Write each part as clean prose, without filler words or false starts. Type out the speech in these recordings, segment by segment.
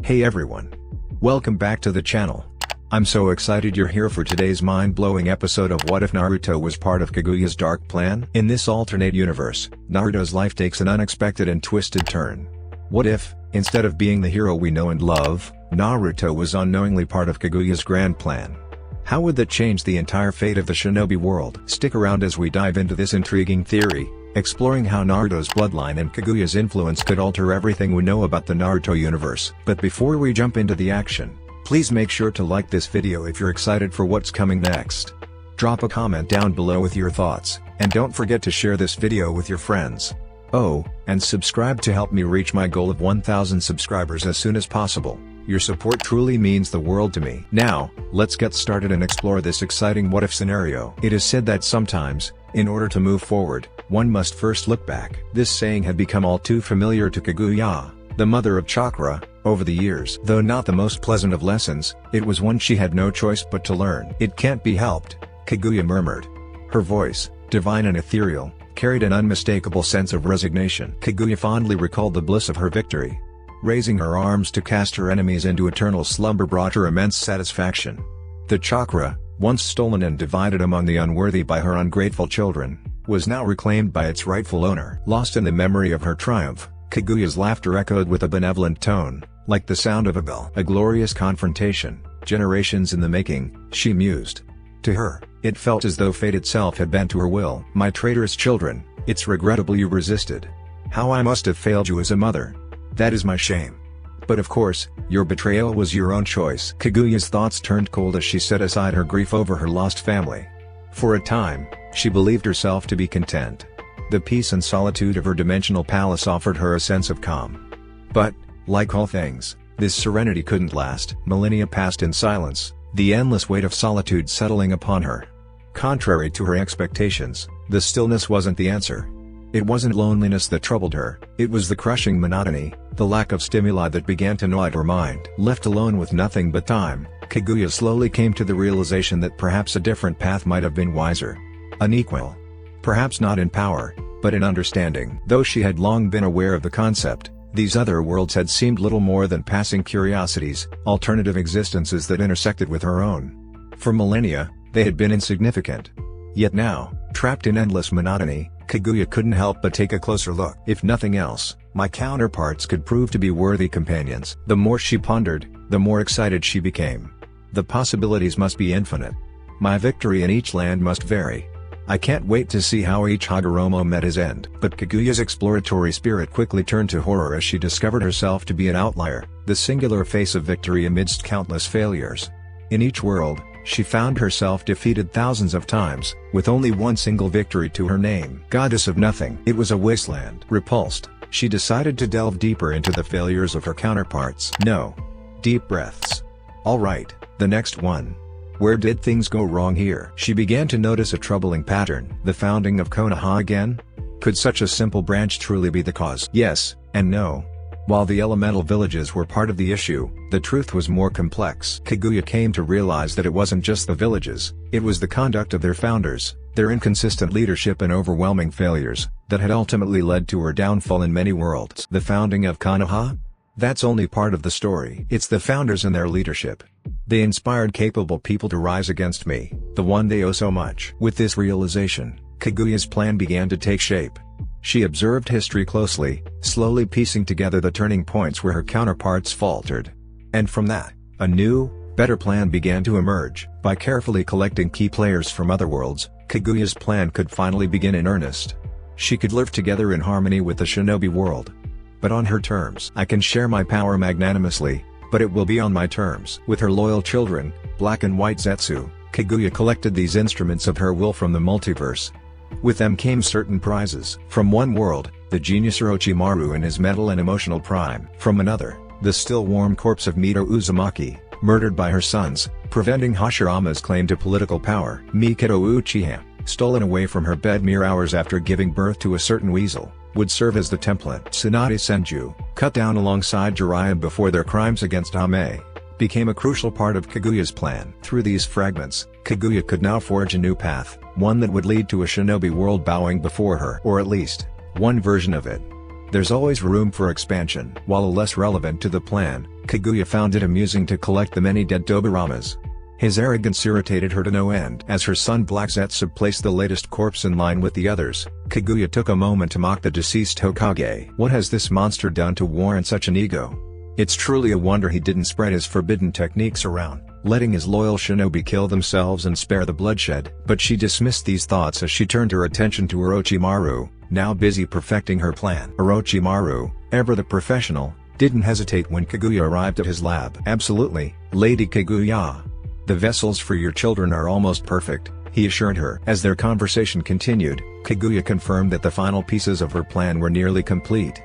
Hey everyone! Welcome back to the channel. I'm so excited you're here for today's mind-blowing episode of What If Naruto Was Part of Kaguya's Dark Plan? In this alternate universe, Naruto's life takes an unexpected and twisted turn. What if, instead of being the hero we know and love, Naruto was unknowingly part of Kaguya's grand plan? How would that change the entire fate of the Shinobi world? Stick around as we dive into this intriguing theory, exploring how Naruto's bloodline and Kaguya's influence could alter everything we know about the Naruto universe. But before we jump into the action, please make sure to like this video if you're excited for what's coming next. Drop a comment down below with your thoughts, and don't forget to share this video with your friends. Oh, and subscribe to help me reach my goal of 1,000 subscribers as soon as possible. Your support truly means the world to me. Now, let's get started and explore this exciting what-if scenario. It is said that sometimes, in order to move forward, one must first look back. This saying had become all too familiar to Kaguya, the mother of chakra, over the years. Though not the most pleasant of lessons, it was one she had no choice but to learn. It can't be helped, Kaguya murmured. Her voice, divine and ethereal, carried an unmistakable sense of resignation. Kaguya fondly recalled the bliss of her victory. Raising her arms to cast her enemies into eternal slumber brought her immense satisfaction. The chakra, once stolen and divided among the unworthy by her ungrateful children, was now reclaimed by its rightful owner. Lost in the memory of her triumph, Kaguya's laughter echoed with a benevolent tone, like the sound of a bell. A glorious confrontation, generations in the making, she mused. To her, it felt as though fate itself had bent to her will. My traitorous children, it's regrettable you resisted. How I must have failed you as a mother. That is my shame. But of course, your betrayal was your own choice. Kaguya's thoughts turned cold as she set aside her grief over her lost family. For a time, she believed herself to be content. The peace and solitude of her dimensional palace offered her a sense of calm. But, like all things, this serenity couldn't last. Millennia passed in silence, the endless weight of solitude settling upon her. Contrary to her expectations, the stillness wasn't the answer. It wasn't loneliness that troubled her, it was the crushing monotony, the lack of stimuli that began to gnaw at her mind. Left alone with nothing but time, Kaguya slowly came to the realization that perhaps a different path might have been wiser. Unequal. Perhaps not in power, but in understanding. Though she had long been aware of the concept, these other worlds had seemed little more than passing curiosities, alternative existences that intersected with her own. For millennia, they had been insignificant. Yet now, trapped in endless monotony, Kaguya couldn't help but take a closer look. If nothing else, my counterparts could prove to be worthy companions. The more she pondered, the more excited she became. The possibilities must be infinite. My victory in each land must vary. I can't wait to see how each Hagoromo met his end. But Kaguya's exploratory spirit quickly turned to horror as she discovered herself to be an outlier, the singular face of victory amidst countless failures. In each world, she found herself defeated thousands of times, with only one single victory to her name. Goddess of nothing. It was a wasteland. Repulsed, she decided to delve deeper into the failures of her counterparts. No. Deep breaths. Alright, the next one. Where did things go wrong here? She began to notice a troubling pattern. The founding of Konoha again? Could such a simple branch truly be the cause? Yes, and no. While the elemental villages were part of the issue, the truth was more complex. Kaguya came to realize that it wasn't just the villages, it was the conduct of their founders, their inconsistent leadership and overwhelming failures, that had ultimately led to her downfall in many worlds. The founding of Konoha? That's only part of the story. It's the founders and their leadership. They inspired capable people to rise against me, the one they owe so much. With this realization, Kaguya's plan began to take shape. She observed history closely, slowly piecing together the turning points where her counterparts faltered. And from that, a new, better plan began to emerge. By carefully collecting key players from other worlds, Kaguya's plan could finally begin in earnest. She could live together in harmony with the Shinobi world. But on her terms. I can share my power magnanimously, but it will be on my terms. With her loyal children, Black and White Zetsu, Kaguya collected these instruments of her will from the multiverse. With them came certain prizes. From one world, the genius Orochimaru in his mental and emotional prime. From another, the still warm corpse of Mito Uzumaki, murdered by her sons, preventing Hashirama's claim to political power. Mikoto Uchiha, stolen away from her bed mere hours after giving birth to a certain weasel, would serve as the template. Tsunade Senju, cut down alongside Jiraiya before their crimes against Ame, became a crucial part of Kaguya's plan. Through these fragments, Kaguya could now forge a new path, one that would lead to a Shinobi world bowing before her. Or at least, one version of it. There's always room for expansion. While less relevant to the plan, Kaguya found it amusing to collect the many dead Tobiramas. His arrogance irritated her to no end. As her son Black Zetsu placed the latest corpse in line with the others, Kaguya took a moment to mock the deceased Hokage. What has this monster done to warrant such an ego? It's truly a wonder he didn't spread his forbidden techniques around, letting his loyal shinobi kill themselves and spare the bloodshed. But she dismissed these thoughts as she turned her attention to Orochimaru, now busy perfecting her plan. Orochimaru, ever the professional, didn't hesitate when Kaguya arrived at his lab. "Absolutely, Lady Kaguya. The vessels for your children are almost perfect," he assured her. As their conversation continued, Kaguya confirmed that the final pieces of her plan were nearly complete.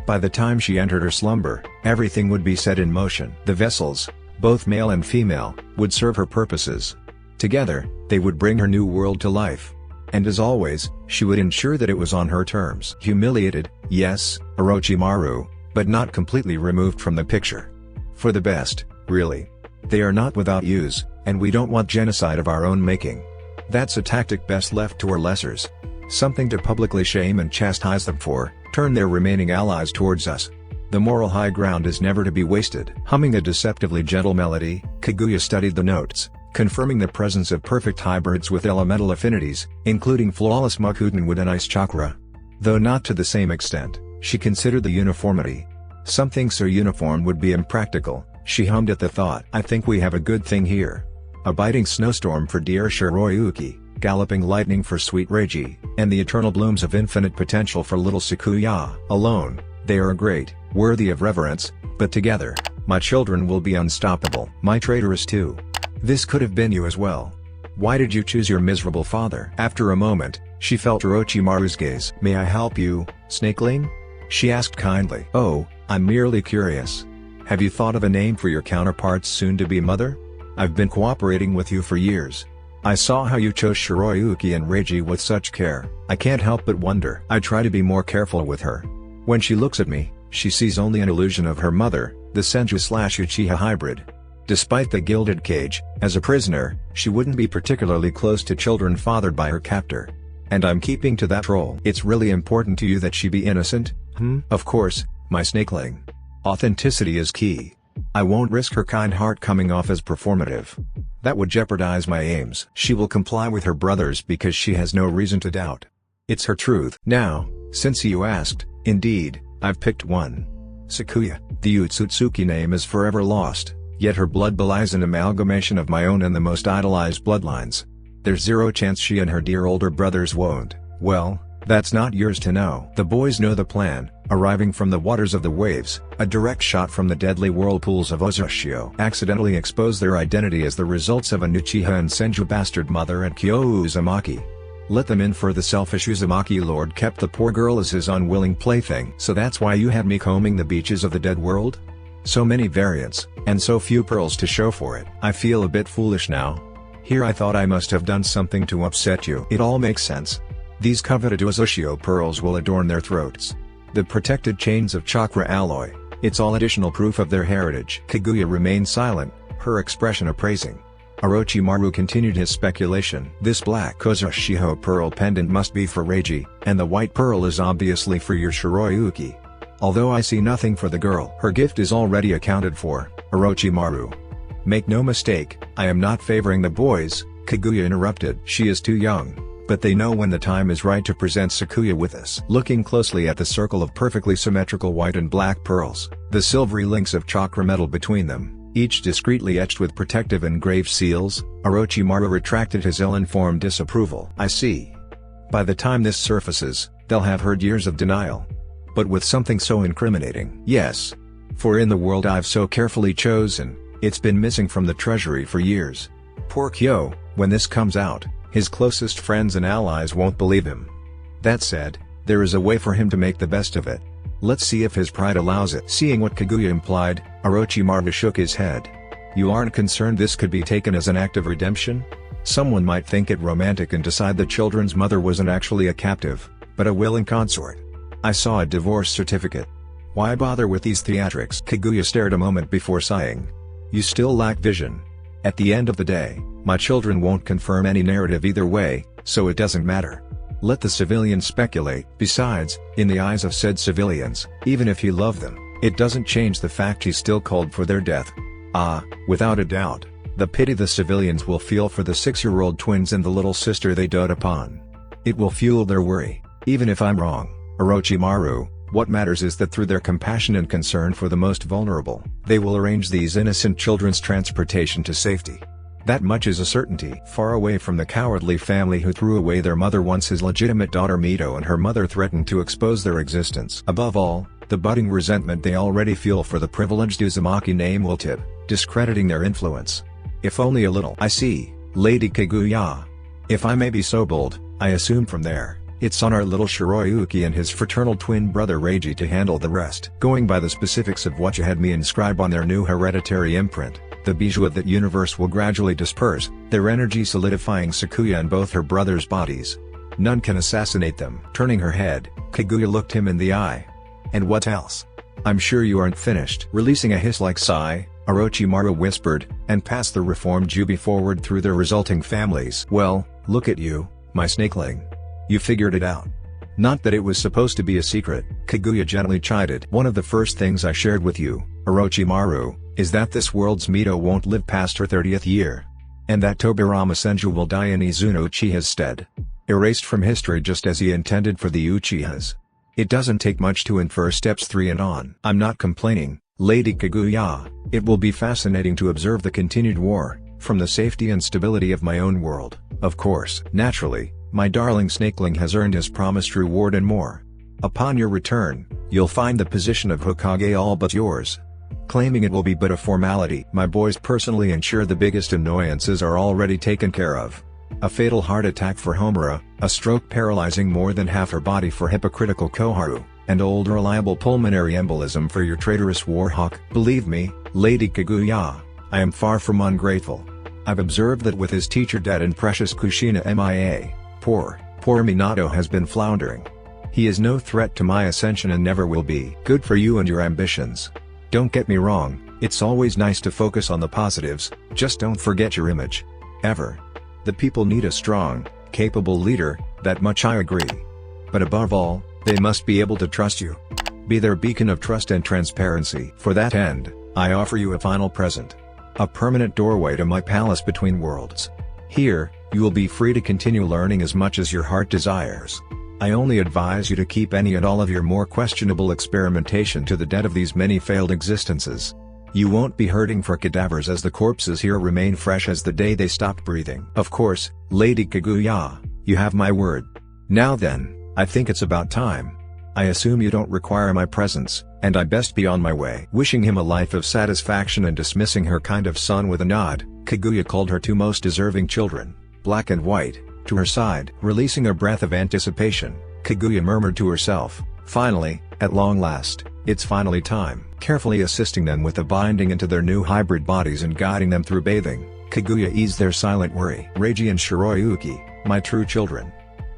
By the time she entered her slumber, everything would be set in motion. The vessels, both male and female, would serve her purposes. Together, they would bring her new world to life. And as always, she would ensure that it was on her terms. Humiliated, yes, Orochimaru, but not completely removed from the picture. For the best, really. They are not without use, and we don't want genocide of our own making. That's a tactic best left to our lessers. Something to publicly shame and chastise them for, turn their remaining allies towards us. The moral high ground is never to be wasted. Humming a deceptively gentle melody, Kaguya studied the notes, confirming the presence of perfect hybrids with elemental affinities, including flawless Mukuten wood and ice chakra. Though not to the same extent, she considered the uniformity. Something so uniform would be impractical, she hummed at the thought. "I think we have a good thing here. A biting snowstorm for dear Shiroyuki, galloping lightning for sweet Reiji, and the eternal blooms of infinite potential for little Sakuya. Alone, they are great, worthy of reverence, but together, my children will be unstoppable." "My traitorous too. This could have been you as well. Why did you choose your miserable father?" After a moment, she felt Orochimaru's gaze. "May I help you, Snakeling?" she asked kindly. "Oh, I'm merely curious. Have you thought of a name for your counterpart's soon-to-be mother? I've been cooperating with you for years. I saw how you chose Shiroyuki and Reiji with such care. I can't help but wonder. I try to be more careful with her. When she looks at me, she sees only an illusion of her mother, the Senju/Uchiha hybrid. Despite the gilded cage, as a prisoner, she wouldn't be particularly close to children fathered by her captor. And I'm keeping to that role." "It's really important to you that she be innocent?" "Of course, my snakeling. Authenticity is key. I won't risk her kind heart coming off as performative. That would jeopardize my aims." "She will comply with her brothers because she has no reason to doubt. It's her truth." "Now, since you asked, indeed, I've picked one. Sakuya." The Utsutsuki name is forever lost, yet her blood belies an amalgamation of my own and the most idolized bloodlines. There's zero chance she and her dear older brothers won't. Well, that's not yours to know. The boys know the plan. Arriving from the waters of the waves, a direct shot from the deadly whirlpools of Ozushio accidentally exposed their identity as the results of an Uchiha and Senju bastard mother and Kyo Uzumaki. Let them in, for the selfish Uzumaki lord kept the poor girl as his unwilling plaything. "So that's why you had me combing the beaches of the dead world? So many variants, and so few pearls to show for it. I feel a bit foolish now. Here I thought I must have done something to upset you." "It all makes sense. These coveted Uzushio pearls will adorn their throats. The protected chains of chakra alloy, it's all additional proof of their heritage." Kaguya remained silent, her expression appraising. Orochimaru continued his speculation. "This black Uzushio pearl pendant must be for Reiji, and the white pearl is obviously for your Shiroyuki. Although I see nothing for the girl. Her gift is already accounted for, Orochimaru. Make no mistake, I am not favoring the boys," Kaguya interrupted. "She is too young. But they know when the time is right to present Sakuya with us." Looking closely at the circle of perfectly symmetrical white and black pearls, the silvery links of chakra metal between them, each discreetly etched with protective engraved seals, Orochimaru retracted his ill-informed disapproval. "I see. By the time this surfaces, they'll have heard years of denial. But with something so incriminating." "Yes. For in the world I've so carefully chosen, it's been missing from the treasury for years. Poor Kyo, when this comes out, his closest friends and allies won't believe him. That said, there is a way for him to make the best of it. Let's see if his pride allows it." Seeing what Kaguya implied, Orochimaru shook his head. "You aren't concerned this could be taken as an act of redemption? Someone might think it romantic and decide the children's mother wasn't actually a captive, but a willing consort. I saw a divorce certificate. Why bother with these theatrics?" Kaguya stared a moment before sighing. "You still lack vision. At the end of the day, my children won't confirm any narrative either way, so it doesn't matter. Let the civilians speculate. Besides, in the eyes of said civilians, even if you love them, It doesn't change the fact she still called for their death. Without a doubt, the pity the civilians will feel for the 6-year-old twins and the little sister they dote upon. It will fuel their worry. Even if I'm wrong, Orochimaru, what matters is that through their compassion and concern for the most vulnerable, they will arrange these innocent children's transportation to safety. That much is a certainty. Far away from the cowardly family who threw away their mother once his legitimate daughter Mito and her mother threatened to expose their existence. Above all, the budding resentment they already feel for the privileged Uzumaki name will tip, discrediting their influence. If only a little. I see, Lady Kaguya. If I may be so bold, I assume from there, it's on our little Shiroyuki and his fraternal twin brother Reiji to handle the rest. Going by the specifics of what you had me inscribe on their new hereditary imprint, the bijou of that universe will gradually disperse, their energy solidifying Sakuya in both her brother's bodies. None can assassinate them. Turning her head, Kaguya looked him in the eye. And what else? I'm sure you aren't finished. Releasing a hiss-like sigh, Orochimaru whispered, and passed the reformed Jubi forward through their resulting families. Well, look at you, my snakeling. You figured it out. Not that it was supposed to be a secret, Kaguya gently chided. One of the first things I shared with you, Orochimaru, is that this world's Mito won't live past her 30th year. And that Tobirama Senju will die in Izuno Uchiha's stead. Erased from history just as he intended for the Uchihas. It doesn't take much to infer steps 3 and on. I'm not complaining, Lady Kaguya. It will be fascinating to observe the continued war, from the safety and stability of my own world. Of course, naturally, my darling snakeling has earned his promised reward and more. Upon your return, you'll find the position of Hokage all but yours. Claiming it will be but a formality. My boys personally ensure the biggest annoyances are already taken care of. A fatal heart attack for Homura, a stroke paralyzing more than half her body for hypocritical Koharu, and old reliable pulmonary embolism for your traitorous Warhawk. Believe me, Lady Kaguya, I am far from ungrateful. I've observed that with his teacher dead and precious Kushina MIA, poor Minato has been floundering. He is no threat to my ascension and never will be. Good for you and your ambitions. Don't get me wrong, it's always nice to focus on the positives, just don't forget your image. Ever. The people need a strong, capable leader, that much I agree. But above all, they must be able to trust you. Be their beacon of trust and transparency. For that end, I offer you a final present. A permanent doorway to my palace between worlds. Here, you will be free to continue learning as much as your heart desires. I only advise you to keep any and all of your more questionable experimentation to the dead of these many failed existences. You won't be hurting for cadavers as the corpses here remain fresh as the day they stopped breathing. Of course, Lady Kaguya, you have my word. Now then, I think it's about time. I assume you don't require my presence, and I best be on my way. Wishing him a life of satisfaction and dismissing her kind of son with a nod, Kaguya called her two most deserving children, Black and White, to her side. Releasing a breath of anticipation, Kaguya murmured to herself, finally, at long last, it's finally time. Carefully assisting them with the binding into their new hybrid bodies and guiding them through bathing, Kaguya eased their silent worry. Reiji and Shiroyuki, my true children.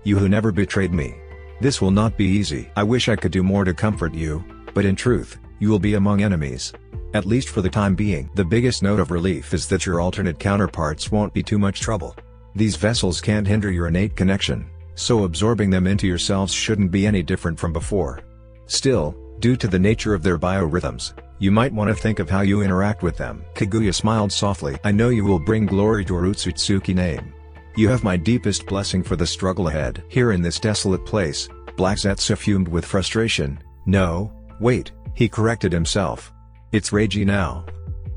You who never betrayed me. This will not be easy. I wish I could do more to comfort you, but in truth, you will be among enemies. At least for the time being. The biggest note of relief is that your alternate counterparts won't be too much trouble. These vessels can't hinder your innate connection, so absorbing them into yourselves shouldn't be any different from before. Still, due to the nature of their biorhythms, you might want to think of how you interact with them. Kaguya smiled softly. I know you will bring glory to Urotsutsuki name. You have my deepest blessing for the struggle ahead. Here in this desolate place, Black Zetsu fumed with frustration. No, wait, he corrected himself. It's Reiji now.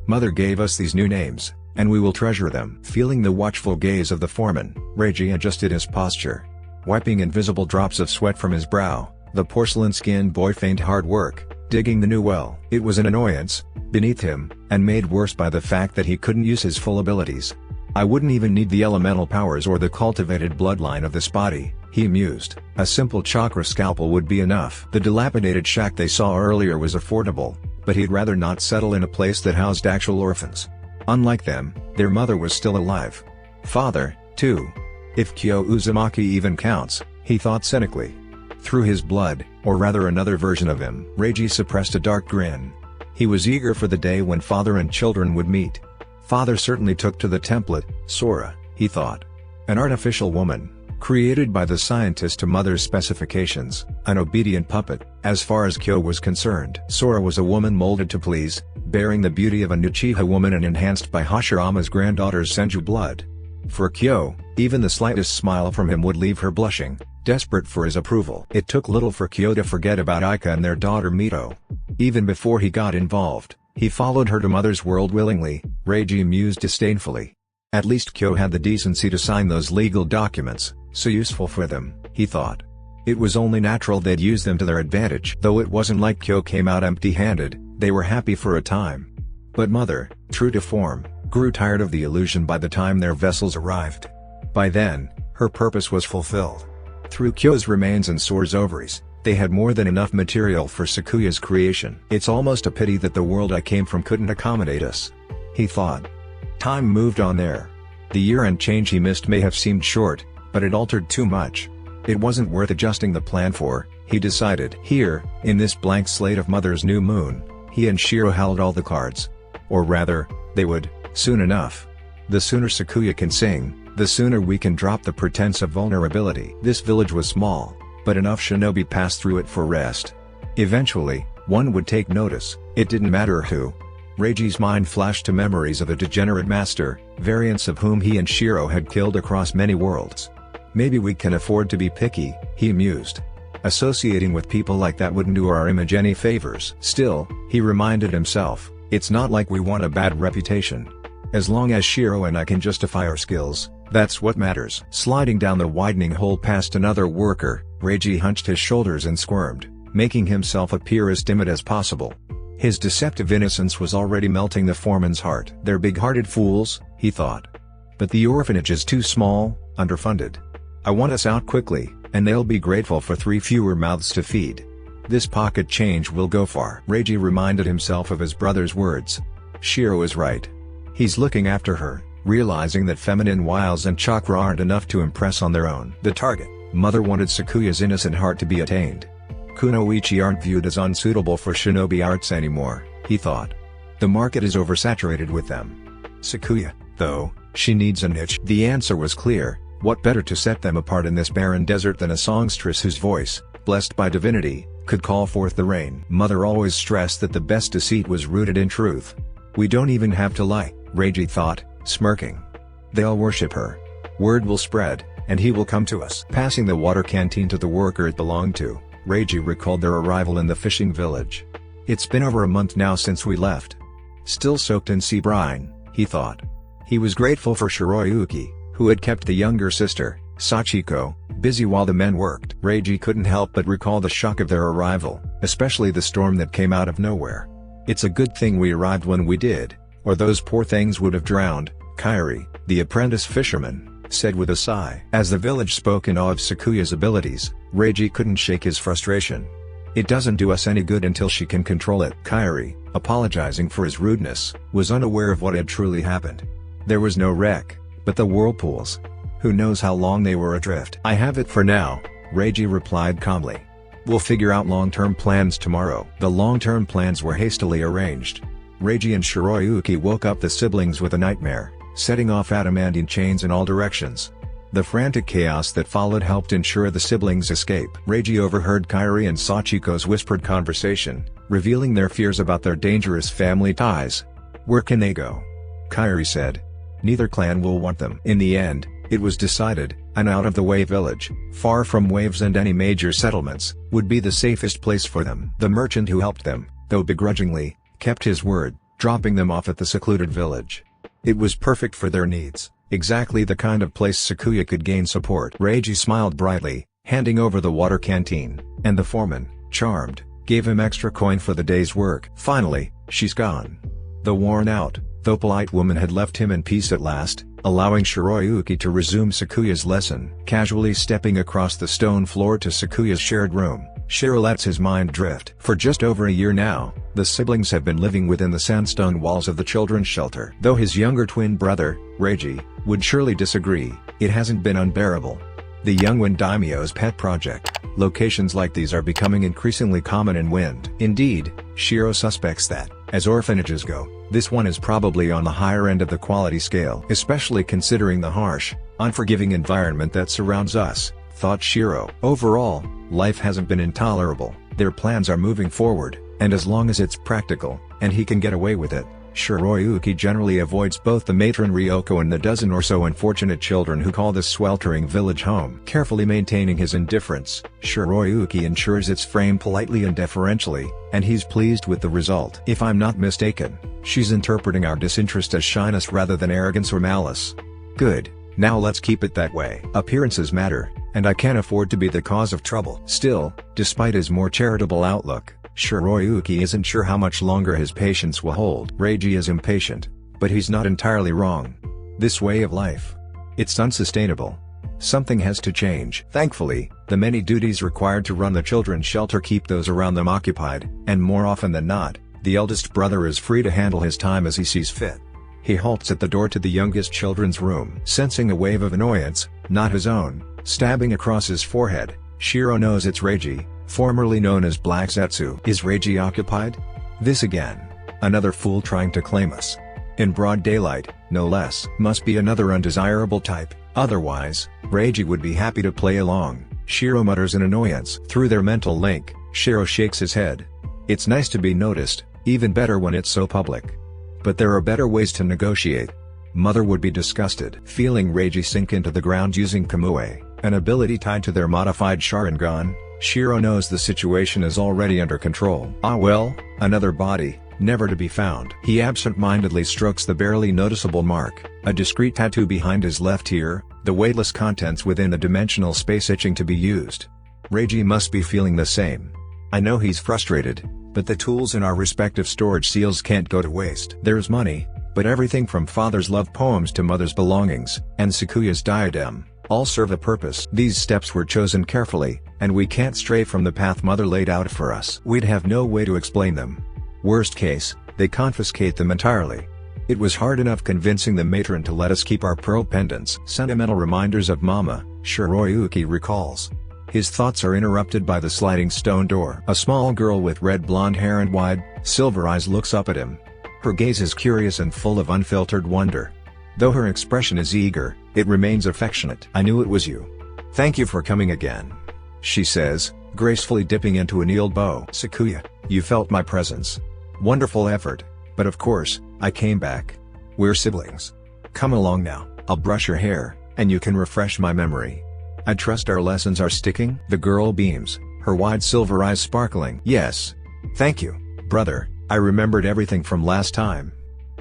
Mother gave us these new names, and we will treasure them. Feeling the watchful gaze of the foreman, Reiji adjusted his posture. Wiping invisible drops of sweat from his brow, the porcelain-skinned boy feigned hard work, digging the new well. It was an annoyance, beneath him, and made worse by the fact that he couldn't use his full abilities. I wouldn't even need the elemental powers or the cultivated bloodline of this body, he mused. A simple chakra scalpel would be enough. The dilapidated shack they saw earlier was affordable, but he'd rather not settle in a place that housed actual orphans. Unlike them, their mother was still alive. Father, too. If Kyo Uzumaki even counts, he thought cynically. Through his blood, or rather another version of him. Reiji suppressed a dark grin. He was eager for the day when father and children would meet. Father certainly took to the template, Sora, he thought. An artificial woman, Created by the scientist to mother's specifications, an obedient puppet, as far as Kyo was concerned. Sora was a woman molded to please, bearing the beauty of an Uchiha woman and enhanced by Hashirama's granddaughter's Senju blood. For Kyo, even the slightest smile from him would leave her blushing, desperate for his approval. It took little for Kyo to forget about Aika and their daughter Mito. Even before he got involved, he followed her to mother's world willingly, Reiji mused disdainfully. At least Kyo had the decency to sign those legal documents, so useful for them, he thought. It was only natural they'd use them to their advantage. Though it wasn't like Kyo came out empty-handed, they were happy for a time. But Mother, true to form, grew tired of the illusion by the time their vessels arrived. By then, her purpose was fulfilled. Through Kyo's remains and Sora's ovaries, they had more than enough material for Sakuya's creation. It's almost a pity that the world I came from couldn't accommodate us, he thought. Time moved on there. The year-end change he missed may have seemed short, but it altered too much. It wasn't worth adjusting the plan for, he decided. Here, in this blank slate of Mother's new moon, he and Shiro held all the cards. Or rather, they would, soon enough. The sooner Sakuya can sing, the sooner we can drop the pretense of vulnerability. This village was small, but enough shinobi passed through it for rest. Eventually, one would take notice, it didn't matter who. Reiji's mind flashed to memories of a degenerate master, variants of whom he and Shiro had killed across many worlds. Maybe we can afford to be picky, he mused. Associating with people like that wouldn't do our image any favors. Still, he reminded himself, it's not like we want a bad reputation. As long as Shiro and I can justify our skills, that's what matters. Sliding down the widening hole past another worker, Reiji hunched his shoulders and squirmed, making himself appear as timid as possible. His deceptive innocence was already melting the foreman's heart. They're big-hearted fools, he thought. But the orphanage is too small, underfunded. I want us out quickly, and they'll be grateful for 3 fewer mouths to feed. This pocket change will go far. Reiji reminded himself of his brother's words. Shiro is right. He's looking after her, realizing that feminine wiles and chakra aren't enough to impress on their own. The target, Mother wanted Sakuya's innocent heart to be attained. Kunoichi aren't viewed as unsuitable for shinobi arts anymore, he thought. The market is oversaturated with them. Sakuya, though, she needs a niche. The answer was clear. What better to set them apart in this barren desert than a songstress whose voice, blessed by divinity, could call forth the rain? Mother always stressed that the best deceit was rooted in truth. We don't even have to lie, Reiji thought, smirking. They'll worship her. Word will spread, and he will come to us. Passing the water canteen to the worker it belonged to, Reiji recalled their arrival in the fishing village. It's been over a month now since we left. Still soaked in sea brine, he thought. He was grateful for Shiroyuki, who had kept the younger sister, Sachiko, busy while the men worked. Reiji couldn't help but recall the shock of their arrival, especially the storm that came out of nowhere. It's a good thing we arrived when we did, or those poor things would have drowned, Kairi, the apprentice fisherman, said with a sigh. As the village spoke in awe of Sakuya's abilities, Reiji couldn't shake his frustration. It doesn't do us any good until she can control it. Kairi, apologizing for his rudeness, was unaware of what had truly happened. There was no wreck, but the whirlpools. Who knows how long they were adrift. I have it for now, Reiji replied calmly. We'll figure out long-term plans tomorrow. The long-term plans were hastily arranged. Reiji and Shiroyuki woke up the siblings with a nightmare, setting off adamantine chains in all directions. The frantic chaos that followed helped ensure the siblings' escape. Reiji overheard Kairi and Sachiko's whispered conversation, revealing their fears about their dangerous family ties. Where can they go? Kairi said. Neither clan will want them. In the end, it was decided, an out-of-the-way village, far from waves and any major settlements, would be the safest place for them. The merchant who helped them, though begrudgingly, kept his word, dropping them off at the secluded village. It was perfect for their needs, exactly the kind of place Sakuya could gain support. Reiji smiled brightly, handing over the water canteen, and the foreman, charmed, gave him extra coin for the day's work. Finally, she's gone. The worn-out, though polite woman had left him in peace at last, allowing Shiroyuki to resume Sakuya's lesson. Casually stepping across the stone floor to Sakuya's shared room, Shiro lets his mind drift. For just over a year now, the siblings have been living within the sandstone walls of the children's shelter. Though his younger twin brother, Reiji, would surely disagree, it hasn't been unbearable. The Youngwind Daimyo's pet project. Locations like these are becoming increasingly common in Wind. Indeed, Shiro suspects that, as orphanages go, this one is probably on the higher end of the quality scale. Especially considering the harsh, unforgiving environment that surrounds us, thought Shiro. Overall, life hasn't been intolerable, their plans are moving forward, and as long as it's practical, and he can get away with it, Shiroyuki generally avoids both the matron Ryoko and the dozen or so unfortunate children who call this sweltering village home. Carefully maintaining his indifference, Shiroyuki ensures it's framed politely and deferentially, and he's pleased with the result. If I'm not mistaken, she's interpreting our disinterest as shyness rather than arrogance or malice. Good, now let's keep it that way. Appearances matter, and I can't afford to be the cause of trouble. Still, despite his more charitable outlook, Shiroyuki isn't sure how much longer his patience will hold. Reiji is impatient, but he's not entirely wrong. This way of life, it's unsustainable. Something has to change. Thankfully, the many duties required to run the children's shelter keep those around them occupied, and more often than not, the eldest brother is free to handle his time as he sees fit. He halts at the door to the youngest children's room. Sensing a wave of annoyance, not his own, stabbing across his forehead, Shiro knows it's Reiji, formerly known as Black Zetsu. Is Reiji occupied? This again. Another fool trying to claim us. In broad daylight, no less. Must be another undesirable type, otherwise, Reiji would be happy to play along, Shiro mutters in annoyance. Through their mental link, Shiro shakes his head. It's nice to be noticed, even better when it's so public. But there are better ways to negotiate. Mother would be disgusted. Feeling Reiji sink into the ground using Kamue, an ability tied to their modified Sharingan, Shiro knows the situation is already under control. Ah well, another body, never to be found. He absent-mindedly strokes the barely noticeable mark, a discreet tattoo behind his left ear, the weightless contents within the dimensional space itching to be used. Reiji must be feeling the same. I know he's frustrated, but the tools in our respective storage seals can't go to waste. There's money, but everything from father's love poems to mother's belongings, and Sakuya's diadem, all serve a purpose. These steps were chosen carefully, and we can't stray from the path mother laid out for us. We'd have no way to explain them. Worst case, they confiscate them entirely. It was hard enough convincing the matron to let us keep our pearl pendants. Sentimental reminders of Mama, Shiroyuki recalls. His thoughts are interrupted by the sliding stone door. A small girl with red blonde hair and wide, silver eyes looks up at him. Her gaze is curious and full of unfiltered wonder. Though her expression is eager, it remains affectionate. I knew it was you. Thank you for coming again, she says, gracefully dipping into a kneeled bow. Sakuya, you felt my presence. Wonderful effort, but of course, I came back. We're siblings. Come along now, I'll brush your hair, and you can refresh my memory. I trust our lessons are sticking? The girl beams, her wide silver eyes sparkling. Yes. Thank you, brother, I remembered everything from last time.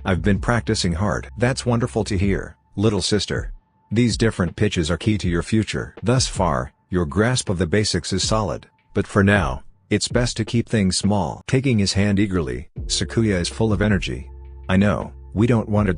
I've been practicing hard. That's wonderful to hear, little sister. These different pitches are key to your future. Thus far, your grasp of the basics is solid, but for now, it's best to keep things small. Taking his hand eagerly, Sakuya is full of energy. I know, we don't want a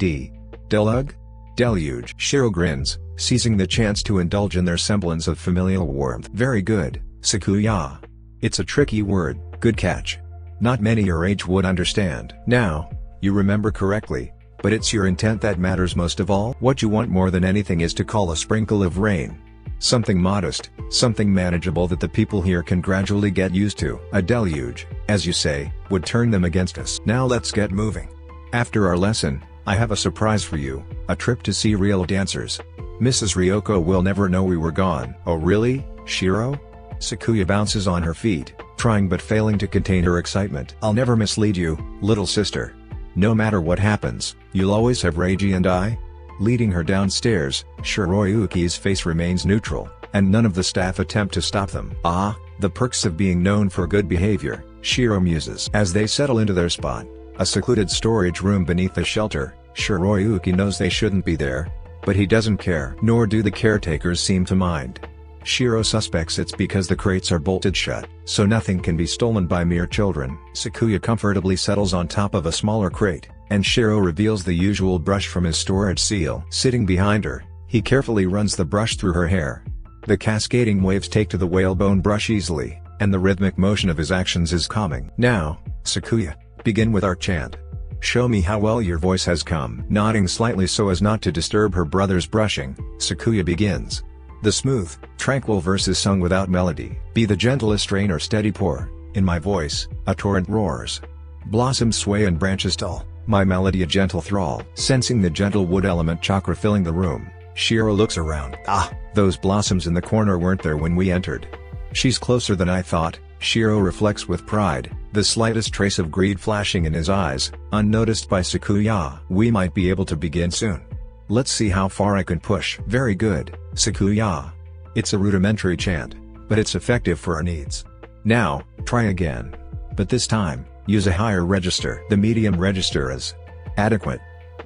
deluge? Shiro grins, seizing the chance to indulge in their semblance of familial warmth. Very good, Sakuya. It's a tricky word, good catch. Not many your age would understand. Now, you remember correctly, but it's your intent that matters most of all. What you want more than anything is to call a sprinkle of rain. Something modest, something manageable that the people here can gradually get used to. A deluge, as you say, would turn them against us. Now let's get moving. After our lesson, I have a surprise for you, a trip to see real dancers. Mrs. Ryoko will never know we were gone. Oh really, Shiro? Sakuya bounces on her feet, trying but failing to contain her excitement. I'll never mislead you, little sister. No matter what happens, you'll always have Reiji and I. Leading her downstairs, Shiroyuki's face remains neutral, and none of the staff attempt to stop them. Ah, the perks of being known for good behavior, Shiro muses. As they settle into their spot, a secluded storage room beneath the shelter, Shiroyuki knows they shouldn't be there, but he doesn't care. Nor do the caretakers seem to mind. Shiro suspects it's because the crates are bolted shut, so nothing can be stolen by mere children. Sakuya comfortably settles on top of a smaller crate, and Shiro reveals the usual brush from his storage seal. Sitting behind her, he carefully runs the brush through her hair. The cascading waves take to the whalebone brush easily, and the rhythmic motion of his actions is calming. Now, Sakuya, begin with our chant. Show me how well your voice has come. Nodding slightly so as not to disturb her brother's brushing, Sakuya begins. The smooth, tranquil verse is sung without melody. Be the gentlest rain or steady pour, in my voice, a torrent roars. Blossoms sway and branches tall, my melody a gentle thrall. Sensing the gentle wood element chakra filling the room, Shiro looks around. Ah, those blossoms in the corner weren't there when we entered. She's closer than I thought, Shiro reflects with pride, the slightest trace of greed flashing in his eyes, unnoticed by Kaguya. We might be able to begin soon. Let's see how far I can push. Very good, Kaguya. It's a rudimentary chant, but it's effective for our needs. Now, try again. But this time, use a higher register. The medium register is adequate.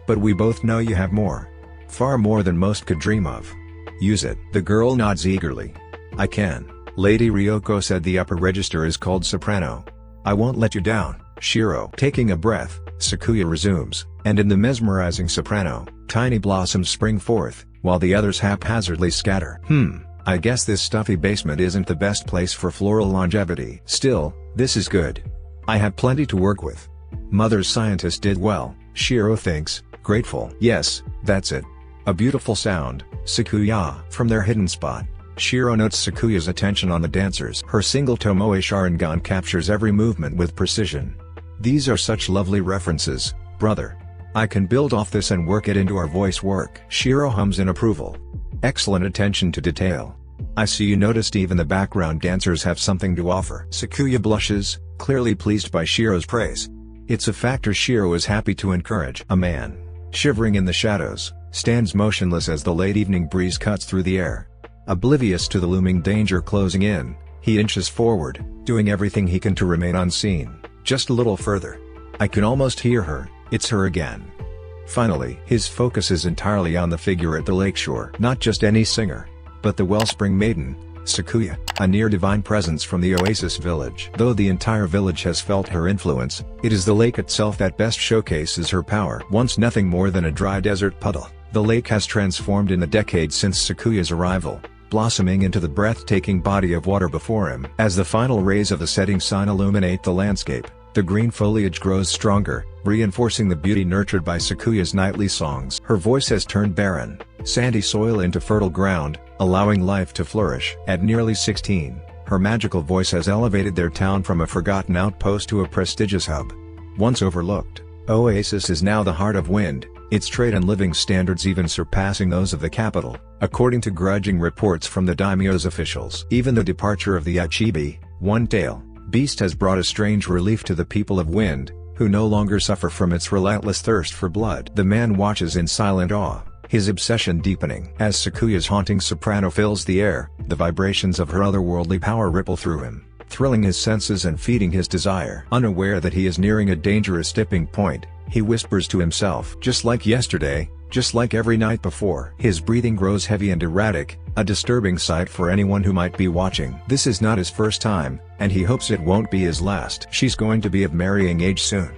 But we both know you have more. Far more than most could dream of. Use it. The girl nods eagerly. I can. Lady Ryoko said the upper register is called soprano. I won't let you down, Shiro. Taking a breath, Kaguya resumes, and in the mesmerizing soprano, tiny blossoms spring forth, while the others haphazardly scatter. I guess this stuffy basement isn't the best place for floral longevity. Still, this is good. I have plenty to work with. Mother's scientist did well, Shiro thinks, grateful. Yes, that's it. A beautiful sound, Kaguya. From their hidden spot, Shiro notes Sakuya's attention on the dancers. Her single Tomoe Sharingan captures every movement with precision. These are such lovely references, brother. I can build off this and work it into our voice work. Shiro hums in approval. Excellent attention to detail. I see you noticed even the background dancers have something to offer. Kaguya blushes, clearly pleased by Shiro's praise. It's a factor Shiro is happy to encourage. A man, shivering in the shadows, stands motionless as the late evening breeze cuts through the air. Oblivious to the looming danger closing in, he inches forward, doing everything he can to remain unseen. Just a little further. I can almost hear her, it's her again. Finally, his focus is entirely on the figure at the lakeshore. Not just any singer, but the wellspring maiden, Kaguya, a near-divine presence from the oasis village. Though the entire village has felt her influence, it is the lake itself that best showcases her power. Once nothing more than a dry desert puddle, the lake has transformed in the decades since Sakuya's arrival, blossoming into the breathtaking body of water before him. As the final rays of the setting sun illuminate the landscape, the green foliage grows stronger, reinforcing the beauty nurtured by Sakuya's nightly songs. Her voice has turned barren, sandy soil into fertile ground, allowing life to flourish. At nearly 16, her magical voice has elevated their town from a forgotten outpost to a prestigious hub. Once overlooked, Oasis is now the heart of Wind, its trade and living standards even surpassing those of the capital, according to grudging reports from the daimyo's officials. Even the departure of the Achibi, one-tail beast has brought a strange relief to the people of Wind, who no longer suffer from its relentless thirst for blood. The man watches in silent awe, his obsession deepening. As Sakuya's haunting soprano fills the air, the vibrations of her otherworldly power ripple through him, thrilling his senses and feeding his desire. Unaware that he is nearing a dangerous tipping point, he whispers to himself, just like yesterday, just like every night before. His breathing grows heavy and erratic, a disturbing sight for anyone who might be watching. This is not his first time, and he hopes it won't be his last. She's going to be of marrying age soon.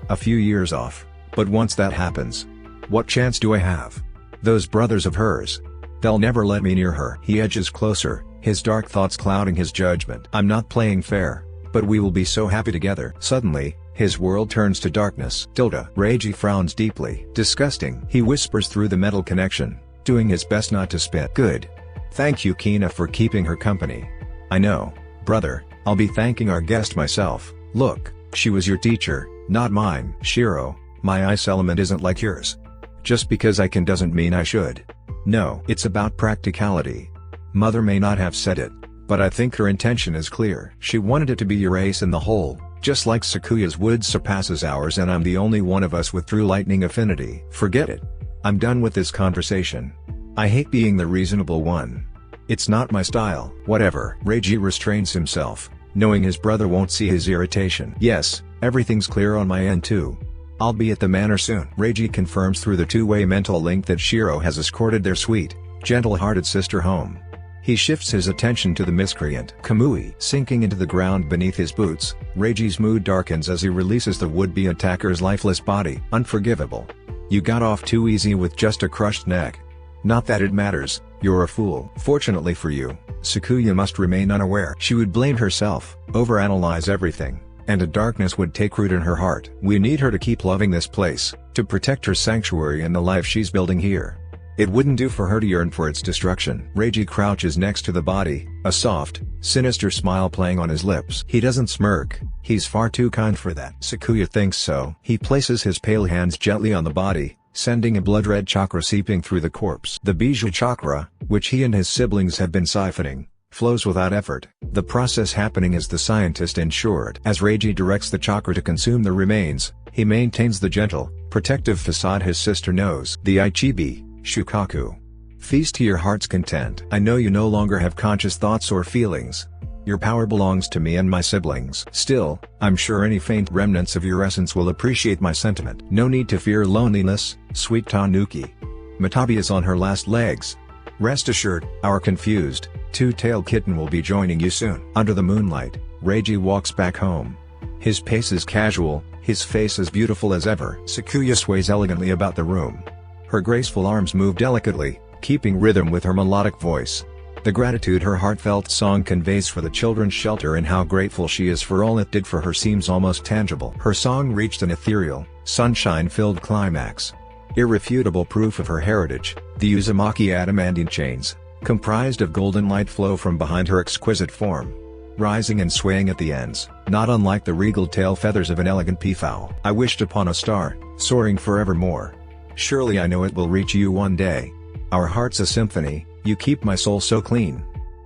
A few years off. But once that happens, what chance do I have? Those brothers of hers. They'll never let me near her. He edges closer, his dark thoughts clouding his judgment. I'm not playing fair, but we will be so happy together. Suddenly, his world turns to darkness. Tilda. Reiji frowns deeply. Disgusting. He whispers through the metal connection, doing his best not to spit. Good. Thank you Kina for keeping her company. I know, brother, I'll be thanking our guest myself. Look, she was your teacher, not mine. Shiro, my ice element isn't like yours. Just because I can doesn't mean I should. No, it's about practicality. Mother may not have said it, but I think her intention is clear. She wanted it to be your ace in the hole. Just like Sakuya's wood surpasses ours and I'm the only one of us with true lightning affinity. Forget it. I'm done with this conversation. I hate being the reasonable one. It's not my style. Whatever. Reiji restrains himself, knowing his brother won't see his irritation. Yes, everything's clear on my end too. I'll be at the manor soon. Reiji confirms through the two-way mental link that Shiro has escorted their sweet, gentle-hearted sister home. He shifts his attention to the miscreant Kamui. Sinking into the ground beneath his boots, Reiji's mood darkens as he releases the would-be attacker's lifeless body. Unforgivable. You got off too easy with just a crushed neck. Not that it matters, you're a fool. Fortunately for you, Sakuya must remain unaware. She would blame herself, overanalyze everything, and a darkness would take root in her heart. We need her to keep loving this place, to protect her sanctuary and the life she's building here. It wouldn't do for her to yearn for its destruction. Reiji crouches next to the body, a soft, sinister smile playing on his lips. He doesn't smirk, he's far too kind for that. Sakuya thinks so. He places his pale hands gently on the body, sending a blood-red chakra seeping through the corpse. The Bijou chakra, which he and his siblings have been siphoning, flows without effort, the process happening as the scientist ensured. As Reiji directs the chakra to consume the remains, he maintains the gentle, protective facade his sister knows. The Ichibi, Shukaku. Feast to your heart's content. I know you no longer have conscious thoughts or feelings. Your power belongs to me and my siblings. Still, I'm sure any faint remnants of your essence will appreciate my sentiment. No need to fear loneliness, sweet Tanuki. Matabi is on her last legs. Rest assured, our confused, two-tailed kitten will be joining you soon. Under the moonlight, Reiji walks back home. His pace is casual, his face as beautiful as ever. Sakuya sways elegantly about the room. Her graceful arms move delicately, keeping rhythm with her melodic voice. The gratitude her heartfelt song conveys for the children's shelter and how grateful she is for all it did for her seems almost tangible. Her song reached an ethereal, sunshine-filled climax. Irrefutable proof of her heritage, the Uzumaki adamantine chains, comprised of golden light flow from behind her exquisite form, rising and swaying at the ends, not unlike the regal tail feathers of an elegant peafowl. I wished upon a star, soaring forevermore. Surely I know it will reach you one day. Our heart's a symphony, you keep my soul so clean.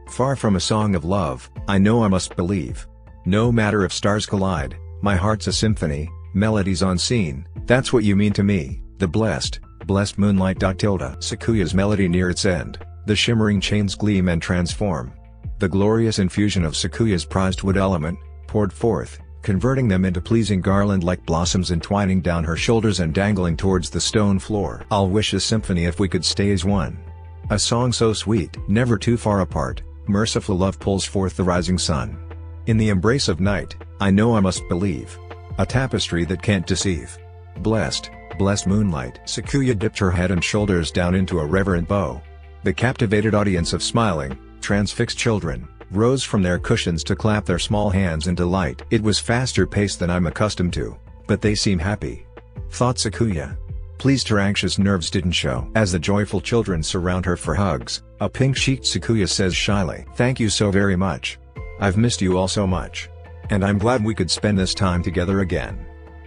Far from a song of love, I know I must believe. No matter if stars collide, my heart's a symphony, melodies unseen, that's what you mean to me, the blessed moonlight. Sakuya's melody near its end, the shimmering chains gleam and transform. The glorious infusion of Sakuya's prized wood element, poured forth, converting them into pleasing garland-like blossoms entwining down her shoulders and dangling towards the stone floor. I'll wish a symphony if we could stay as one. A song so sweet, never too far apart, merciful love pulls forth the rising sun. In the embrace of night, I know I must believe. A tapestry that can't deceive. Blessed moonlight. Sakuya dipped her head and shoulders down into a reverent bow. The captivated audience of smiling, transfixed children, rose from their cushions to clap their small hands in delight. It was faster paced than I'm accustomed to, but they seem happy, thought Sakuya. Pleased her anxious nerves didn't show. As the joyful children surround her for hugs, a pink-cheeked Sakuya says shyly, "Thank you so very much. I've missed you all so much. And I'm glad we could spend this time together again.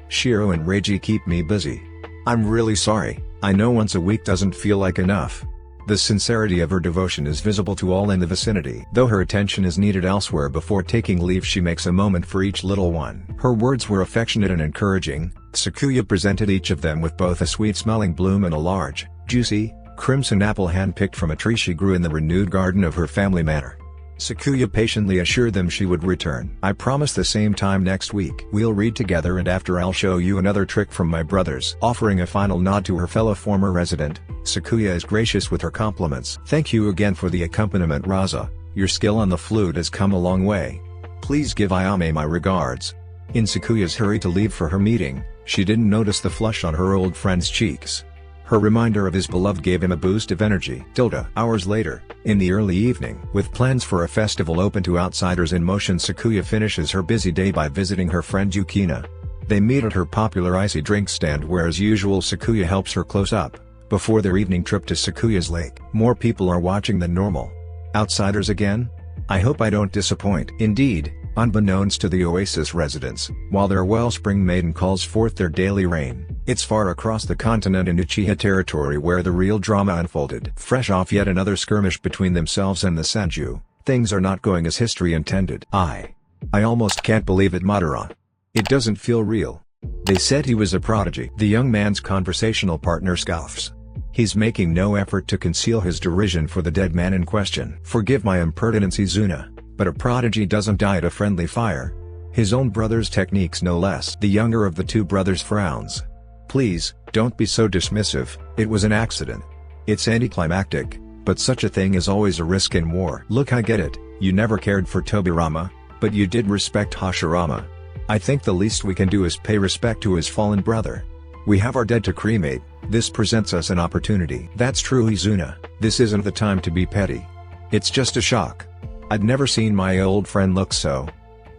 Shiro and Reiji keep me busy. I'm really sorry, I know once a week doesn't feel like enough." The sincerity of her devotion is visible to all in the vicinity. Though her attention is needed elsewhere before taking leave, she makes a moment for each little one. Her words were affectionate and encouraging. Sakuya presented each of them with both a sweet-smelling bloom and a large, juicy, crimson apple hand-picked from a tree she grew in the renewed garden of her family manor. Sakuya patiently assured them she would return. "I promise the same time next week. We'll read together and after I'll show you another trick from my brothers." Offering a final nod to her fellow former resident, Sakuya is gracious with her compliments. "Thank you again for the accompaniment, Raza. Your skill on the flute has come a long way. Please give Ayame my regards." In Sakuya's hurry to leave for her meeting, she didn't notice the flush on her old friend's cheeks. Her reminder of his beloved gave him a boost of energy. Hours later, in the early evening. With plans for a festival open to outsiders in motion, Sakuya finishes her busy day by visiting her friend Yukina. They meet at her popular icy drink stand where as usual Sakuya helps her close up, before their evening trip to Sakuya's lake. More people are watching than normal. Outsiders again? I hope I don't disappoint. Indeed, unbeknownst to the Oasis residents, while their wellspring maiden calls forth their daily rain, it's far across the continent in Uchiha territory where the real drama unfolded. Fresh off yet another skirmish between themselves and the Sanju, things are not going as history intended. I almost can't believe it, Madara. It doesn't feel real. They said he was a prodigy. The young man's conversational partner scoffs. He's making no effort to conceal his derision for the dead man in question. Forgive my impertinence, Izuna, but a prodigy doesn't die at a friendly fire. His own brother's techniques no less. The younger of the two brothers frowns. Please, don't be so dismissive, it was an accident. It's anticlimactic, but such a thing is always a risk in war. Look, I get it, you never cared for Tobirama, but you did respect Hashirama. I think the least we can do is pay respect to his fallen brother. We have our dead to cremate, this presents us an opportunity. That's true, Izuna, this isn't the time to be petty. It's just a shock. I'd never seen my old friend look so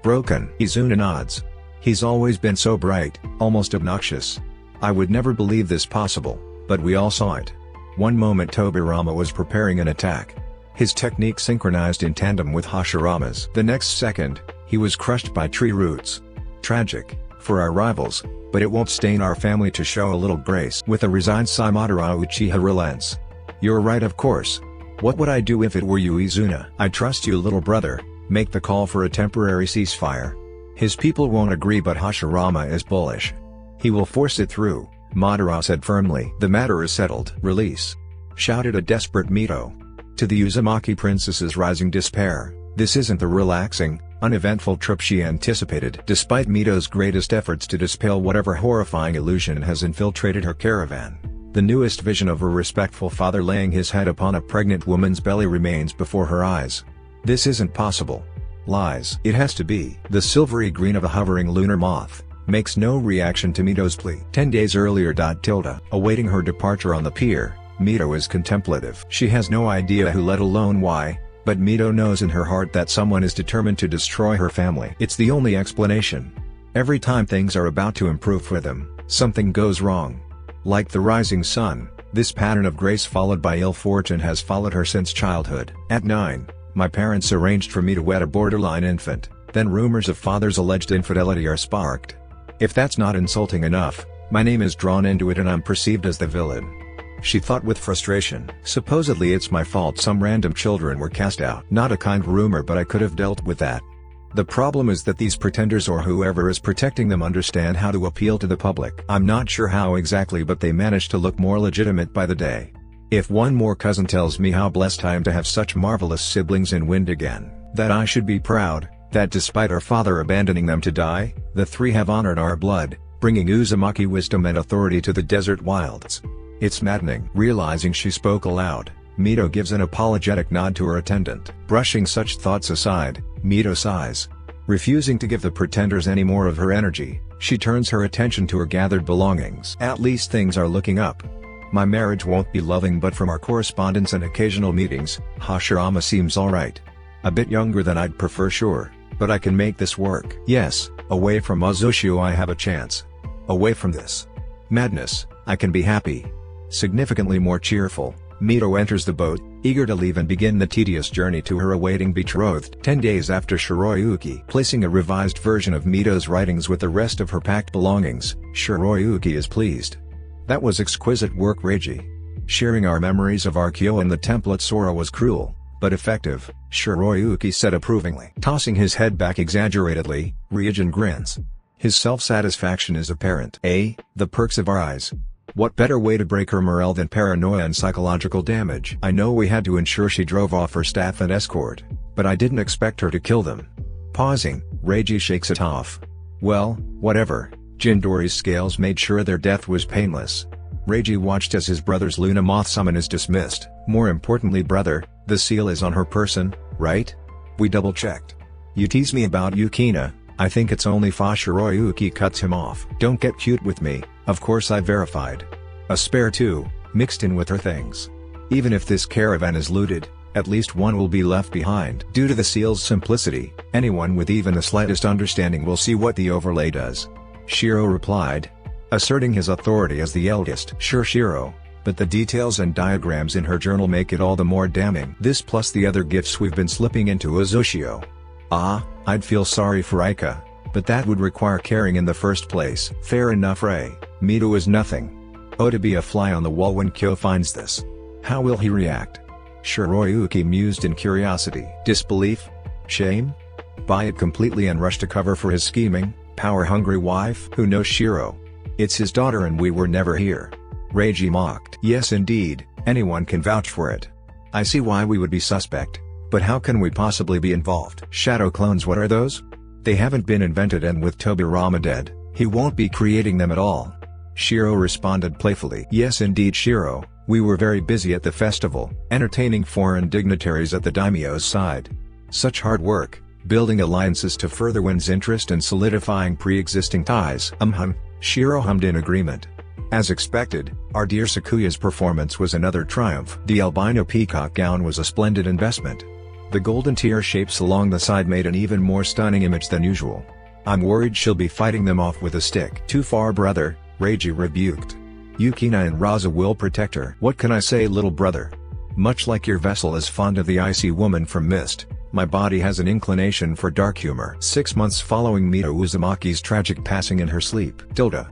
broken. Izuna nods. He's always been so bright, almost obnoxious. I would never believe this possible, but we all saw it. One moment Tobirama was preparing an attack. His technique synchronized in tandem with Hashirama's. The next second, he was crushed by tree roots. Tragic. for our rivals, but it won't stain our family to show a little grace." With a resigned Saimadara, Uchiha relents. "You're right, of course. What would I do if it were you, Izuna? I trust you, little brother. Make the call for a temporary ceasefire." His people won't agree, but Hashirama is bullish. "He will force it through," Madara said firmly. "The matter is settled." "Release!" shouted a desperate Mito. To the Uzumaki princess's rising despair, this isn't the relaxing, uneventful trip she anticipated. Despite Mito's greatest efforts to dispel whatever horrifying illusion has infiltrated her caravan, the newest vision of a respectful father laying his head upon a pregnant woman's belly remains before her eyes. This isn't possible. Lies. It has to be. The silvery green of a hovering lunar moth makes no reaction to Mito's plea. 10 days earlier. Awaiting her departure on the pier, Mito is contemplative. She has no idea who, let alone why, but Mito knows in her heart that someone is determined to destroy her family. It's the only explanation. Every time things are about to improve for them, something goes wrong. Like the rising sun, this pattern of grace followed by ill fortune has followed her since childhood. At 9, my parents arranged for me to wed a borderline infant, then rumors of father's alleged infidelity are sparked. If that's not insulting enough, my name is drawn into it and I'm perceived as the villain. She thought with frustration. Supposedly it's my fault some random children were cast out. Not a kind rumor, but I could have dealt with that. The problem is that these pretenders or whoever is protecting them understand how to appeal to the public. I'm not sure how exactly, but they manage to look more legitimate by the day. If one more cousin tells me how blessed I am to have such marvelous siblings in Wind again, that I should be proud, that despite our father abandoning them to die, the three have honored our blood, bringing Uzumaki wisdom and authority to the desert wilds. It's maddening. Realizing she spoke aloud, Mito gives an apologetic nod to her attendant. Brushing such thoughts aside, Mito sighs. Refusing to give the pretenders any more of her energy, she turns her attention to her gathered belongings. At least things are looking up. My marriage won't be loving, but from our correspondence and occasional meetings, Hashirama seems alright. A bit younger than I'd prefer, sure, but I can make this work. Yes, away from Uzushio I have a chance. Away from this madness, I can be happy. Significantly more cheerful, Mito enters the boat, eager to leave and begin the tedious journey to her awaiting betrothed. 10 days after Shiroyuki. Placing a revised version of Mito's writings with the rest of her packed belongings, Shiroyuki is pleased. "That was exquisite work, Reiji. Sharing our memories of our Kyo and the template Sora was cruel, but effective," Shiroyuki said approvingly. Tossing his head back exaggeratedly, Ryujin grins. His self-satisfaction is apparent. The perks of our eyes. What better way to break her morale than paranoia and psychological damage? "I know we had to ensure she drove off her staff and escort, but I didn't expect her to kill them." Pausing, Reiji shakes it off. "Well, whatever. Jindori's scales made sure their death was painless." Reiji watched as his brother's Luna Moth summon is dismissed. "More importantly, brother, the seal is on her person, right? We double-checked. You tease me about Yukina, I think it's only fa." Shiroyuki cuts him off. "Don't get cute with me, of course I verified. A spare too, mixed in with her things. Even if this caravan is looted, at least one will be left behind." Due to the seal's simplicity, anyone with even the slightest understanding will see what the overlay does. Shiro replied, asserting his authority as the eldest. "Sure, Shiro, but the details and diagrams in her journal make it all the more damning. This plus the other gifts we've been slipping into Uzushio. I'd feel sorry for Aika, but that would require caring in the first place." "Fair enough, Ray. Mito is nothing. Oh, to be a fly on the wall when Kyo finds this. How will he react?" Shiroyuki mused in curiosity. Disbelief? Shame? Buy it completely and rush to cover for his scheming, power-hungry wife? Who knows, Shiro? It's his daughter and we were never here. Reiji mocked. "Yes indeed, anyone can vouch for it. I see why we would be suspect, but how can we possibly be involved?" "Shadow clones, what are those?" "They haven't been invented, and with Tobirama dead, he won't be creating them at all." Shiro responded playfully. "Yes indeed, Shiro, we were very busy at the festival, entertaining foreign dignitaries at the daimyo's side. Such hard work, building alliances to further one's interest and solidifying pre-existing ties." Shiro hummed in agreement. As expected, our dear Sakuya's performance was another triumph. The albino peacock gown was a splendid investment. The golden tear shapes along the side made an even more stunning image than usual. "I'm worried she'll be fighting them off with a stick." "Too far, brother," Reiji rebuked. "Yukina and Raza will protect her." "What can I say, little brother? Much like your vessel is fond of the icy woman from Mist, My body has an inclination for dark humor. 6 months following Mito Uzumaki's tragic passing in her sleep.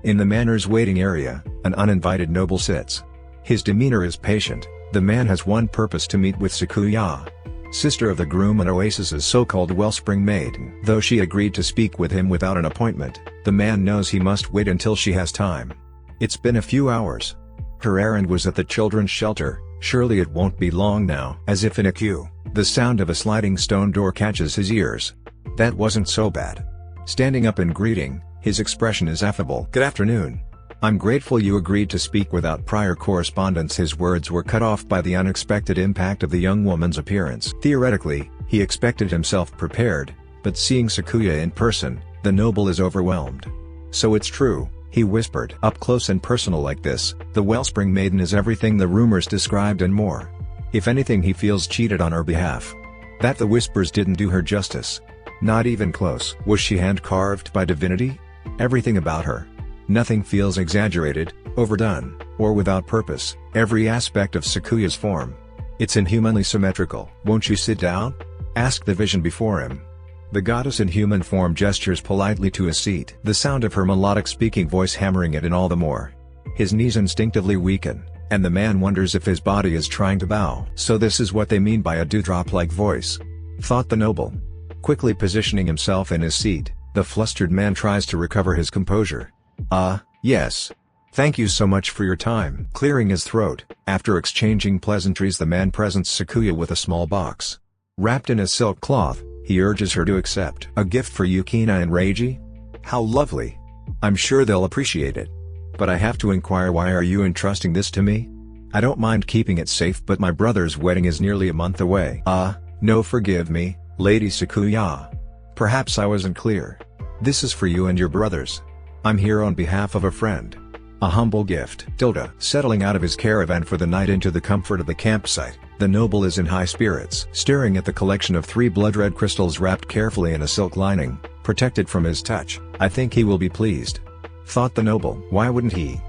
In the manor's waiting area, an uninvited noble sits. His demeanor is patient. The man has one purpose: to meet with Sakuya, sister of the groom and Oasis's so-called wellspring maiden. Though she agreed to speak with him without an appointment, the man knows he must wait until she has time. It's been a few hours. Her errand was at the children's shelter. Surely it won't be long now. As if in a queue, the sound of a sliding stone door catches his ears. That wasn't so bad. Standing up and greeting, his expression is affable. Good afternoon. I'm grateful you agreed to speak without prior correspondence. His words were cut off by the unexpected impact of the young woman's appearance. Theoretically, he expected himself prepared, but seeing Sakuya in person, the noble is overwhelmed. So it's true, he whispered. Up close and personal like this, the wellspring maiden is everything the rumors described and more. If anything, he feels cheated on her behalf. That the whispers didn't do her justice. Not even close. Was she hand-carved by divinity? Everything about her. Nothing feels exaggerated, overdone, or without purpose. Every aspect of Sakuya's form. It's inhumanly symmetrical. Won't you sit down? Asked the vision before him. The goddess in human form gestures politely to a seat. The sound of her melodic speaking voice hammering it in all the more. His knees instinctively weaken, and the man wonders if his body is trying to bow. So this is what they mean by a dewdrop-like voice, thought the noble. Quickly positioning himself in his seat, the flustered man tries to recover his composure. Yes. Thank you so much for your time. Clearing his throat, after exchanging pleasantries, the man presents Sakuya with a small box. Wrapped in a silk cloth, he urges her to accept. A gift for Yukina and Reiji? How lovely. I'm sure they'll appreciate it. But I have to inquire, why are you entrusting this to me? I don't mind keeping it safe, but my brother's wedding is nearly a month away. No, forgive me, Lady Sakuya. Perhaps I wasn't clear. This is for you and your brothers. I'm here on behalf of a friend. A humble gift. Settling out of his caravan for the night into the comfort of the campsite, the noble is in high spirits. Staring at the collection of 3 blood-red crystals wrapped carefully in a silk lining, protected from his touch, I think he will be pleased. Thought the noble. Why wouldn't he?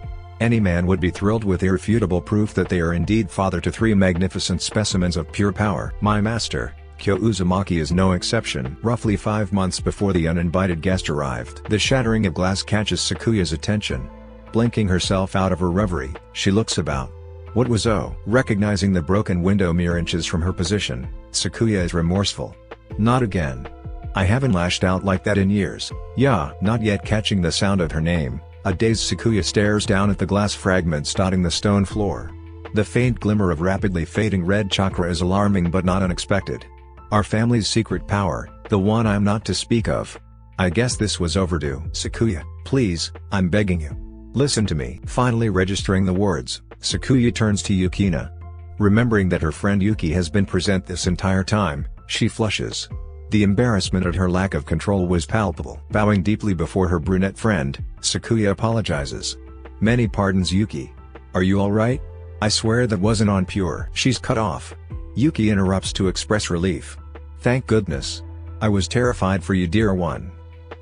Any man would be thrilled with irrefutable proof that they are indeed father to 3 magnificent specimens of pure power. My master, Kyo Uzumaki, is no exception. Roughly 5 months before the uninvited guest arrived, the shattering of glass catches Sakuya's attention. Blinking herself out of her reverie, she looks about. What was recognizing the broken window mere inches from her position, Sakuya is remorseful. Not again. I haven't lashed out like that in years. Yeah. Not yet catching the sound of her name, a dazed Sakuya stares down at the glass fragments dotting the stone floor. The faint glimmer of rapidly fading red chakra is alarming but not unexpected. Our family's secret power, the one I'm not to speak of. I guess this was overdue. Sakuya, please, I'm begging you. Listen to me. Finally registering the words, Sakuya turns to Yukina. Remembering that her friend Yuki has been present this entire time, she flushes. The embarrassment at her lack of control was palpable. Bowing deeply before her brunette friend, Sakuya apologizes. Many pardons, Yuki. Are you alright? I swear that wasn't on pure. She's cut off. Yuki interrupts to express relief. Thank goodness. I was terrified for you, dear one.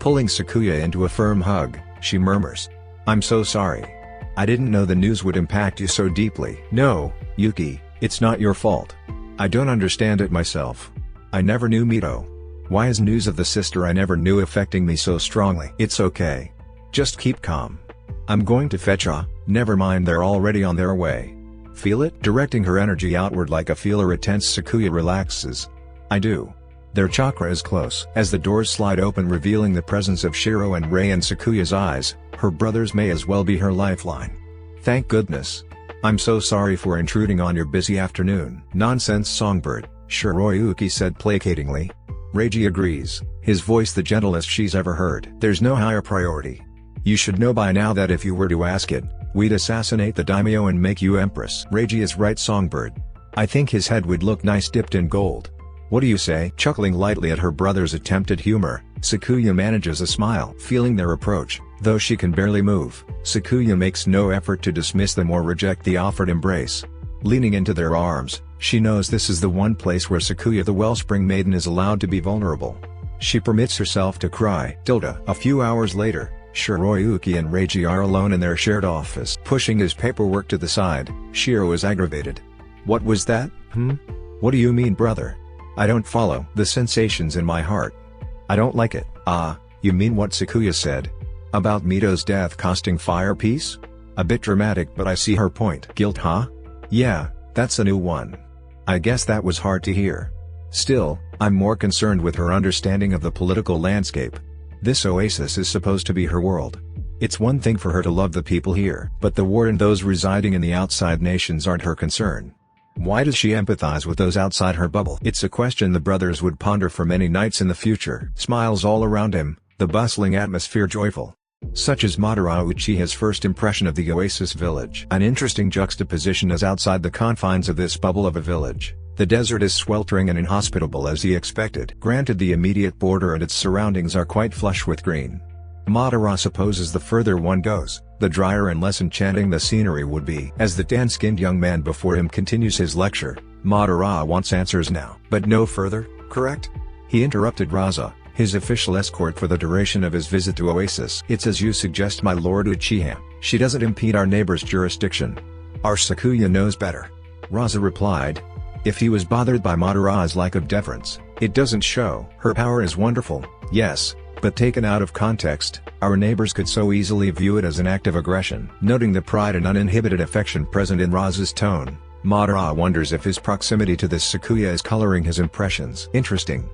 Pulling Sakuya into a firm hug, she murmurs. I'm so sorry. I didn't know the news would impact you so deeply. No, Yuki, it's not your fault. I don't understand it myself. I never knew Mito. Why is news of the sister I never knew affecting me so strongly? It's okay. Just keep calm. I'm going to fetch never mind, they're already on their way. Feel it? Directing her energy outward like a feeler, a tense Sakuya relaxes. I do. Their chakra is close. As the doors slide open revealing the presence of Shiro and Rei in Sakuya's eyes, her brothers may as well be her lifeline. Thank goodness. I'm so sorry for intruding on your busy afternoon. Nonsense, songbird, Shiroyuki said placatingly. Reiji agrees, his voice the gentlest she's ever heard. There's no higher priority. You should know by now that if you were to ask it, we'd assassinate the daimyo and make you empress. Reiji is right, songbird. I think his head would look nice dipped in gold. What do you say? Chuckling lightly at her brother's attempted humor, Sakuya manages a smile. Feeling their approach, though she can barely move, Sakuya makes no effort to dismiss them or reject the offered embrace. Leaning into their arms, she knows this is the one place where Sakuya the Wellspring Maiden is allowed to be vulnerable. She permits herself to cry. A few hours later, Shiroyuki and Reiji are alone in their shared office. Pushing his paperwork to the side, Shiro is aggravated. What was that? What do you mean, brother? I don't follow the sensations in my heart. I don't like it. Ah, you mean what Sakuya said? About Mito's death costing Fire peace? A bit dramatic, but I see her point. Guilt, huh? Yeah, that's a new one. I guess that was hard to hear. Still, I'm more concerned with her understanding of the political landscape. This oasis is supposed to be her world. It's one thing for her to love the people here, but the war and those residing in the outside nations aren't her concern. Why does she empathize with those outside her bubble? It's a question the brothers would ponder for many nights in the future. Smiles all around him, the bustling atmosphere joyful. Such is Madara Uchiha's first impression of the oasis village. An interesting juxtaposition is outside the confines of this bubble of a village. The desert is sweltering and inhospitable as he expected. Granted, the immediate border and its surroundings are quite flush with green. Madara supposes the further one goes, the drier and less enchanting the scenery would be. As the tan-skinned young man before him continues his lecture, Madara wants answers now. But no further, correct? He interrupted Raza, his official escort for the duration of his visit to Oasis. It's as you suggest, my lord Uchiha. She doesn't impede our neighbor's jurisdiction. Our Sakuya knows better. Raza replied. If he was bothered by Madara's lack of deference, it doesn't show. Her power is wonderful, yes, but taken out of context, our neighbors could so easily view it as an act of aggression. Noting the pride and uninhibited affection present in Raza's tone, Madara wonders if his proximity to this Sakuya is coloring his impressions. Interesting.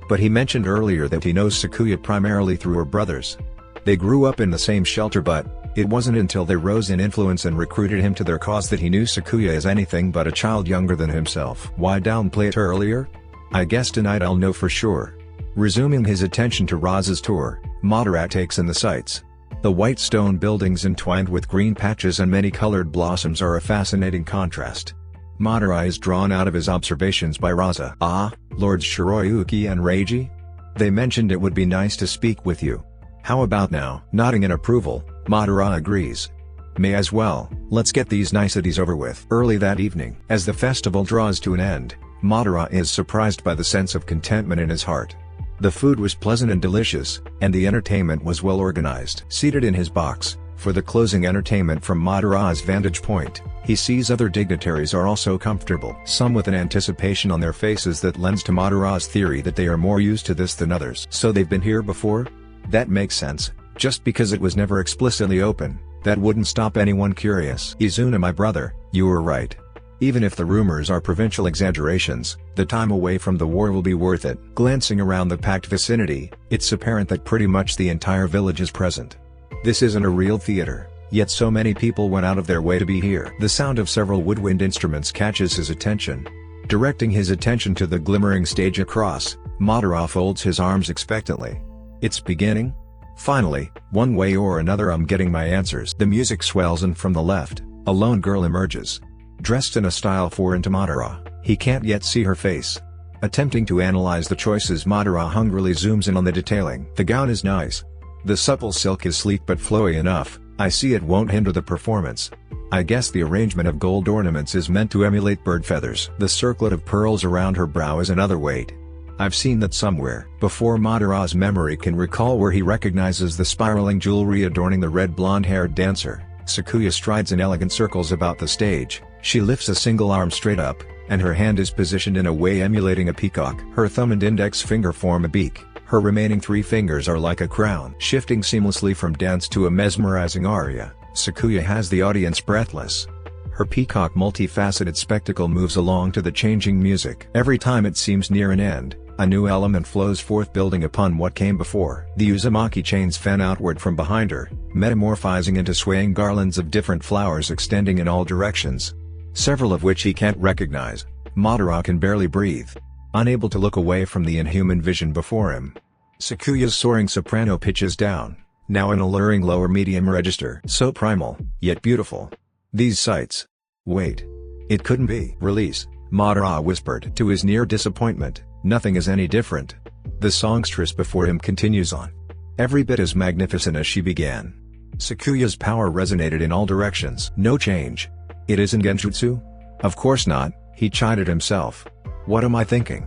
But he mentioned earlier that he knows Sakuya primarily through her brothers. They grew up in the same shelter, but it wasn't until they rose in influence and recruited him to their cause that he knew Sakuya as anything but a child younger than himself. Why downplay it earlier? I guess tonight I'll know for sure. Resuming his attention to Raza's tour, Madara takes in the sights. The white stone buildings entwined with green patches and many colored blossoms are a fascinating contrast. Madara is drawn out of his observations by Raza. Ah, Lords Shiroyuki and Reiji? They mentioned it would be nice to speak with you. How about now? Nodding in approval, Madara agrees. May as well, let's get these niceties over with. Early that evening, as the festival draws to an end, Madara is surprised by the sense of contentment in his heart. The food was pleasant and delicious, and the entertainment was well organized. Seated in his box, for the closing entertainment from Madara's vantage point, he sees other dignitaries are also comfortable. Some with an anticipation on their faces that lends to Madara's theory that they are more used to this than others. So they've been here before? That makes sense, just because it was never explicitly open, that wouldn't stop anyone curious. Izuna, my brother, you were right. Even if the rumors are provincial exaggerations, the time away from the war will be worth it. Glancing around the packed vicinity, it's apparent that pretty much the entire village is present. This isn't a real theater, yet so many people went out of their way to be here. The sound of several woodwind instruments catches his attention. Directing his attention to the glimmering stage across, Madara folds his arms expectantly. It's beginning? Finally, one way or another I'm getting my answers. The music swells and from the left, a lone girl emerges. Dressed in a style foreign to Madara, he can't yet see her face. Attempting to analyze the choices, Madara hungrily zooms in on the detailing. The gown is nice. The supple silk is sleek but flowy enough, I see it won't hinder the performance. I guess the arrangement of gold ornaments is meant to emulate bird feathers. The circlet of pearls around her brow is another weight. I've seen that somewhere. Before Madara's memory can recall where he recognizes the spiraling jewelry adorning the red blonde-haired dancer, Sakuya strides in elegant circles about the stage. She lifts a single arm straight up, and her hand is positioned in a way emulating a peacock. Her thumb and index finger form a beak, her remaining three fingers are like a crown. Shifting seamlessly from dance to a mesmerizing aria, Sakuya has the audience breathless. Her peacock multifaceted spectacle moves along to the changing music. Every time it seems near an end, a new element flows forth, building upon what came before. The uzumaki chains fan outward from behind her, metamorphizing into swaying garlands of different flowers extending in all directions, several of which he can't recognize. Madara can barely breathe, unable to look away from the inhuman vision before him. Sakuya's soaring soprano pitches down, now an alluring lower medium register. So primal, yet beautiful. These sights. Wait. It couldn't be. Release, Madara whispered. To his near disappointment, nothing is any different. The songstress before him continues on, every bit as magnificent as she began. Sakuya's power resonated in all directions. No change. It isn't genjutsu? Of course not, he chided himself. What am I thinking?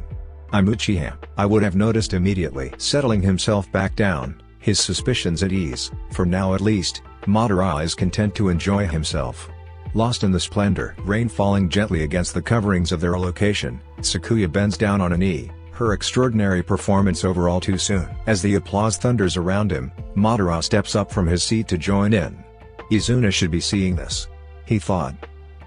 I'm Uchiha. I would have noticed immediately. Settling himself back down, his suspicions at ease, for now at least, Madara is content to enjoy himself. Lost in the splendor, rain falling gently against the coverings of their location, Sakuya bends down on a knee, her extraordinary performance over all too soon. As the applause thunders around him, Madara steps up from his seat to join in. Izuna should be seeing this, he thought.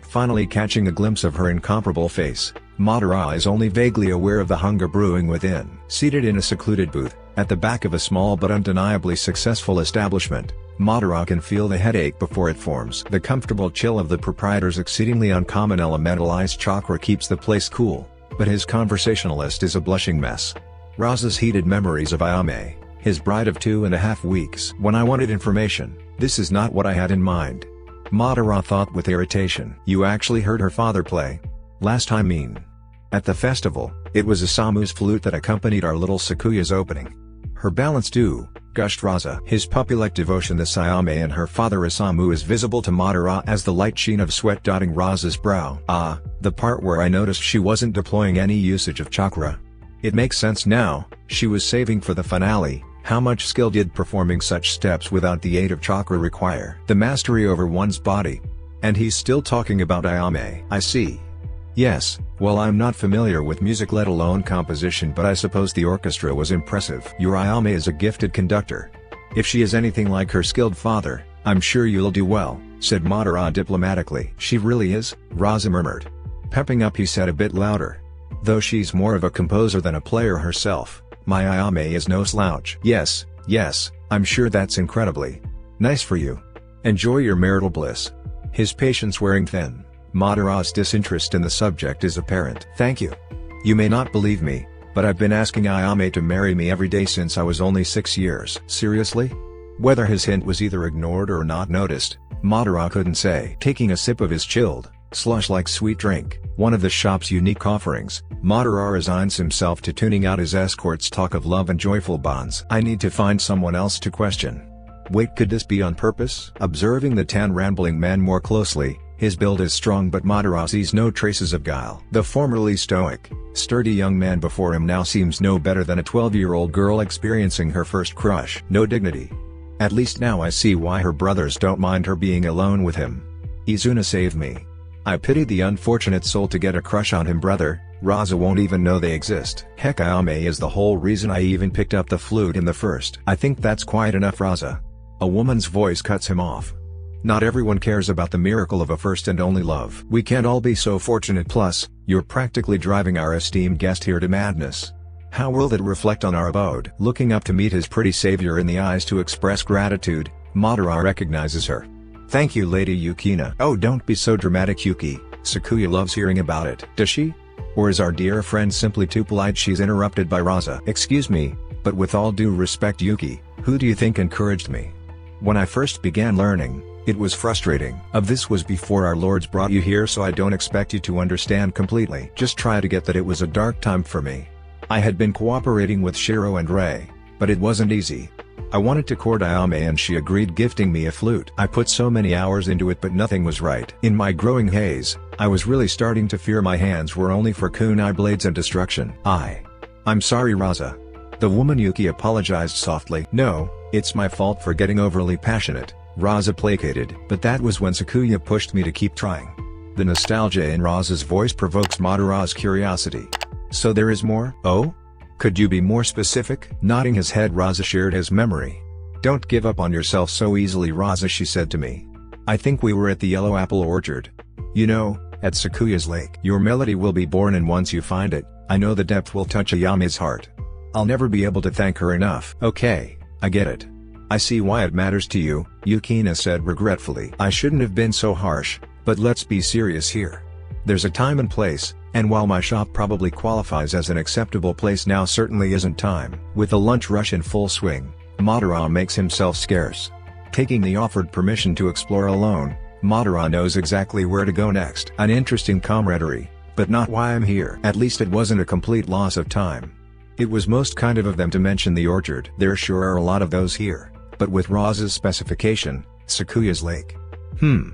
Finally catching a glimpse of her incomparable face, Madara is only vaguely aware of the hunger brewing within. Seated in a secluded booth, at the back of a small but undeniably successful establishment, Madara can feel the headache before it forms. The comfortable chill of the proprietor's exceedingly uncommon elemental ice chakra keeps the place cool, but his conversationalist is a blushing mess. Raza's heated memories of Ayame, his bride of 2.5 weeks. When I wanted information, this is not what I had in mind. Madara thought with irritation. You actually heard her father play? Last time at the festival, it was Isamu's flute that accompanied our little Sakuya's opening. Her balance too, gushed Raza. His puppy-like devotion to Sayame and her father Isamu is visible to Madara as the light sheen of sweat dotting Raza's brow. Ah, the part where I noticed she wasn't deploying any usage of chakra. It makes sense now, she was saving for the finale. How much skill did performing such steps without the aid of chakra require? The mastery over one's body. And he's still talking about Ayame. I see. Yes, well, I'm not familiar with music, let alone composition, but I suppose the orchestra was impressive. Your Ayame is a gifted conductor. If she is anything like her skilled father, I'm sure you'll do well, said Madara diplomatically. She really is, Raza murmured. Pepping up he said a bit louder. Though she's more of a composer than a player herself, my Ayame is no slouch. Yes, I'm sure that's incredibly nice for you. Enjoy your marital bliss. His patience wearing thin, Madara's disinterest in the subject is apparent. Thank you. You may not believe me, but I've been asking Ayame to marry me every day since I was only 6 years. Seriously? Whether his hint was either ignored or not noticed, Madara couldn't say. Taking a sip of his chilled, slush-like sweet drink, one of the shop's unique offerings, Madara resigns himself to tuning out his escort's talk of love and joyful bonds. I need to find someone else to question. Wait, could this be on purpose? Observing the tan rambling man more closely, his build is strong but Madara sees no traces of guile. The formerly stoic, sturdy young man before him now seems no better than a 12-year-old girl experiencing her first crush. No dignity. At least now I see why her brothers don't mind her being alone with him. Izuna saved me. I pity the unfortunate soul to get a crush on him, brother. Raza won't even know they exist. Heck, Ayame is the whole reason I even picked up the flute in the first. I think that's quite enough, Raza. A woman's voice cuts him off. Not everyone cares about the miracle of a first and only love. We can't all be so fortunate, plus, you're practically driving our esteemed guest here to madness. How will that reflect on our abode? Looking up to meet his pretty savior in the eyes to express gratitude, Madara recognizes her. Thank you, Lady Yukina. Oh, don't be so dramatic, Yuki. Sakuya loves hearing about it. Does she? Or is our dear friend simply too polite? She's interrupted by Raza. Excuse me, but with all due respect, Yuki, who do you think encouraged me? When I first began learning, it was frustrating. This was before our lords brought you here, so I don't expect you to understand completely. Just try to get that it was a dark time for me. I had been cooperating with Shiro and Rei, but it wasn't easy. I wanted to court Ayame and she agreed, gifting me a flute. I put so many hours into it but nothing was right. In my growing haze, I was really starting to fear my hands were only for kunai blades and destruction. I'm sorry, Raza. The woman Yuki apologized softly. No, it's my fault for getting overly passionate, Raza placated. But that was when Sakuya pushed me to keep trying. The nostalgia in Raza's voice provokes Madara's curiosity. So there is more? Oh? Could you be more specific? Nodding his head, Raza shared his memory. Don't give up on yourself so easily, Raza, she said to me. I think we were at the Yellow Apple Orchard. You know, at Sakuya's lake. Your melody will be born, and once you find it, I know the depth will touch Ayame's heart. I'll never be able to thank her enough. Okay, I get it. I see why it matters to you, Yukina said regretfully. I shouldn't have been so harsh, but let's be serious here. There's a time and place, and while my shop probably qualifies as an acceptable place, now certainly isn't time. With the lunch rush in full swing, Madara makes himself scarce. Taking the offered permission to explore alone, Madara knows exactly where to go next. An interesting camaraderie, but not why I'm here. At least it wasn't a complete loss of time. It was most kind of them to mention the orchard. There sure are a lot of those here, but with Raza's specification, Sakuya's lake.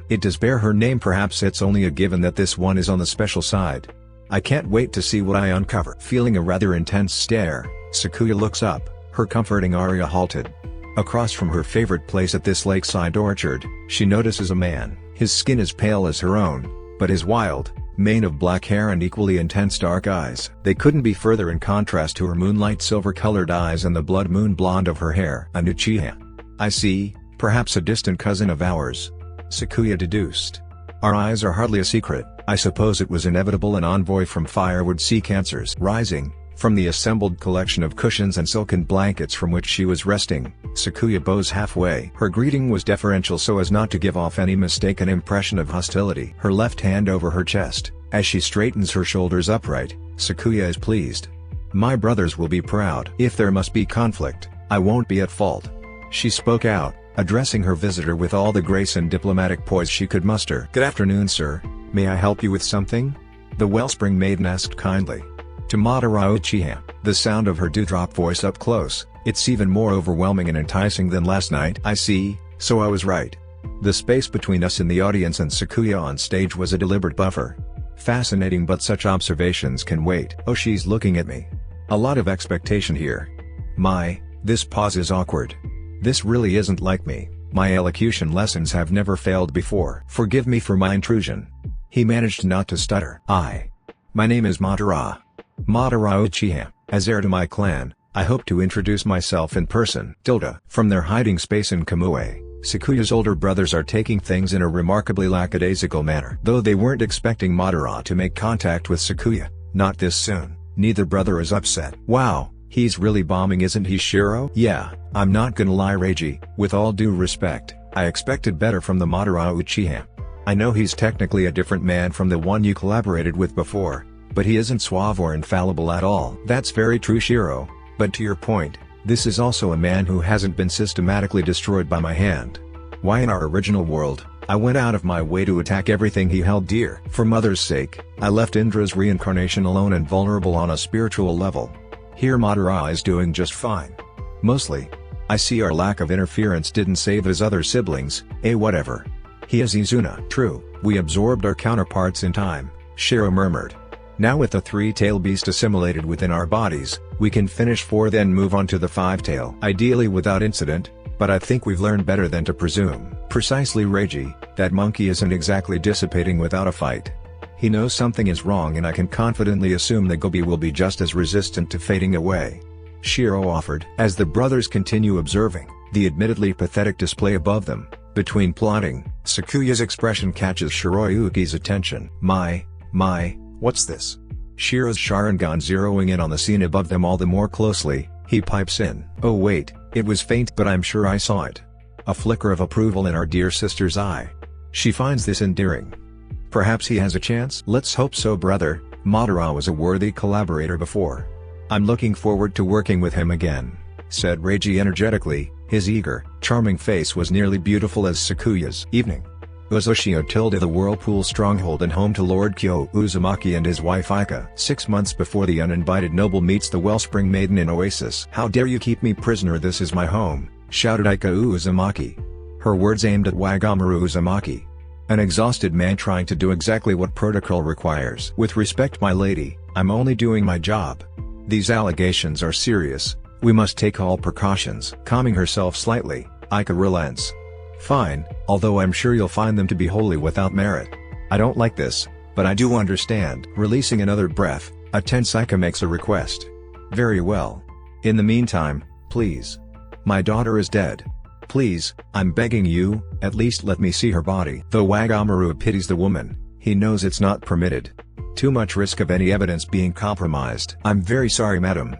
It does bear her name. Perhaps it's only a given that this one is on the special side. I can't wait to see what I uncover. Feeling a rather intense stare, Sakuya looks up, her comforting aria halted. Across from her favorite place at this lakeside orchard, she notices a man, His skin is pale as her own, but his wild mane of black hair and equally intense dark eyes. They couldn't be further in contrast to her moonlight silver-colored eyes and the blood moon blonde of her hair. An Uchiha. I see, perhaps a distant cousin of ours. Sakuya deduced. Our eyes are hardly a secret. I suppose it was inevitable an envoy from Fire would seek answers. Rising from the assembled collection of cushions and silken blankets from which she was resting, Sakuya bows halfway. Her greeting was deferential so as not to give off any mistaken impression of hostility. Her left hand over her chest, as she straightens her shoulders upright, Sakuya is pleased. My brothers will be proud. If there must be conflict, I won't be at fault. She spoke out, addressing her visitor with all the grace and diplomatic poise she could muster. Good afternoon, sir. May I help you with something? The Wellspring Maiden asked kindly. To Madara Uchiha, the sound of her dewdrop voice up close, it's even more overwhelming and enticing than last night. I see, so I was right. The space between us in the audience and Sakuya on stage was a deliberate buffer. Fascinating, but such observations can wait. Oh, she's looking at me. A lot of expectation here. This pause is awkward. This really isn't like me. My elocution lessons have never failed before. Forgive me for my intrusion. He managed not to stutter. My name is Madara. Madara Uchiha. As heir to my clan, I hope to introduce myself in person. From their hiding space in Kamue, Sakuya's older brothers are taking things in a remarkably lackadaisical manner. Though they weren't expecting Madara to make contact with Sakuya, not this soon, neither brother is upset. Wow, he's really bombing, isn't he, Shiro? Yeah, I'm not gonna lie, Reiji, with all due respect, I expected better from the Madara Uchiha. I know he's technically a different man from the one you collaborated with before, but he isn't suave or infallible at all. That's very true, Shiro, but to your point, this is also a man who hasn't been systematically destroyed by my hand. Why, in our original world, I went out of my way to attack everything he held dear. For Mother's sake, I left Indra's reincarnation alone and vulnerable on a spiritual level. Here Madara is doing just fine. Mostly. I see our lack of interference didn't save his other siblings, whatever. He is Izuna. True, we absorbed our counterparts in time, Shiro murmured. Now with the three-tail beast assimilated within our bodies, we can finish 4 then move on to the 5-tail. Ideally without incident, but I think we've learned better than to presume. Precisely, Reiji, that monkey isn't exactly dissipating without a fight. He knows something is wrong, and I can confidently assume that Gobi will be just as resistant to fading away. Shiro offered. As the brothers continue observing the admittedly pathetic display above them, between plotting, Sakuya's expression catches Shiroyuki's attention. What's this? Shiro's Sharingan zeroing in on the scene above them all the more closely, he pipes in. Oh wait, it was faint, but I'm sure I saw it. A flicker of approval in our dear sister's eye. She finds this endearing. Perhaps he has a chance? Let's hope so, brother. Madara was a worthy collaborator before. I'm looking forward to working with him again, said Reiji energetically. His eager, charming face was nearly beautiful as Sakuya's. Evening. Uzoshio tilde the Whirlpool stronghold and home to Lord Kyo Uzumaki and his wife Aika. 6 months before the uninvited noble meets the Wellspring Maiden in Oasis. How dare you keep me prisoner? This is my home, shouted Aika Uzumaki. Her words aimed at Wagamaru Uzumaki. An exhausted man trying to do exactly what protocol requires. With respect, my lady, I'm only doing my job. These allegations are serious, we must take all precautions. Calming herself slightly, Aika relents. Fine, although I'm sure you'll find them to be wholly without merit. I don't like this, but I do understand. Releasing another breath, a tense Aika makes a request. Very well. In the meantime, please. My daughter is dead. Please, I'm begging you, at least let me see her body. Though Wagamaru pities the woman, he knows it's not permitted. Too much risk of any evidence being compromised. I'm very sorry, madam.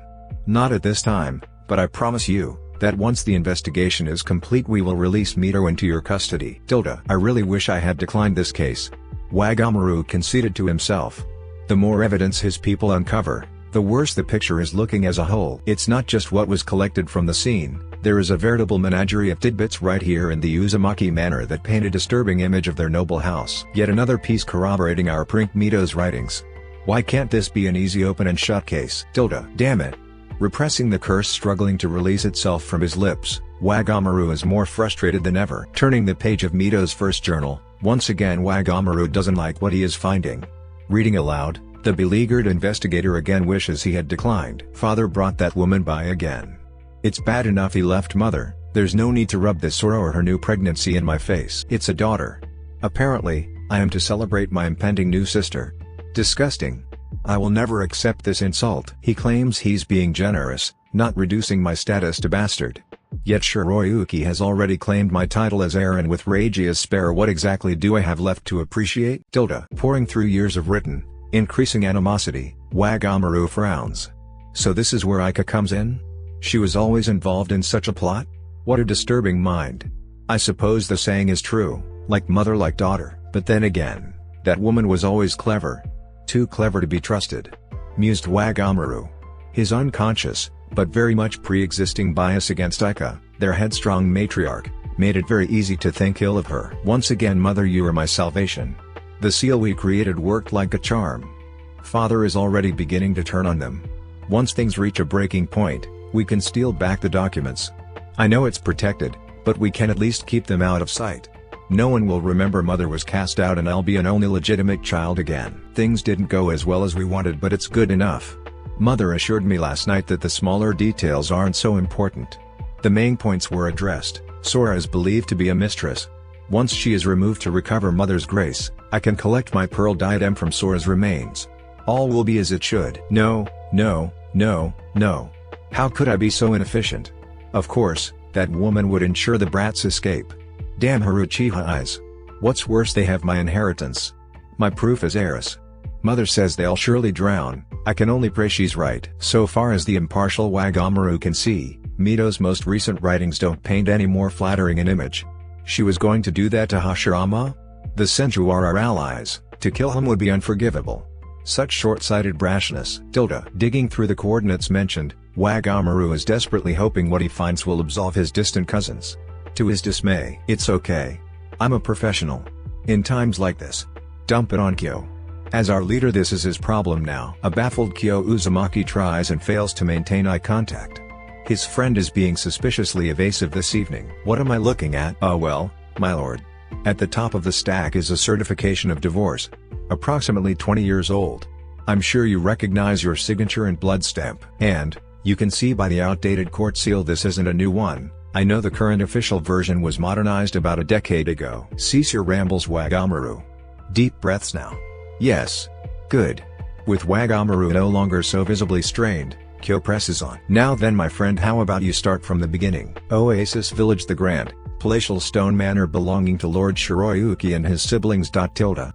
Not at this time, but I promise you that once the investigation is complete we will release Mito into your custody. I really wish I had declined this case. Wagamaru conceded to himself. The more evidence his people uncover, the worse the picture is looking as a whole. It's not just what was collected from the scene, there is a veritable menagerie of tidbits right here in the Uzumaki manor that paint a disturbing image of their noble house. Yet another piece corroborating our Prink Mito's writings. Why can't this be an easy open and shut case? Damn it. Repressing the curse struggling to release itself from his lips, Wagamaru is more frustrated than ever. Turning the page of Mito's first journal, once again Wagamaru doesn't like what he is finding. Reading aloud, the beleaguered investigator again wishes he had declined. Father brought that woman by again. It's bad enough he left mother, there's no need to rub this Sora or her new pregnancy in my face. It's a daughter. Apparently, I am to celebrate my impending new sister. Disgusting. I will never accept this insult. He claims he's being generous, not reducing my status to bastard. Yet Shiroyuki has already claimed my title as heir, and with Reiji as spare, what exactly do I have left to appreciate? Pouring through years of written, increasing animosity, Wagamaru frowns. So this is where Aika comes in? She was always involved in such a plot? What a disturbing mind. I suppose the saying is true, like mother like daughter, but then again, that woman was always clever. Too clever to be trusted. Mused Wagamaru. His unconscious, but very much pre-existing bias against Aika, their headstrong matriarch, made it very easy to think ill of her. Once again, mother, you are my salvation. The seal we created worked like a charm. Father is already beginning to turn on them. Once things reach a breaking point, we can steal back the documents. I know it's protected, but we can at least keep them out of sight. No one will remember mother was cast out and I'll be an only legitimate child again. Things didn't go as well as we wanted, but it's good enough. Mother assured me last night that the smaller details aren't so important. The main points were addressed. Sora is believed to be a mistress. Once she is removed to recover mother's grace, I can collect my pearl diadem from Sora's remains. All will be as it should. No. How could I be so inefficient? Of course, that woman would ensure the brat's escape. Damn her Uchiha eyes. What's worse, they have my inheritance. My proof as heiress. Mother says they'll surely drown. I can only pray she's right. So far as the impartial Wagamaru can see, Mito's most recent writings don't paint any more flattering an image. She was going to do that to Hashirama? The Senju are our allies. To kill him would be unforgivable. Such short-sighted brashness. Digging through the coordinates mentioned, Wagamaru is desperately hoping what he finds will absolve his distant cousins. To his dismay, it's okay. I'm a professional. In times like this, dump it on Kyo. As our leader, this is his problem now. A baffled Kyo Uzumaki tries and fails to maintain eye contact. His friend is being suspiciously evasive this evening. What am I looking at? Well, my lord. At the top of the stack is a certification of divorce. Approximately 20 years old. I'm sure you recognize your signature and blood stamp. And, you can see by the outdated court seal this isn't a new one. I know the current official version was modernized about a decade ago. Cease your rambles, Wagamaru. Deep breaths now. Yes. Good. With Wagamaru no longer so visibly strained, Kyo presses on. Now then, my friend, how about you start from the beginning? Oasis Village, the grand, palatial stone manor belonging to Lord Shiroyuki and his siblings.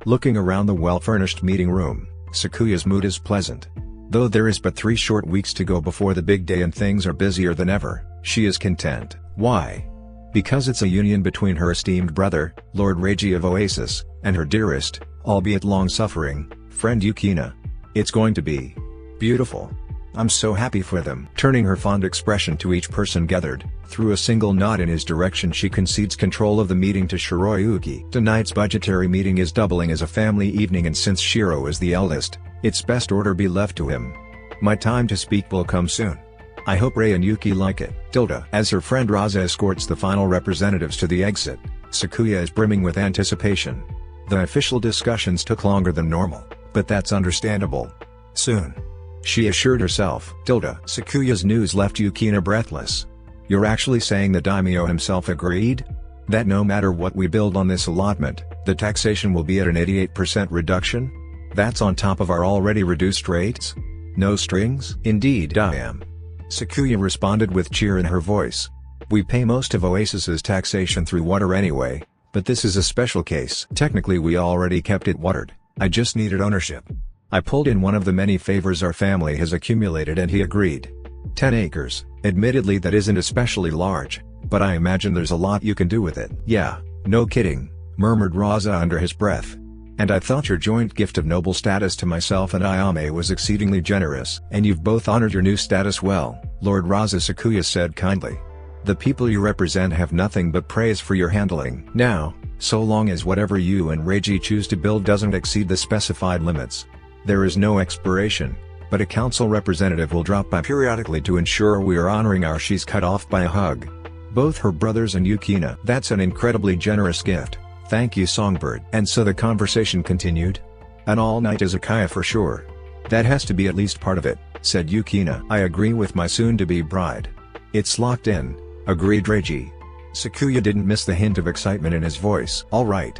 Looking around the well-furnished meeting room, Sakuya's mood is pleasant. Though there is but 3 short weeks to go before the big day and things are busier than ever, she is content. Why? Because it's a union between her esteemed brother, Lord Reiji of Oasis, and her dearest, albeit long-suffering, friend Yukina. It's going to be beautiful. I'm so happy for them. Turning her fond expression to each person gathered, through a single nod in his direction, she concedes control of the meeting to Shiroyuki. Tonight's budgetary meeting is doubling as a family evening, and since Shiro is the eldest, it's best order be left to him. My time to speak will come soon. I hope Rei and Yuki like it. As her friend Raza escorts the final representatives to the exit, Sakuya is brimming with anticipation. The official discussions took longer than normal, but that's understandable. Soon. She assured herself. Sakuya's news left Yukina breathless. You're actually saying the daimyo himself agreed? That no matter what we build on this allotment, the taxation will be at an 88% reduction? That's on top of our already reduced rates? No strings? Indeed I am. Sakuya responded with cheer in her voice. We pay most of Oasis's taxation through water anyway, but this is a special case. Technically we already kept it watered, I just needed ownership. I pulled in one of the many favors our family has accumulated and he agreed. 10 acres, admittedly that isn't especially large, but I imagine there's a lot you can do with it. Yeah, no kidding, murmured Raza under his breath. And I thought your joint gift of noble status to myself and Ayame was exceedingly generous. And you've both honored your new status well, Lord Raza, Sakuya said kindly. The people you represent have nothing but praise for your handling. Now, so long as whatever you and Reiji choose to build doesn't exceed the specified limits. There is no expiration, but a council representative will drop by periodically to ensure we are honoring our. She's cut off by a hug. Both her brothers and Yukina. That's an incredibly generous gift. Thank you, Songbird. And so the conversation continued. An all-night izakaya for sure. That has to be at least part of it, said Yukina. I agree with my soon-to-be bride. It's locked in, agreed Reiji. Sakuya didn't miss the hint of excitement in his voice. All right.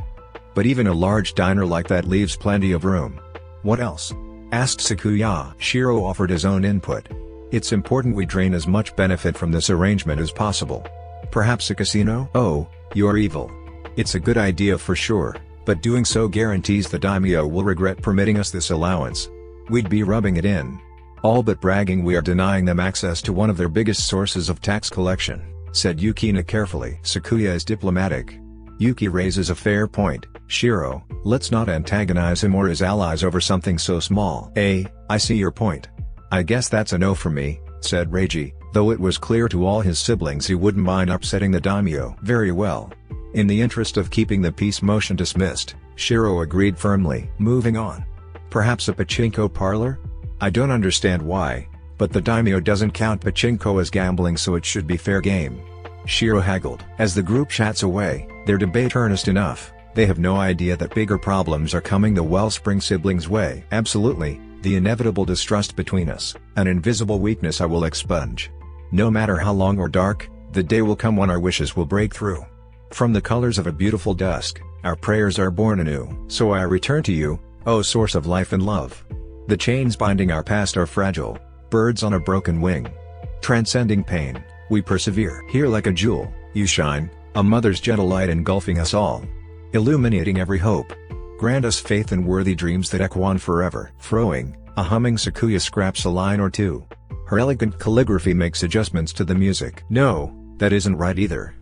But even a large diner like that leaves plenty of room. What else? Asked Sakuya. Shiro offered his own input. It's important we drain as much benefit from this arrangement as possible. Perhaps a casino? Oh, you're evil. It's a good idea for sure, but doing so guarantees the daimyo will regret permitting us this allowance. We'd be rubbing it in. All but bragging we are denying them access to one of their biggest sources of tax collection, said Yukina carefully. Sakuya is diplomatic. Yuki raises a fair point. Shiro, let's not antagonize him or his allies over something so small. I see your point. I guess that's a no for me, said Reiji, though it was clear to all his siblings he wouldn't mind upsetting the daimyo. Very well. In the interest of keeping the peace motion dismissed, Shiro agreed firmly. Moving on. Perhaps a pachinko parlor? I don't understand why, but the daimyo doesn't count pachinko as gambling, so it should be fair game. Shiro haggled. As the group chats away, their debate earnest enough, they have no idea that bigger problems are coming the Wellspring siblings' way. Absolutely, the inevitable distrust between us, an invisible weakness I will expunge. No matter how long or dark, the day will come when our wishes will break through. From the colors of a beautiful dusk, our prayers are born anew. So I return to you, O source of life and love. The chains binding our past are fragile, birds on a broken wing. Transcending pain, we persevere. Here like a jewel, you shine, a mother's gentle light engulfing us all. Illuminating every hope. Grant us faith and worthy dreams that echo on forever. Frowing, a humming Sakuya scraps a line or two. Her elegant calligraphy makes adjustments to the music. No, that isn't right either.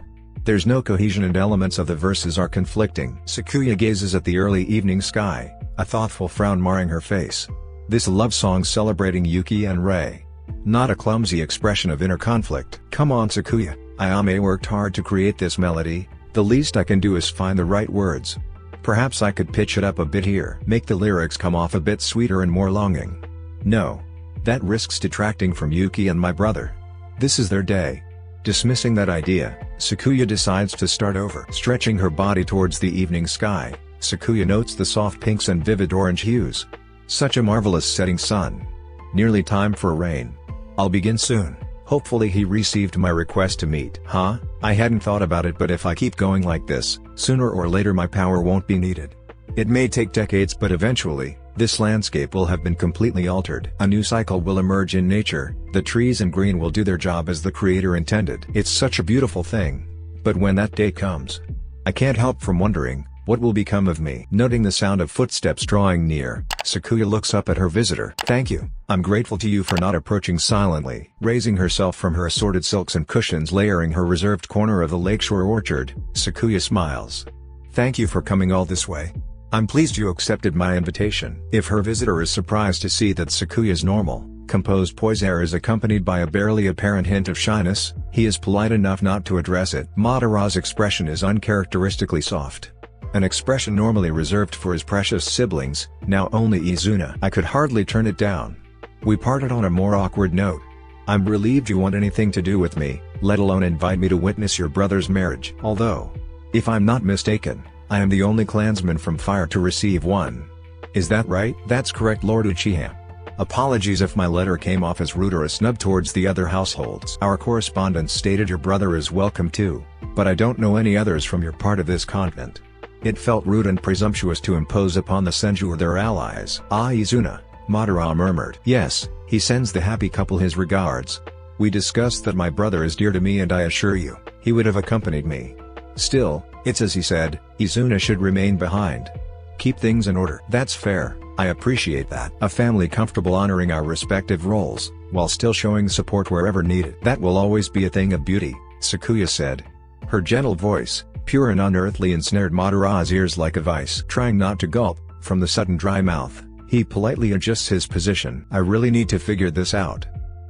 There's no cohesion and elements of the verses are conflicting. Sakuya gazes at the early evening sky, a thoughtful frown marring her face. This love song celebrating Yuki and Rei. Not a clumsy expression of inner conflict. Come on Sakuya, Ayame worked hard to create this melody, the least I can do is find the right words. Perhaps I could pitch it up a bit here. Make the lyrics come off a bit sweeter and more longing. No. That risks detracting from Yuki and my brother. This is their day. Dismissing that idea, Sakuya decides to start over. Stretching her body towards the evening sky, Sakuya notes the soft pinks and vivid orange hues. Such a marvelous setting sun. Nearly time for rain. I'll begin soon. Hopefully he received my request to meet. I hadn't thought about it, but if I keep going like this, sooner or later my power won't be needed. It may take decades, but eventually, this landscape will have been completely altered. A new cycle will emerge in nature, the trees and green will do their job as the creator intended. It's such a beautiful thing. But when that day comes, I can't help from wondering, what will become of me? Noting the sound of footsteps drawing near, Sakuya looks up at her visitor. Thank you. I'm grateful to you for not approaching silently. Raising herself from her assorted silks and cushions layering her reserved corner of the lakeshore orchard, Sakuya smiles. Thank you for coming all this way. I'm pleased you accepted my invitation. If her visitor is surprised to see that Sakuya's normal, composed poise air is accompanied by a barely apparent hint of shyness, he is polite enough not to address it. Madara's expression is uncharacteristically soft. An expression normally reserved for his precious siblings, now only Izuna. I could hardly turn it down. We parted on a more awkward note. I'm relieved you want anything to do with me, let alone invite me to witness your brother's marriage. Although, if I'm not mistaken, I am the only clansman from Fire to receive one. Is that right? That's correct, Lord Uchiha. Apologies if my letter came off as rude or a snub towards the other households. Our correspondence stated your brother is welcome too, but I don't know any others from your part of this continent. It felt rude and presumptuous to impose upon the Senju or their allies. Izuna, Madara murmured. Yes, he sends the happy couple his regards. We discussed that my brother is dear to me and I assure you, he would have accompanied me. Still, it's as he said, Izuna should remain behind. Keep things in order. That's fair, I appreciate that. A family comfortable honoring our respective roles, while still showing support wherever needed. That will always be a thing of beauty, Sakuya said. Her gentle voice, pure and unearthly, ensnared Madara's ears like a vice. Trying not to gulp, from the sudden dry mouth, he politely adjusts his position. I really need to figure this out.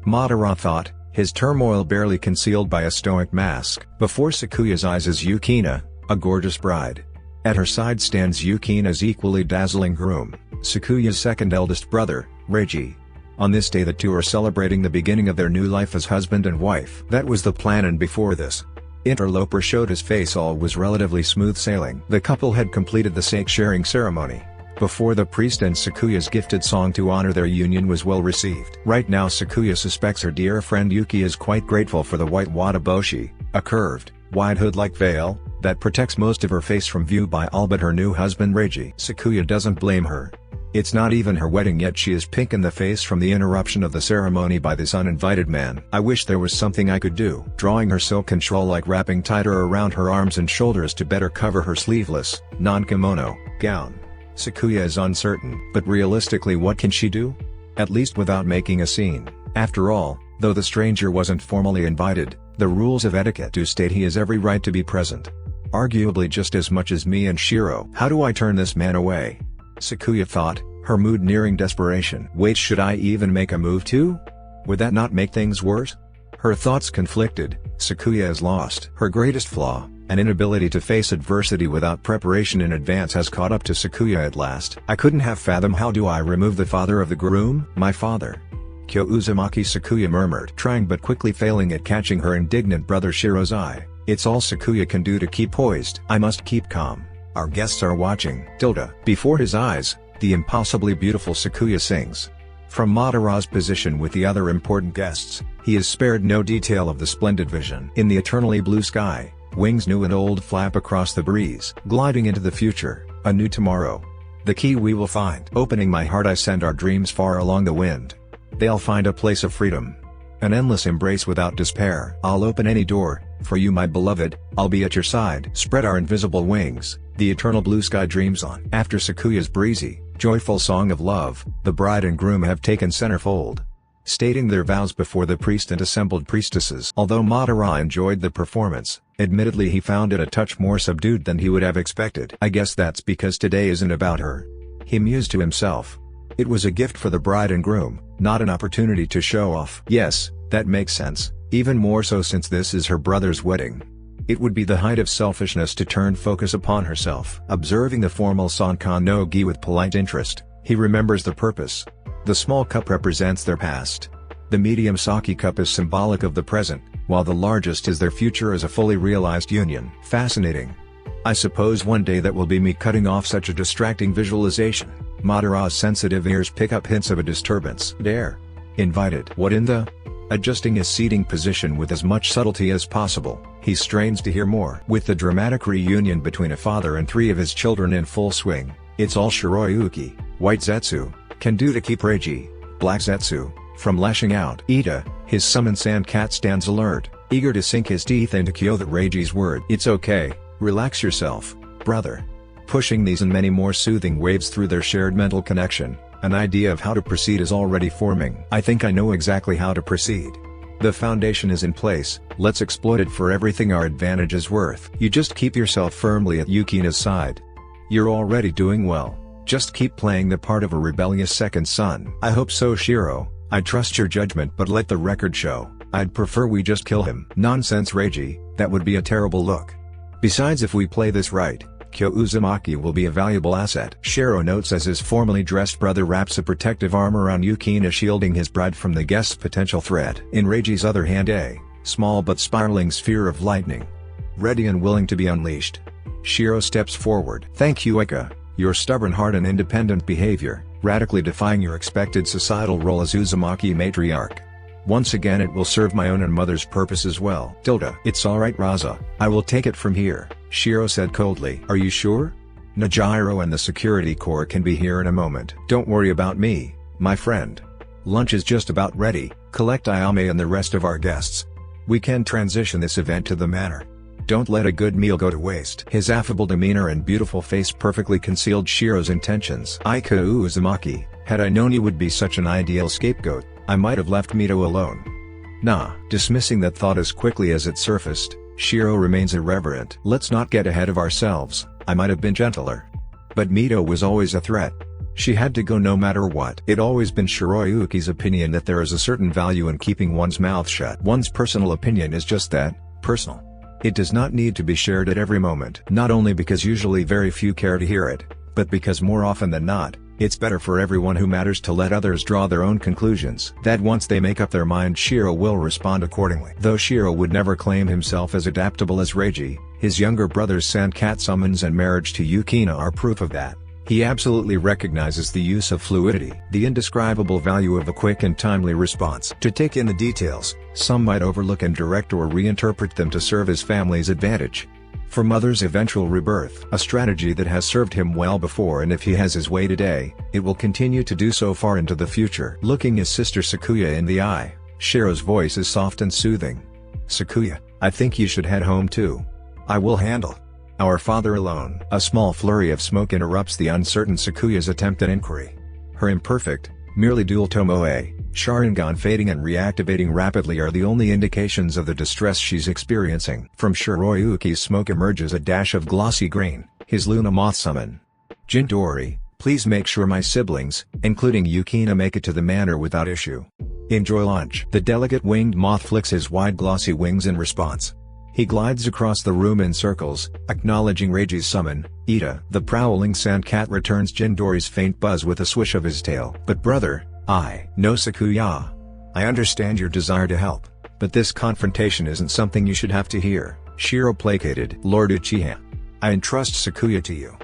Madara thought, his turmoil barely concealed by a stoic mask. Before Sakuya's eyes is Yukina, a gorgeous bride. At her side stands Yukina's equally dazzling groom, Sakuya's second eldest brother, Reiji. On this day the two are celebrating the beginning of their new life as husband and wife. That was the plan, and before this interloper showed his face all was relatively smooth sailing. The couple had completed the sake-sharing ceremony before the priest, and Sakuya's gifted song to honor their union was well received. Right now Sakuya suspects her dear friend Yuki is quite grateful for the white wataboshi, a curved, wide hood-like veil, that protects most of her face from view by all but her new husband Reiji. Sakuya doesn't blame her. It's not even her wedding yet, she is pink in the face from the interruption of the ceremony by this uninvited man. I wish there was something I could do. Drawing her silken shawl like wrapping tighter around her arms and shoulders to better cover her sleeveless, non-kimono, gown. Sakuya is uncertain, but realistically what can she do? At least without making a scene. After all, though the stranger wasn't formally invited, the rules of etiquette do state he has every right to be present. Arguably just as much as me and Shiro. How do I turn this man away? Sakuya thought, her mood nearing desperation. Wait, should I even make a move too? Would that not make things worse? Her thoughts conflicted. Sakuya has lost. Her greatest flaw, an inability to face adversity without preparation in advance, has caught up to Sakuya at last. I couldn't have fathomed. How do I remove the father of the groom? My father. Kyo Uzumaki, Sakuya murmured, trying but quickly failing at catching her indignant brother Shiro's eye. It's all Sakuya can do to keep poised. I must keep calm. Our guests are watching. Before his eyes, the impossibly beautiful Sakuya sings. From Madara's position with the other important guests, he is spared no detail of the splendid vision. In the eternally blue sky, wings new and old flap across the breeze, gliding into the future, a new tomorrow. The key we will find. Opening my heart, I send our dreams far along the wind. They'll find a place of freedom. An endless embrace without despair. I'll open any door, for you my beloved, I'll be at your side. Spread our invisible wings, the eternal blue sky dreams on. After Sakuya's breezy, joyful song of love, the bride and groom have taken centerfold, stating their vows before the priest and assembled priestesses. Although Madara enjoyed the performance, admittedly he found it a touch more subdued than he would have expected. I guess that's because today isn't about her. He mused to himself. It was a gift for the bride and groom, not an opportunity to show off. Yes, that makes sense, even more so since this is her brother's wedding. It would be the height of selfishness to turn focus upon herself. Observing the formal Sankan no gi with polite interest, he remembers the purpose. The small cup represents their past. The medium sake cup is symbolic of the present, while the largest is their future as a fully realized union. Fascinating. I suppose one day that will be me cutting off such a distracting visualization. Madara's sensitive ears pick up hints of a disturbance. Dare. Invited. What in the? Adjusting his seating position with as much subtlety as possible, he strains to hear more. With the dramatic reunion between a father and 3 of his children in full swing, it's all Shiroyuki, White Zetsu, can do to keep Reiji, Black Zetsu, from lashing out. Ida, his summoned sand cat, stands alert, eager to sink his teeth into Kyoto Reiji's word. It's okay, relax yourself, brother. Pushing these and many more soothing waves through their shared mental connection, an idea of how to proceed is already forming. I think I know exactly how to proceed. The foundation is in place, let's exploit it for everything our advantage is worth. You just keep yourself firmly at Yukina's side. You're already doing well, just keep playing the part of a rebellious second son. I hope so, Shiro. I trust your judgment, but let the record show, I'd prefer we just kill him. Nonsense, Reiji, that would be a terrible look. Besides, if we play this right, Kyo Uzumaki will be a valuable asset. Shiro notes as his formally dressed brother wraps a protective arm around Yukina, shielding his bride from the guest's potential threat. In Reiji's other hand, a small but spiraling sphere of lightning, ready and willing to be unleashed. Shiro steps forward. Thank you, Eka. Your stubborn heart and independent behavior, radically defying your expected societal role as Uzumaki matriarch. Once again it will serve my own and mother's purpose as well. It's alright, Raza, I will take it from here, Shiro said coldly. Are you sure? Najiro and the security corps can be here in a moment. Don't worry about me, my friend. Lunch is just about ready, collect Ayame and the rest of our guests. We can transition this event to the manor. Don't let a good meal go to waste. His affable demeanor and beautiful face perfectly concealed Shiro's intentions. Ika Uzumaki, had I known you would be such an ideal scapegoat, I might have left Mito alone. Nah. Dismissing that thought as quickly as it surfaced, Shiro remains irreverent. Let's not get ahead of ourselves, I might have been gentler. But Mito was always a threat. She had to go no matter what. It'd always been Shiroyuki's opinion that there is a certain value in keeping one's mouth shut. One's personal opinion is just that, personal. It does not need to be shared at every moment. Not only because usually very few care to hear it, but because more often than not, it's better for everyone who matters to let others draw their own conclusions. That once they make up their mind, Shiro will respond accordingly. Though Shiro would never claim himself as adaptable as Reiji, his younger brother's Sandcat summons and marriage to Yukina are proof of that. He absolutely recognizes the use of fluidity, the indescribable value of a quick and timely response. To take in the details, some might overlook and direct or reinterpret them to serve his family's advantage. For Mother's eventual rebirth, a strategy that has served him well before, and if he has his way today, it will continue to do so far into the future. Looking his sister Kaguya in the eye, Shiro's voice is soft and soothing. Kaguya, I think you should head home too. I will handle our father alone. A small flurry of smoke interrupts the uncertain Kaguya's attempt at inquiry. Her imperfect, merely dual Tomoe Sharingan fading and reactivating rapidly are the only indications of the distress she's experiencing. From Shiroyuki's smoke emerges a dash of glossy green, his Luna Moth summon. Jindory, please make sure my siblings, including Yukina, make it to the manor without issue. Enjoy lunch. The delicate winged moth flicks his wide glossy wings in response. He glides across the room in circles, acknowledging Reiji's summon. Ida, the prowling sand cat, returns Jindory's faint buzz with a swish of his tail. But brother, no Kaguya. I understand your desire to help, but this confrontation isn't something you should have to hear. Shiro placated. Lord Uchiha, I entrust Kaguya to you.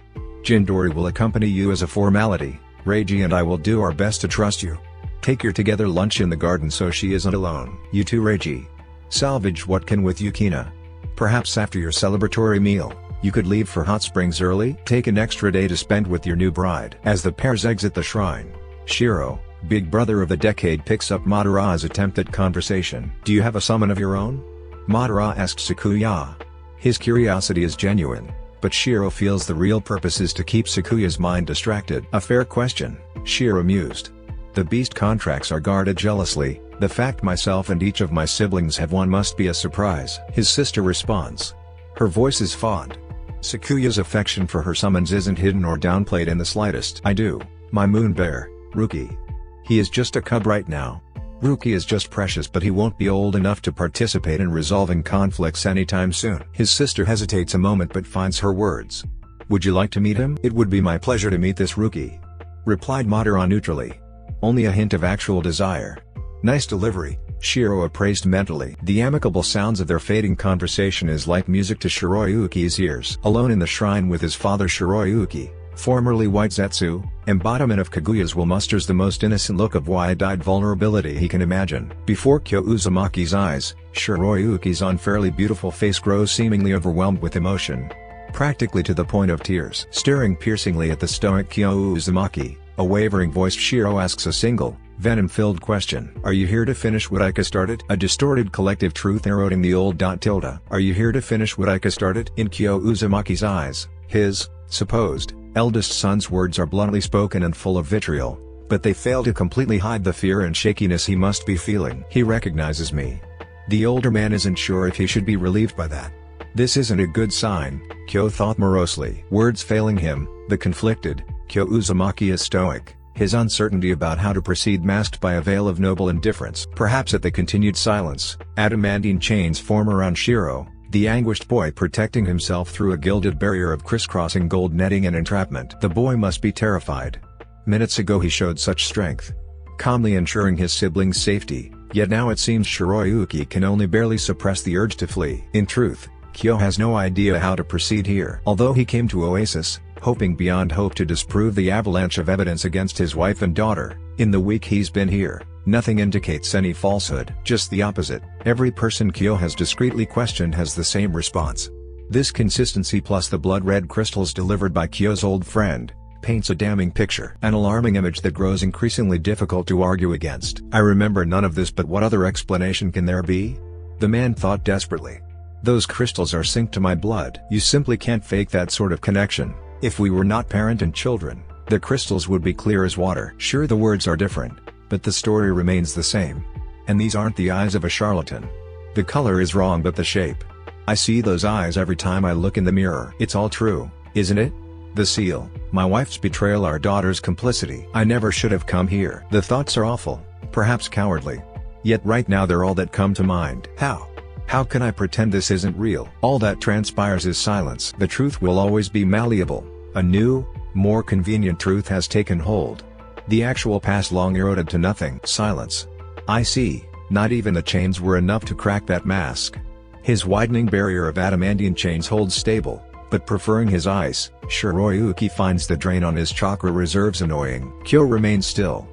Jindory will accompany you as a formality. Reiji and I will do our best to trust you. Take her together lunch in the garden so she isn't alone. You too, Reiji. Salvage what can with Yukina. Perhaps after your celebratory meal, you could leave for hot springs early. Take an extra day to spend with your new bride. As the pairs exit the shrine, Shiro, big brother of the decade, picks up Madara's attempt at conversation. Do you have a summon of your own? Madara asks Kaguya. His curiosity is genuine, but Shiro feels the real purpose is to keep Kaguya's mind distracted. A fair question, Shiro mused. The beast contracts are guarded jealously. The fact myself and each of my siblings have one must be a surprise. His sister responds. Her voice is fond. Kaguya's affection for her summons isn't hidden or downplayed in the slightest. I do, my moon bear, Ruki. He is just a cub right now. Ruki is just precious, but he won't be old enough to participate in resolving conflicts anytime soon. His sister hesitates a moment but finds her words. Would you like to meet him? It would be my pleasure to meet this Ruki, replied Madara neutrally. Only a hint of actual desire. Nice delivery, Shiro appraised mentally. The amicable sounds of their fading conversation is like music to Shiroyuki's ears. Alone in the shrine with his father Shiroyuki, formerly White Zetsu, embodiment of Kaguya's will, musters the most innocent look of wide-eyed vulnerability he can imagine. Before Kyo Uzumaki's eyes, Shiroyuki's unfairly beautiful face grows seemingly overwhelmed with emotion, practically to the point of tears. Staring piercingly at the stoic Kyo Uzumaki, a wavering-voiced Shiro asks a single, venom-filled question. Are you here to finish what I started? A distorted collective truth eroding the old ... Are you here to finish what I started? In Kyo Uzumaki's eyes, his supposed eldest son's words are bluntly spoken and full of vitriol, but they fail to completely hide the fear and shakiness he must be feeling. He recognizes me. The older man isn't sure if he should be relieved by that. This isn't a good sign, Kyo thought morosely. Words failing him, the conflicted Kyo Uzumaki is stoic, his uncertainty about how to proceed masked by a veil of noble indifference. Perhaps at the continued silence, adamantine chains form around Shiro, the anguished boy protecting himself through a gilded barrier of crisscrossing gold netting and entrapment. The boy must be terrified. Minutes ago he showed such strength, calmly ensuring his siblings' safety, yet now it seems Shiroyuki can only barely suppress the urge to flee. In truth, Kyo has no idea how to proceed here. Although he came to Oasis, hoping beyond hope to disprove the avalanche of evidence against his wife and daughter, in the week he's been here, nothing indicates any falsehood. Just the opposite. Every person Kyo has discreetly questioned has the same response. This consistency plus the blood-red crystals delivered by Kyo's old friend, paints a damning picture. An alarming image that grows increasingly difficult to argue against. I remember none of this, but what other explanation can there be? The man thought desperately. Those crystals are synced to my blood. You simply can't fake that sort of connection. If we were not parent and children, the crystals would be clear as water. Sure, the words are different, but the story remains the same. And these aren't the eyes of a charlatan. The color is wrong, but the shape. I see those eyes every time I look in the mirror. It's all true, isn't it? The seal, my wife's betrayal, our daughter's complicity. I never should have come here. The thoughts are awful, perhaps cowardly. Yet right now they're all that come to mind. How can I pretend this isn't real? All that transpires is silence. The truth will always be malleable. A new, more convenient truth has taken hold. The actual past long eroded to nothing. Silence. I see, not even the chains were enough to crack that mask. His widening barrier of adamantine chains holds stable, but preferring his ice, Shiroyuki finds the drain on his chakra reserves annoying. Kyo remains still,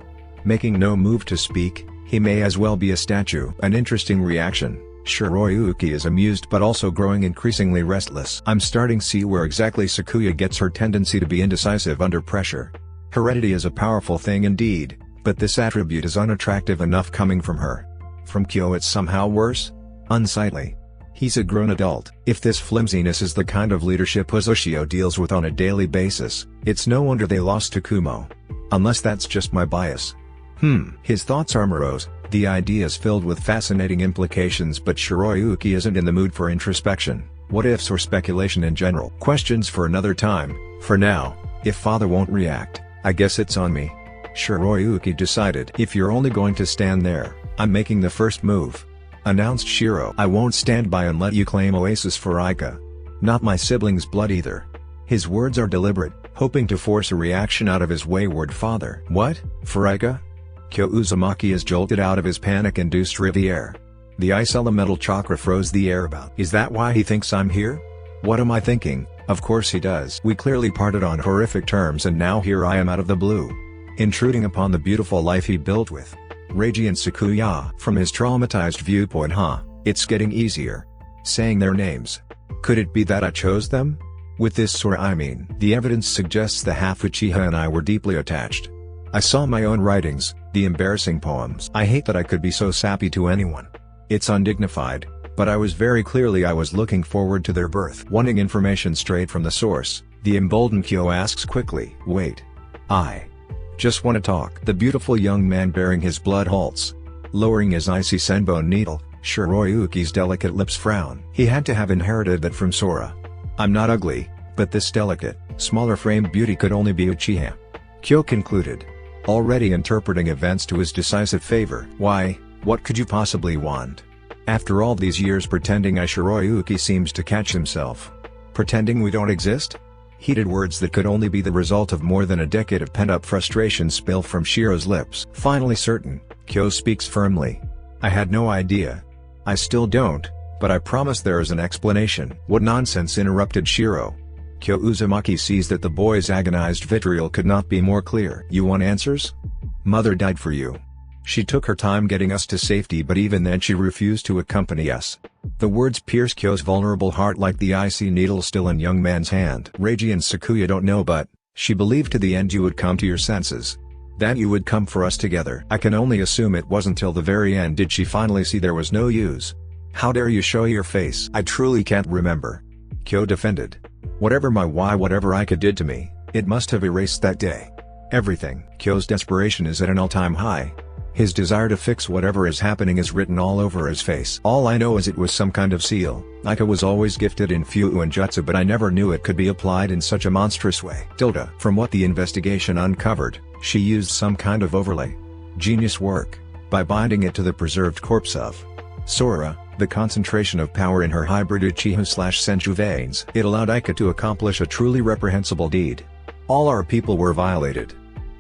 making no move to speak. He may as well be a statue. An interesting reaction. Shiroyuki is amused but also growing increasingly restless. I'm starting to see where exactly Sakuya gets her tendency to be indecisive under pressure. Heredity is a powerful thing indeed, but this attribute is unattractive enough coming from her. From Kyo it's somehow worse? Unsightly. He's a grown adult. If this flimsiness is the kind of leadership Uzushio deals with on a daily basis, it's no wonder they lost to Kumo. Unless that's just my bias. His thoughts are morose, the idea is filled with fascinating implications, but Shiroyuki isn't in the mood for introspection, what-ifs or speculation in general. Questions for another time. For now, if father won't react, I guess it's on me. Shiroyuki decided. If you're only going to stand there, I'm making the first move, announced Shiro. I won't stand by and let you claim Oasis for Aika. Not my sibling's blood either. His words are deliberate, hoping to force a reaction out of his wayward father. What? For Aika? Kyo Uzumaki is jolted out of his panic-induced riviere. The ice elemental chakra froze the air about. Is that why he thinks I'm here? What am I thinking? Of course he does. We clearly parted on horrific terms and now here I am out of the blue, intruding upon the beautiful life he built with Reiji and Sakuya. From his traumatized viewpoint, it's getting easier saying their names. Could it be that I chose them? With this Sora I mean. The evidence suggests the half Uchiha and I were deeply attached. I saw my own writings, the embarrassing poems. I hate that I could be so sappy to anyone. It's undignified, but I was looking forward to their birth. Wanting information straight from the source, the emboldened Kyo asks quickly, wait. I just want to talk. The beautiful young man bearing his blood halts. Lowering his icy senbon needle, Shiroyuki's delicate lips frown. He had to have inherited that from Sora. I'm not ugly, but this delicate, smaller-framed beauty could only be Uchiha. Kyo concluded, already interpreting events to his decisive favor. Why, what could you possibly want? After all these years pretending, Shiroyuki seems to catch himself. Pretending we don't exist? Heated words that could only be the result of more than a decade of pent-up frustration spill from Shiro's lips. Finally certain, Kyo speaks firmly. I had no idea. I still don't, but I promise there is an explanation. What nonsense, interrupted Shiro. Kyo Uzumaki sees that the boy's agonized vitriol could not be more clear. You want answers? Mother died for you. She took her time getting us to safety, but even then she refused to accompany us. The words pierce Kyo's vulnerable heart like the icy needle still in young man's hand. Reiji and Sakuya don't know, but she believed to the end you would come to your senses. That you would come for us together. I can only assume it wasn't till the very end did she finally see there was no use. How dare you show your face? I truly can't remember. Kyo defended. Whatever my why, whatever Aika did to me, it must have erased that day. Everything. Kyo's desperation is at an all-time high. His desire to fix whatever is happening is written all over his face. All I know is it was some kind of seal. Aika was always gifted in Fuu and Jutsu, but I never knew it could be applied in such a monstrous way. From what the investigation uncovered, she used some kind of overlay. Genius work. By binding it to the preserved corpse of Sora, the concentration of power in her hybrid Uchiha/Senju veins, it allowed Aika to accomplish a truly reprehensible deed. All our people were violated.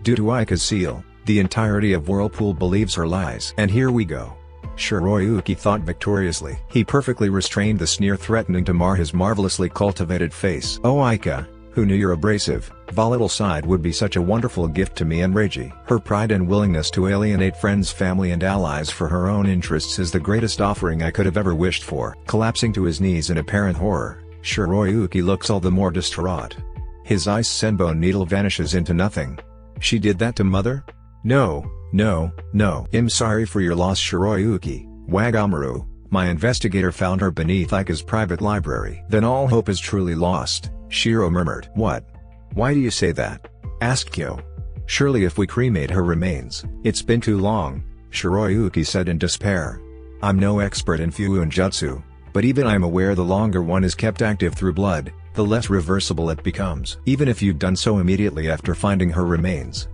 Due to Aika's seal, the entirety of Whirlpool believes her lies. And here we go. Shiroyuki thought victoriously. He perfectly restrained the sneer threatening to mar his marvelously cultivated face. Oh Aika, who knew your abrasive, volatile side would be such a wonderful gift to me and Reiji. Her pride and willingness to alienate friends, family and allies for her own interests is the greatest offering I could have ever wished for. Collapsing to his knees in apparent horror, Shiroyuki looks all the more distraught. His ice senbon needle vanishes into nothing. She did that to mother? No, no, no. I'm sorry for your loss, Shiroyuki. Wagamaru, my investigator found her beneath Aika's private library. Then all hope is truly lost, Shiro murmured. What? Why do you say that? Asked Kyo. Surely if we cremate her remains. It's been too long, Shiroyuki said in despair. I'm no expert in Fuu and Jutsu, but even I'm aware the longer one is kept active through blood, the less reversible it becomes. Even if you've done so immediately after finding her remains.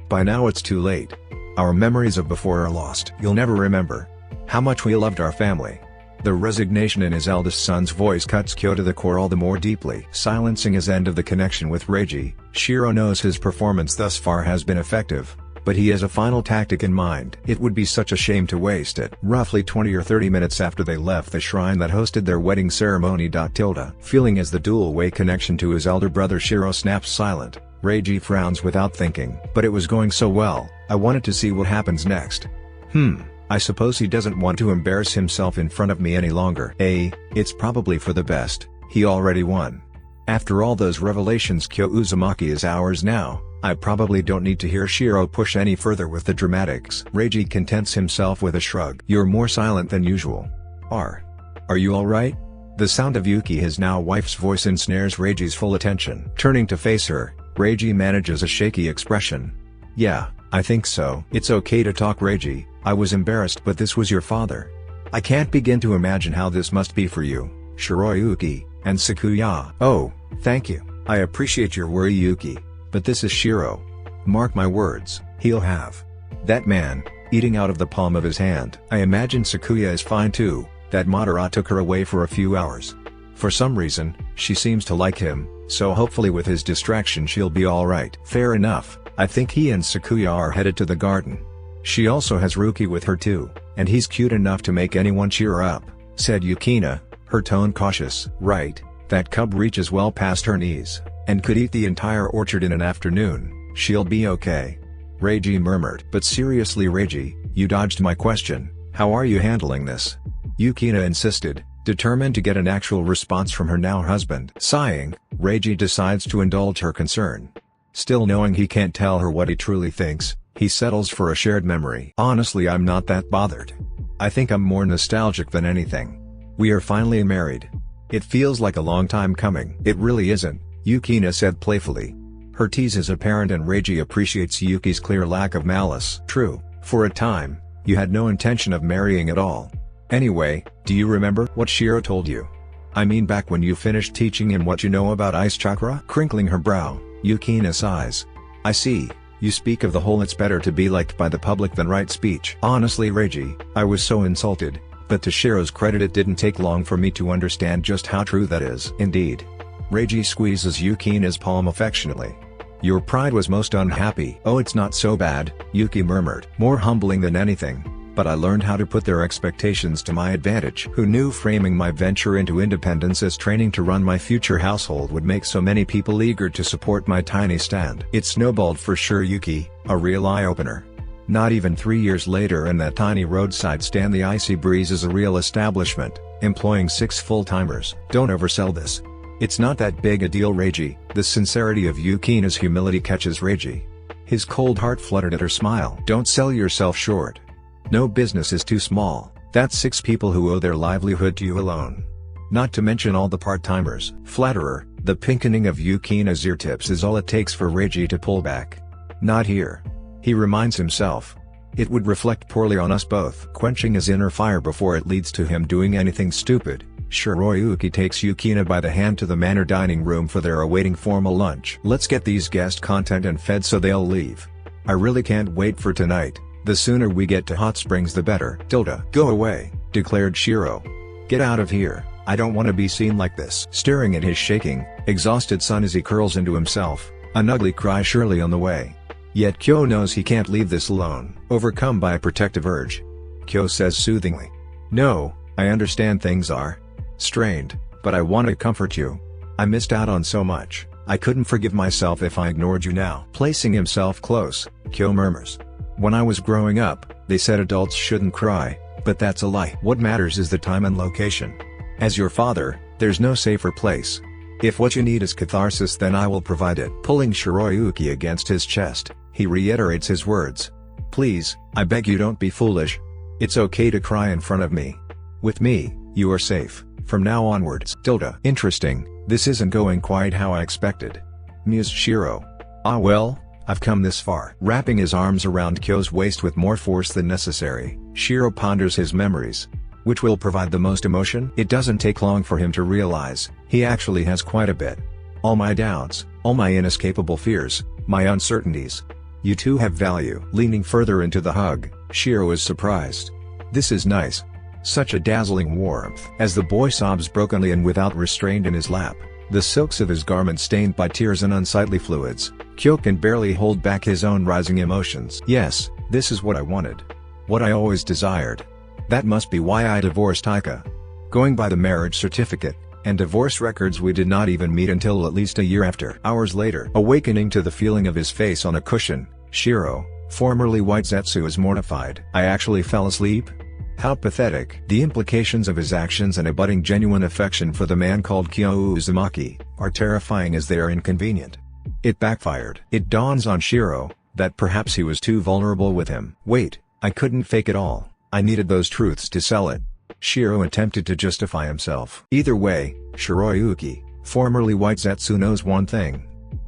By now it's too late. Our memories of before are lost. You'll never remember how much we loved our family. The resignation in his eldest son's voice cuts Kyo to the core all the more deeply. Silencing his end of the connection with Reiji, Shiro knows his performance thus far has been effective, but he has a final tactic in mind. It would be such a shame to waste it. Roughly 20 or 30 minutes after they left the shrine that hosted their wedding ceremony. Feeling as the dual-way connection to his elder brother Shiro snaps silent, Reiji frowns without thinking. But it was going so well, I wanted to see what happens next. I suppose he doesn't want to embarrass himself in front of me any longer. It's probably for the best, he already won. After all those revelations, Kyo Uzumaki is ours now. I probably don't need to hear Shiro push any further with the dramatics. Reiji contents himself with a shrug. You're more silent than usual. Are you alright? The sound of Yuki, his now wife's voice, ensnares Reiji's full attention. Turning to face her, Reiji manages a shaky expression. Yeah, I think so. It's okay to talk, Reiji. I was embarrassed, but this was your father. I can't begin to imagine how this must be for you, Shiroyuki, and Sakuya. Oh, thank you. I appreciate your worry, Yuki. But this is Shiro. Mark my words, he'll have that man eating out of the palm of his hand. I imagine Sakuya is fine too. That Madara took her away for a few hours. For some reason, she seems to like him, so hopefully with his distraction she'll be alright. Fair enough, I think he and Sakuya are headed to the garden. She also has Ruki with her too, and he's cute enough to make anyone cheer up, said Yukina, her tone cautious. Right, that cub reaches well past her knees, and could eat the entire orchard in an afternoon. She'll be okay. Reiji murmured. But seriously, Reiji, you dodged my question. How are you handling this? Yukina insisted, determined to get an actual response from her now husband. Sighing, Reiji decides to indulge her concern. Still knowing he can't tell her what he truly thinks, he settles for a shared memory. Honestly, I'm not that bothered. I think I'm more nostalgic than anything. We are finally married. It feels like a long time coming. It really isn't, Yukina said playfully. Her tease is apparent and Reiji appreciates Yuki's clear lack of malice. True, for a time, you had no intention of marrying at all. Anyway, do you remember what Shiro told you? I mean back when you finished teaching him what you know about ice chakra? Crinkling her brow, Yukina sighs. I see, you speak of the whole it's better to be liked by the public than write speech. Honestly, Reiji, I was so insulted, but to Shiro's credit it didn't take long for me to understand just how true that is. Indeed. Reiji squeezes Yukina's palm affectionately. Your pride was most unhappy. Oh, it's not so bad, Yuki murmured. More humbling than anything. But I learned how to put their expectations to my advantage. Who knew framing my venture into independence as training to run my future household would make so many people eager to support my tiny stand? It snowballed for sure, Yuki, a real eye-opener. Not even 3 years later and that tiny roadside stand, the Icy Breeze, is a real establishment, employing 6 full-timers. Don't oversell this. It's not that big a deal, Reiji. The sincerity of Yukina's humility catches Reiji. His cold heart fluttered at her smile. Don't sell yourself short. No business is too small. That's 6 people who owe their livelihood to you alone. Not to mention all the part-timers. Flatterer, the pinkening of Yukina's ear tips is all it takes for Reiji to pull back. Not here. He reminds himself. It would reflect poorly on us both. Quenching his inner fire before it leads to him doing anything stupid, Shiroyuki takes Yukina by the hand to the manor dining room for their awaiting formal lunch. Let's get these guest content and fed so they'll leave. I really can't wait for tonight. The sooner we get to Hot Springs the better. Go away, declared Shiro. Get out of here, I don't want to be seen like this. Staring at his shaking, exhausted son as he curls into himself, an ugly cry surely on the way. Yet Kyo knows he can't leave this alone. Overcome by a protective urge, Kyo says soothingly. No, I understand things are strained, but I want to comfort you. I missed out on so much, I couldn't forgive myself if I ignored you now. Placing himself close, Kyo murmurs. When I was growing up, they said adults shouldn't cry, but that's a lie. What matters is the time and location. As your father, there's no safer place. If what you need is catharsis, then I will provide it. Pulling Shiroyuki against his chest, he reiterates his words. Please, I beg you, don't be foolish. It's okay to cry in front of me. With me, you are safe, from now onwards. Interesting, this isn't going quite how I expected, mused Shiro. Ah well, I've come this far. Wrapping his arms around Kyo's waist with more force than necessary, Shiro ponders his memories. Which will provide the most emotion? It doesn't take long for him to realize, he actually has quite a bit. All my doubts, all my inescapable fears, my uncertainties. You too have value. Leaning further into the hug, Shiro is surprised. This is nice. Such a dazzling warmth. As the boy sobs brokenly and without restraint in his lap, the silks of his garment stained by tears and unsightly fluids, Kyo can barely hold back his own rising emotions. Yes, this is what I wanted. What I always desired. That must be why I divorced Taika. Going by the marriage certificate and divorce records, we did not even meet until at least a year after. Hours later, awakening to the feeling of his face on a cushion, Shiro, Formerly white Zetsu is mortified. I actually fell asleep? How pathetic. The implications of his actions and a budding genuine affection for the man called Kyo Uzumaki are terrifying as they are inconvenient. It backfired. It dawns on Shiro that perhaps he was too vulnerable with him. Wait, I couldn't fake it all. I needed those truths to sell it. Shiro attempted to justify himself. Either way, Shiroyuki, formerly white Zetsu, knows one thing.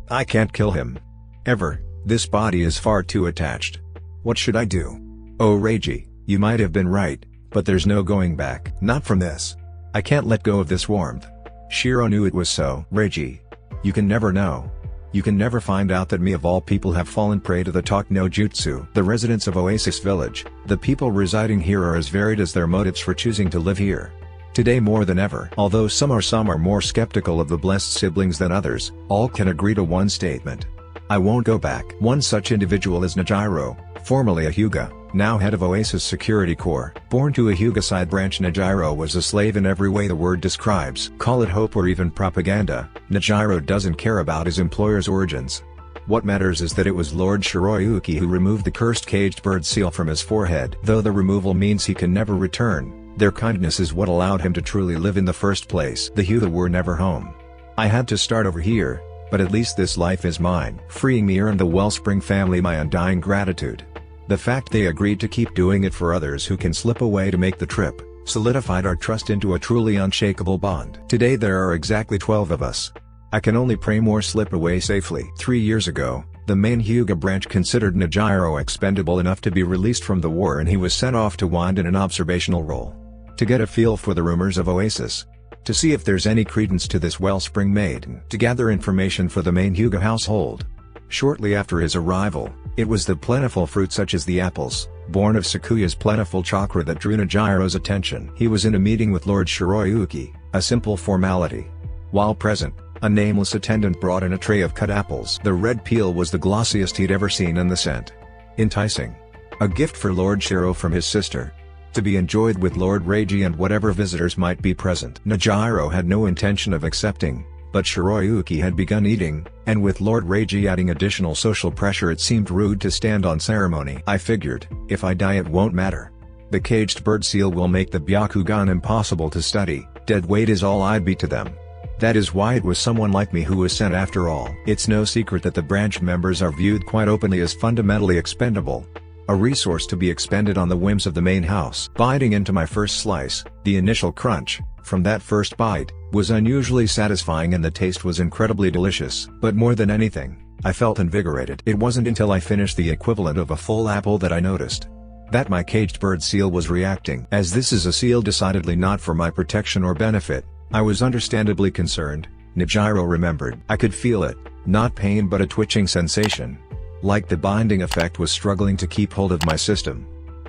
I can't kill him. Ever. This body is far too attached. What should I do? Oh Reiji, you might have been right, but there's no going back. Not from this. I can't let go of this warmth. Shiro knew it was so. Reiji. You can never know. You can never find out that me of all people have fallen prey to the talk no jutsu. The residents of Oasis Village, the people residing here, are as varied as their motives for choosing to live here. Today more than ever. Although some are more skeptical of the blessed siblings than others, all can agree to one statement. I won't go back. One such individual is Najiro, formerly a Hyuga, now head of Oasis Security Corps. Born to a Hyuga side branch, Najiro was a slave in every way the word describes. Call it hope or even propaganda, Najiro doesn't care about his employer's origins. What matters is that it was Lord Shiroyuki who removed the cursed caged bird seal from his forehead. Though the removal means he can never return, their kindness is what allowed him to truly live in the first place. The Hyuga were never home. I had to start over here, but at least this life is mine. Freeing me earned the Wellspring family my undying gratitude. The fact they agreed to keep doing it for others who can slip away to make the trip, solidified our trust into a truly unshakable bond. Today there are exactly 12 of us. I can only pray more slip away safely. 3 years ago, the main Hyuga branch considered Najiro expendable enough to be released from the war, and he was sent off to wind in an observational role. To get a feel for the rumors of Oasis. To see if there's any credence to this Wellspring maiden. To gather information for the main Hyuga household. Shortly after his arrival, it was the plentiful fruit such as the apples, born of Sakuya's plentiful chakra, that drew Najiro's attention. He was in a meeting with Lord Shiroyuki, a simple formality. While present, a nameless attendant brought in a tray of cut apples. The red peel was the glossiest he'd ever seen, and the scent enticing. A gift for Lord Shiro from his sister. To be enjoyed with Lord Reiji and whatever visitors might be present. Najiro had no intention of accepting, but Shiroyuki had begun eating, and with Lord Reiji adding additional social pressure, it seemed rude to stand on ceremony. I figured, if I die it won't matter. The caged bird seal will make the Byakugan impossible to study. Dead weight is all I'd be to them. That is why it was someone like me who was sent after all. It's no secret that the branch members are viewed quite openly as fundamentally expendable. A resource to be expended on the whims of the main house. Biting into my first slice, the initial crunch, from that first bite, was unusually satisfying, and the taste was incredibly delicious. But more than anything, I felt invigorated. It wasn't until I finished the equivalent of a full apple that I noticed that my caged bird seal was reacting. As this is a seal decidedly not for my protection or benefit, I was understandably concerned. Najiro remembered. I could feel it, not pain but a twitching sensation. Like the binding effect was struggling to keep hold of my system.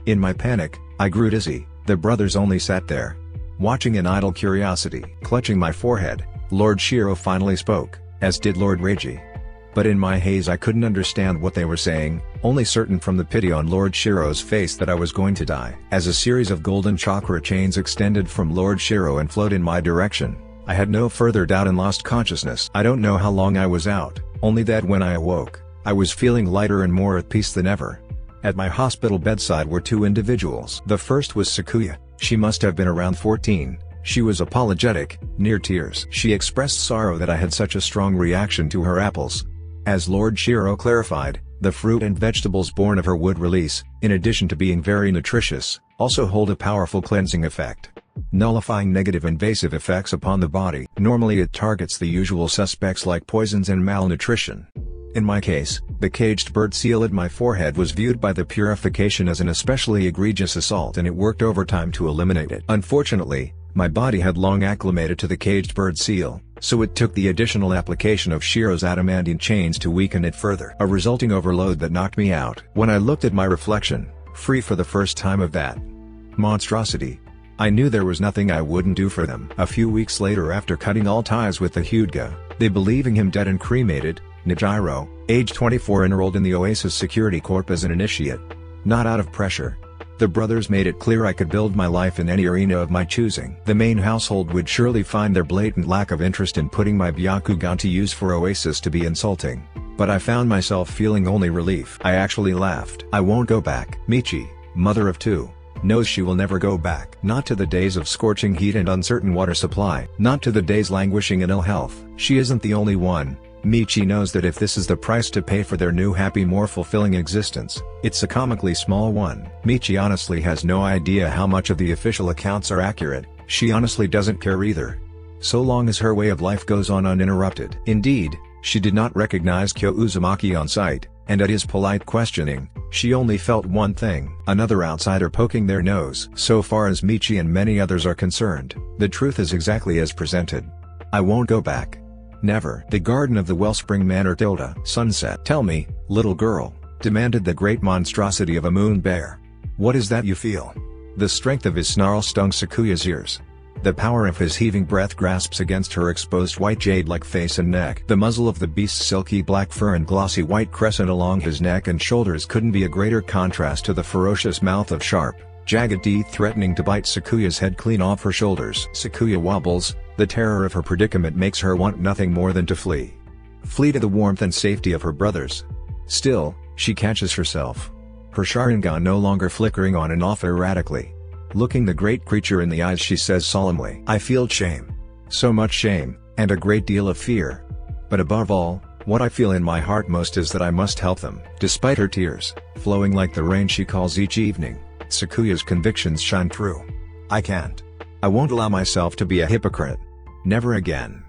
In my panic, I grew dizzy. The brothers only sat there, watching in idle curiosity. Clutching my forehead, Lord Shiro finally spoke, as did Lord Reiji. But in my haze I couldn't understand what they were saying, only certain from the pity on Lord Shiro's face that I was going to die. As a series of golden chakra chains extended from Lord Shiro and flowed in my direction, I had no further doubt and lost consciousness. I don't know how long I was out, only that when I awoke, I was feeling lighter and more at peace than ever. At my hospital bedside were 2 individuals. The first was Sakuya. She must have been around 14. She was apologetic, near tears. She expressed sorrow that I had such a strong reaction to her apples. As Lord Shiro clarified, the fruit and vegetables born of her wood release, in addition to being very nutritious, also hold a powerful cleansing effect, nullifying negative invasive effects upon the body. Normally it targets the usual suspects like poisons and malnutrition. In my case, the caged bird seal at my forehead was viewed by the purification as an especially egregious assault, and it worked overtime to eliminate it. Unfortunately, my body had long acclimated to the caged bird seal, so it took the additional application of Shiro's adamantine chains to weaken it further. A resulting overload that knocked me out. When I looked at my reflection, free for the first time of that monstrosity, I knew there was nothing I wouldn't do for them. A few weeks later, after cutting all ties with the Hyuga, they believing him dead and cremated, Najiro, age 24, enrolled in the Oasis Security Corps as an initiate. Not out of pressure. The brothers made it clear I could build my life in any arena of my choosing. The main household would surely find their blatant lack of interest in putting my Byakugan to use for Oasis to be insulting, But I found myself feeling only relief. I actually laughed. I won't go back. Michi, mother of two, knows she will never go back. Not to the days of scorching heat and uncertain water supply. Not to the days languishing in ill health. She isn't the only one. Michi knows that if this is the price to pay for their new happy more fulfilling existence, it's a comically small one. Michi honestly has no idea how much of the official accounts are accurate. She honestly doesn't care either, so long as her way of life goes on uninterrupted. Indeed, she did not recognize Kyo Uzumaki on sight, and at his polite questioning, she only felt one thing: another outsider poking their nose. So far as Michi and many others are concerned, the truth is exactly as presented. I won't go back. Never. The garden of the Wellspring Manor. Sunset. Tell me, little girl, demanded the great monstrosity of a moon bear. What is that you feel? The strength of his snarl stung Sakuya's ears. The power of his heaving breath grasps against her exposed white jade-like face and neck. The muzzle of the beast's silky black fur and glossy white crescent along his neck and shoulders couldn't be a greater contrast to the ferocious mouth of sharp, jagged teeth threatening to bite Sakuya's head clean off her shoulders. Sakuya wobbles. The terror of her predicament makes her want nothing more than to flee. Flee to the warmth and safety of her brothers. Still, she catches herself. Her Sharingan no longer flickering on and off erratically. Looking the great creature in the eyes, she says solemnly, I feel shame. So much shame, and a great deal of fear. But above all, what I feel in my heart most is that I must help them. Despite her tears, flowing like the rain she calls each evening, Sakuya's convictions shine through. I can't. I won't allow myself to be a hypocrite. Never again.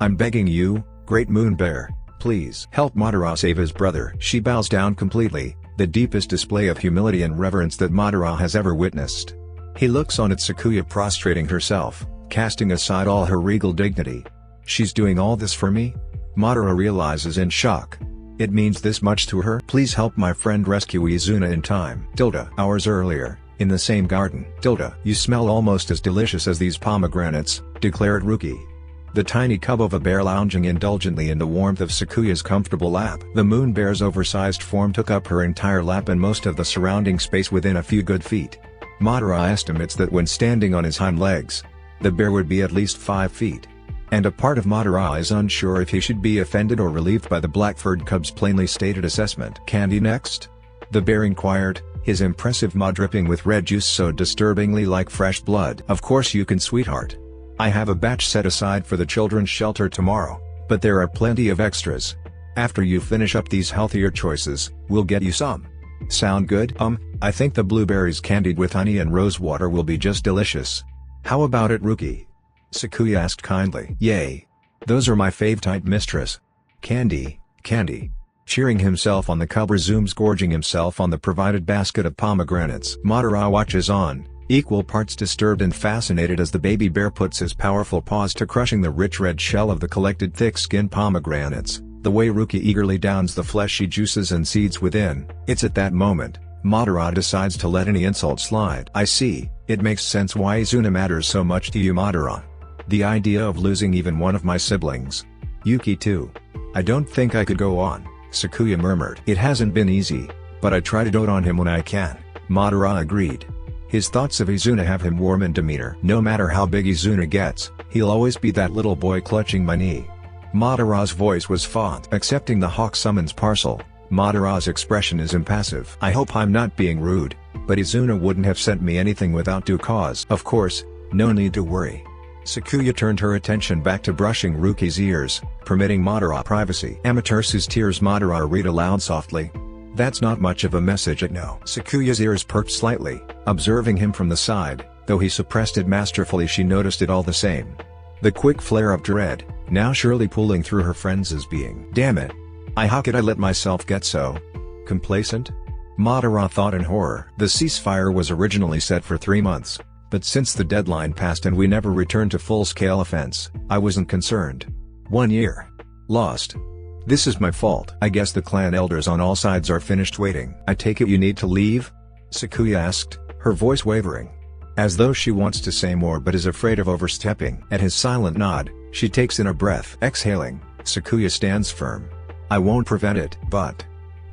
I'm begging you, Great Moon Bear, please help Madara save his brother. She bows down completely, the deepest display of humility and reverence that Madara has ever witnessed. He looks on at Sakuya prostrating herself, casting aside all her regal dignity. She's doing all this for me? Madara realizes in shock. It means this much to her? Please help my friend rescue Izuna in time. Hours earlier, in the same garden. You smell almost as delicious as these pomegranates, declared Ruki. The tiny cub of a bear lounging indulgently in the warmth of Sakuya's comfortable lap. The moon bear's oversized form took up her entire lap and most of the surrounding space within a few good feet. Madara estimates that when standing on his hind legs, the bear would be at least 5 feet. And a part of Madara is unsure if he should be offended or relieved by the black-furred cub's plainly stated assessment. Candy next? The bear inquired, his impressive maw dripping with red juice so disturbingly like fresh blood. Of course you can, sweetheart. I have a batch set aside for the children's shelter tomorrow, but there are plenty of extras. After you finish up these healthier choices, we'll get you some. Sound good? I think the blueberries candied with honey and rose water will be just delicious. How about it, Ruki? Sakuya asked kindly. Yay. Those are my fave-type, mistress. Candy. Cheering himself on, the cub resumes gorging himself on the provided basket of pomegranates. Madara watches on, equal parts disturbed and fascinated as the baby bear puts his powerful paws to crushing the rich red shell of the collected thick-skinned pomegranates, the way Ruki eagerly downs the fleshy juices and seeds within. It's at that moment, Madara decides to let any insult slide. I see, it makes sense why Izuna matters so much to you, Madara. The idea of losing even one of my siblings. Yuki too. I don't think I could go on, Sakuya murmured. It hasn't been easy, but I try to dote on him when I can, Madara agreed. His thoughts of Izuna have him warm in demeanor. No matter how big Izuna gets, he'll always be that little boy clutching my knee. Madara's voice was fond. Accepting the hawk summons parcel, Madara's expression is impassive. I hope I'm not being rude, but Izuna wouldn't have sent me anything without due cause. Of course, no need to worry. Sakuya turned her attention back to brushing Ruki's ears, permitting Madara privacy. Amaterasu's tears, Madara read aloud softly. That's not much of a message, no. Sakuya's ears perked slightly, observing him from the side, though he suppressed it masterfully. She noticed it all the same. The quick flare of dread, now surely pulling through her friend's being. Damn it. How could I let myself get so complacent? Madara thought in horror. The ceasefire was originally set for 3 months, but since the deadline passed and we never returned to full-scale offense, I wasn't concerned. 1 year. Lost. This is my fault. I guess the clan elders on all sides are finished waiting. I take it you need to leave? Sakuya asked, her voice wavering, as though she wants to say more but is afraid of overstepping. At his silent nod, she takes in a breath. Exhaling, Sakuya stands firm. I won't prevent it. But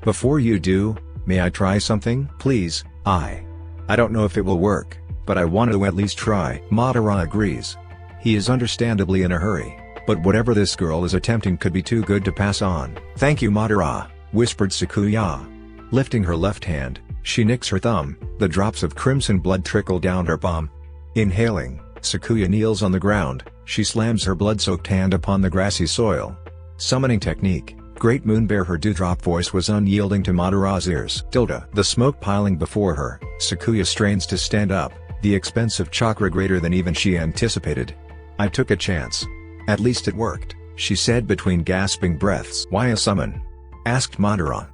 before you do, may I try something? Please. I don't know if it will work, but I want to at least try. Madara agrees. He is understandably in a hurry. But whatever this girl is attempting could be too good to pass on. "Thank you, Madara," whispered Sakuya. Lifting her left hand, she nicks her thumb, the drops of crimson blood trickle down her palm. Inhaling, Sakuya kneels on the ground, she slams her blood-soaked hand upon the grassy soil. Summoning technique, Great Moon Bear. Her dewdrop voice was unyielding to Madara's ears. The smoke piling before her, Sakuya strains to stand up, the expensive chakra greater than even she anticipated. "I took a chance. At least it worked," she said between gasping breaths. "Why a summon?" asked Madara.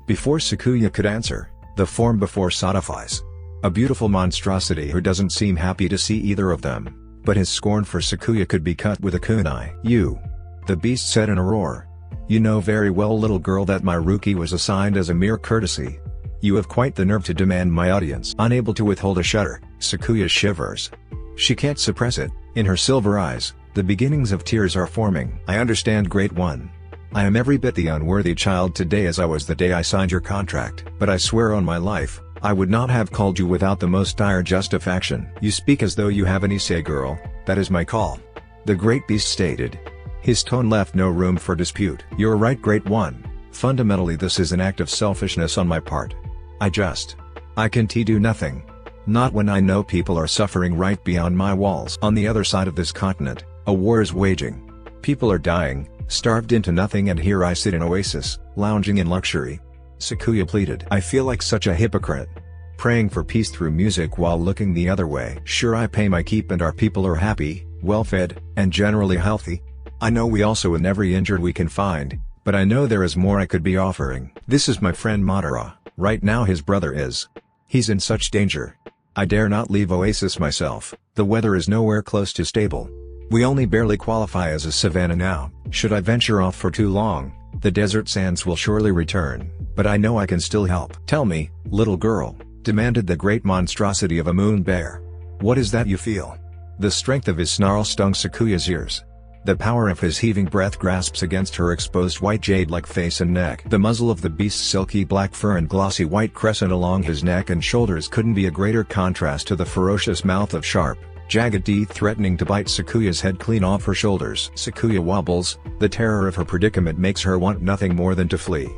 Before Sakuya could answer, the form before solidifies. A beautiful monstrosity who doesn't seem happy to see either of them, but his scorn for Sakuya could be cut with a kunai. "You!" the beast said in a roar. "You know very well, little girl, that my rookie was assigned as a mere courtesy. You have quite the nerve to demand my audience." Unable to withhold a shudder, Sakuya shivers. She can't suppress it, in her silver eyes, the beginnings of tears are forming. "I understand, Great One. I am every bit the unworthy child today as I was the day I signed your contract. But I swear on my life, I would not have called you without the most dire justification." "You speak as though you have any say, girl. That is my call," the great beast stated. His tone left no room for dispute. "You're right, Great One. Fundamentally this is an act of selfishness on my part. I can do nothing. Not when I know people are suffering right beyond my walls. On the other side of this continent, a war is waging. People are dying, starved into nothing, and here I sit in Oasis, lounging in luxury." Sakuya pleaded. "I feel like such a hypocrite. Praying for peace through music while looking the other way. Sure, I pay my keep and our people are happy, well-fed, and generally healthy. I know we also win every injured we can find, but I know there is more I could be offering. This is my friend Madara. Right now his brother is. He's in such danger. I dare not leave Oasis myself. The weather is nowhere close to stable. We only barely qualify as a savanna now. Should I venture off for too long, the desert sands will surely return, but I know I can still help." "Tell me, little girl," demanded the great monstrosity of a moon bear. "What is that you feel?" The strength of his snarl stung Sakuya's ears. The power of his heaving breath grasps against her exposed white jade-like face and neck. The muzzle of the beast's silky black fur and glossy white crescent along his neck and shoulders couldn't be a greater contrast to the ferocious mouth of sharp, jagged teeth threatening to bite Sakuya's head clean off her shoulders. Sakuya wobbles, the terror of her predicament makes her want nothing more than to flee.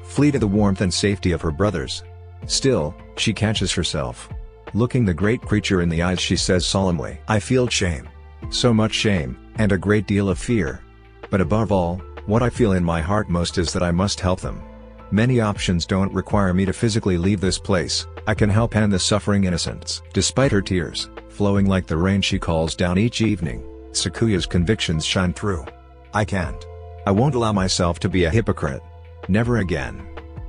Flee to the warmth and safety of her brothers. Still, she catches herself. Looking the great creature in the eyes, she says solemnly, "I feel shame. So much shame, and a great deal of fear. But above all, what I feel in my heart most is that I must help them. Many options don't require me to physically leave this place. I can help end the suffering innocents." Despite her tears, flowing like the rain she calls down each evening, Sakuya's convictions shine through. "I can't. I won't allow myself to be a hypocrite. Never again.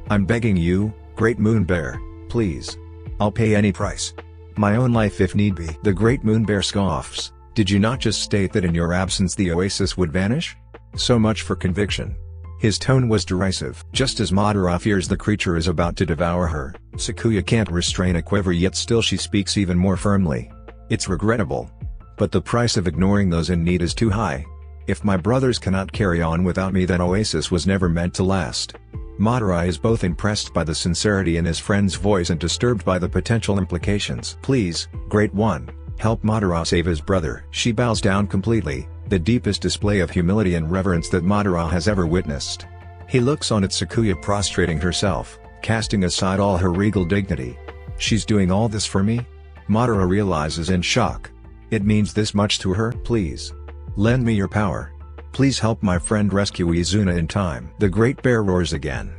I'm begging you, Great Moon Bear, please. I'll pay any price. My own life if need be." The Great Moon Bear scoffs. "Did you not just state that in your absence the oasis would vanish? So much for conviction." His tone was derisive. Just as Madara fears the creature is about to devour her, Sakuya can't restrain a quiver, yet still she speaks even more firmly. "It's regrettable. But the price of ignoring those in need is too high. If my brothers cannot carry on without me, then Oasis was never meant to last." Madara is both impressed by the sincerity in his friend's voice and disturbed by the potential implications. "Please, Great One, help Madara save his brother." She bows down completely, the deepest display of humility and reverence that Madara has ever witnessed. He looks on at Sakuya prostrating herself, casting aside all her regal dignity. "She's doing all this for me?" Madara realizes in shock. It means this much to her? "Please. Lend me your power. Please help my friend rescue Izuna in time." The great bear roars again.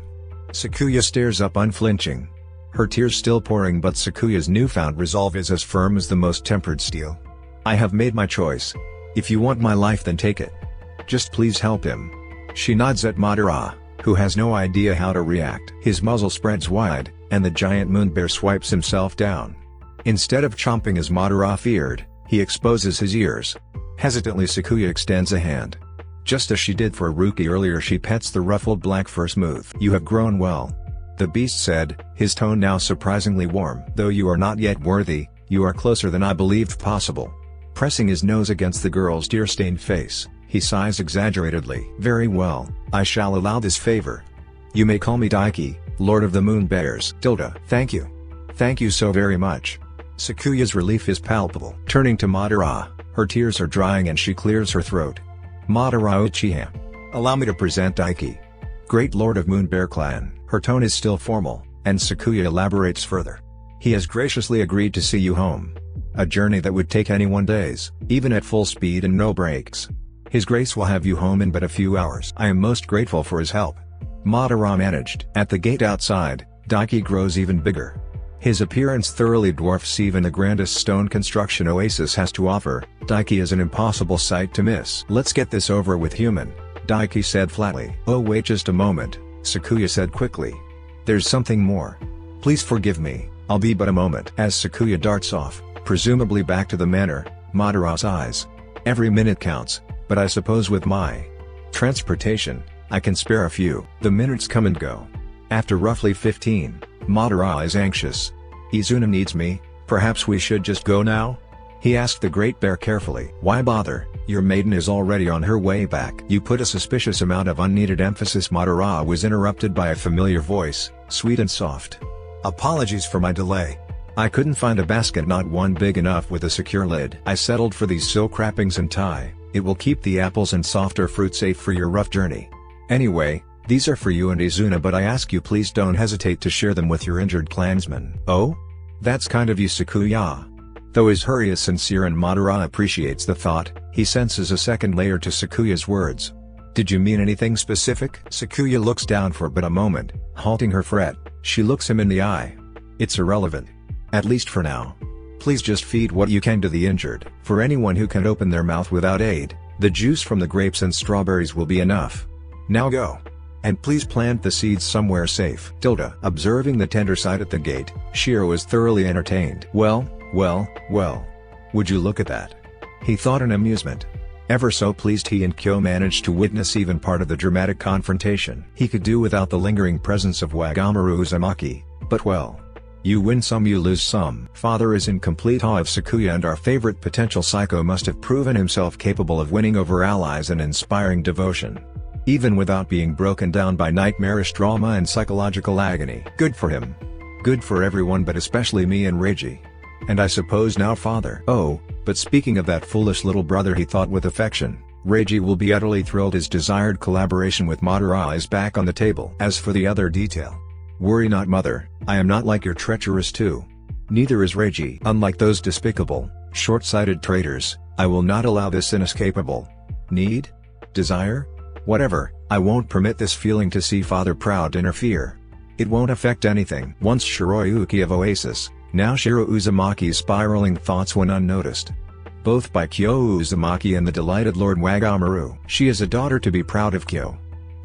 Sakuya stares up unflinching. Her tears still pouring, but Sakuya's newfound resolve is as firm as the most tempered steel. "I have made my choice. If you want my life, then take it. Just please help him." She nods at Madara, who has no idea how to react. His muzzle spreads wide, and the giant moon bear swipes himself down. Instead of chomping as Madara feared, he exposes his ears. Hesitantly Sakuya extends a hand. Just as she did for Ruki earlier, she pets the ruffled black fur smooth. "You have grown well," the beast said, his tone now surprisingly warm. "Though you are not yet worthy, you are closer than I believed possible." Pressing his nose against the girl's tear-stained face, he sighs exaggeratedly. "Very well, I shall allow this favor. You may call me Daiki, Lord of the Moon Bears." "Thank you. Thank you so very much." Sakuya's relief is palpable. Turning to Madara, her tears are drying and she clears her throat. Madara Uchiha. Allow me to present Daiki, Great Lord of Moon Bear Clan. Her tone is still formal, and Sakuya elaborates further. He has graciously agreed to see you home. A journey that would take anyone days, even at full speed and no breaks. His Grace will have you home in but a few hours. I am most grateful for his help. Madara managed. At the gate outside, Daiki grows even bigger. His appearance thoroughly dwarfs even the grandest stone construction Oasis has to offer. Daiki is an impossible sight to miss. Let's get this over with, human, Daiki said flatly. Oh wait just a moment, Sakuya said quickly. There's something more. Please forgive me, I'll be but a moment. As Sakuya darts off, presumably back to the manor, Madara's eyes. Every minute counts, but I suppose with my transportation, I can spare a few. The minutes come and go. After roughly 15, Madara is anxious. Izuna needs me, perhaps we should just go now? He asked the Great Bear carefully. Why bother, your maiden is already on her way back. You put a suspicious amount of unneeded emphasis. Madara was interrupted by a familiar voice, sweet and soft. Apologies for my delay. I couldn't find a basket, not one big enough with a secure lid. I settled for these silk wrappings and tie. It will keep the apples and softer fruit safe for your rough journey. Anyway, these are for you and Izuna, but I ask you please don't hesitate to share them with your injured clansmen. Oh? That's kind of you, Sakuya. Though his hurry is sincere and Madara appreciates the thought, he senses a second layer to Sakuya's words. Did you mean anything specific? Sakuya looks down for but a moment, halting her fret. She looks him in the eye. It's irrelevant. At least for now. Please just feed what you can to the injured. For anyone who can open their mouth without aid, the juice from the grapes and strawberries will be enough. Now go. And please plant the seeds somewhere safe. Tilda. Observing the tender sight at the gate, Shiro is thoroughly entertained. Well. Would you look at that? He thought in amusement. Ever so pleased he and Kyo managed to witness even part of the dramatic confrontation. He could do without the lingering presence of Wagamaru Uzumaki, but well. You win some you lose some. Father is in complete awe of Sakuya, and our favorite potential psycho must have proven himself capable of winning over allies and inspiring devotion. Even without being broken down by nightmarish drama and psychological agony. Good for him. Good for everyone, but especially me and Reiji. And I suppose now father. Oh, but speaking of that foolish little brother, he thought with affection, Reiji will be utterly thrilled. His desired collaboration with Madara is back on the table. As for the other detail. Worry not, mother, I am not like your treacherous too. Neither is Reiji. Unlike those despicable, short-sighted traitors, I will not allow this inescapable need? Desire? Whatever, I won't permit this feeling to see father proud interfere. It won't affect anything. Once Shiroyuki of Oasis, now Shiro Uzumaki's spiraling thoughts went unnoticed. Both by Kyo Uzumaki and the delighted Lord Wagamaru. She is a daughter to be proud of. Kyo.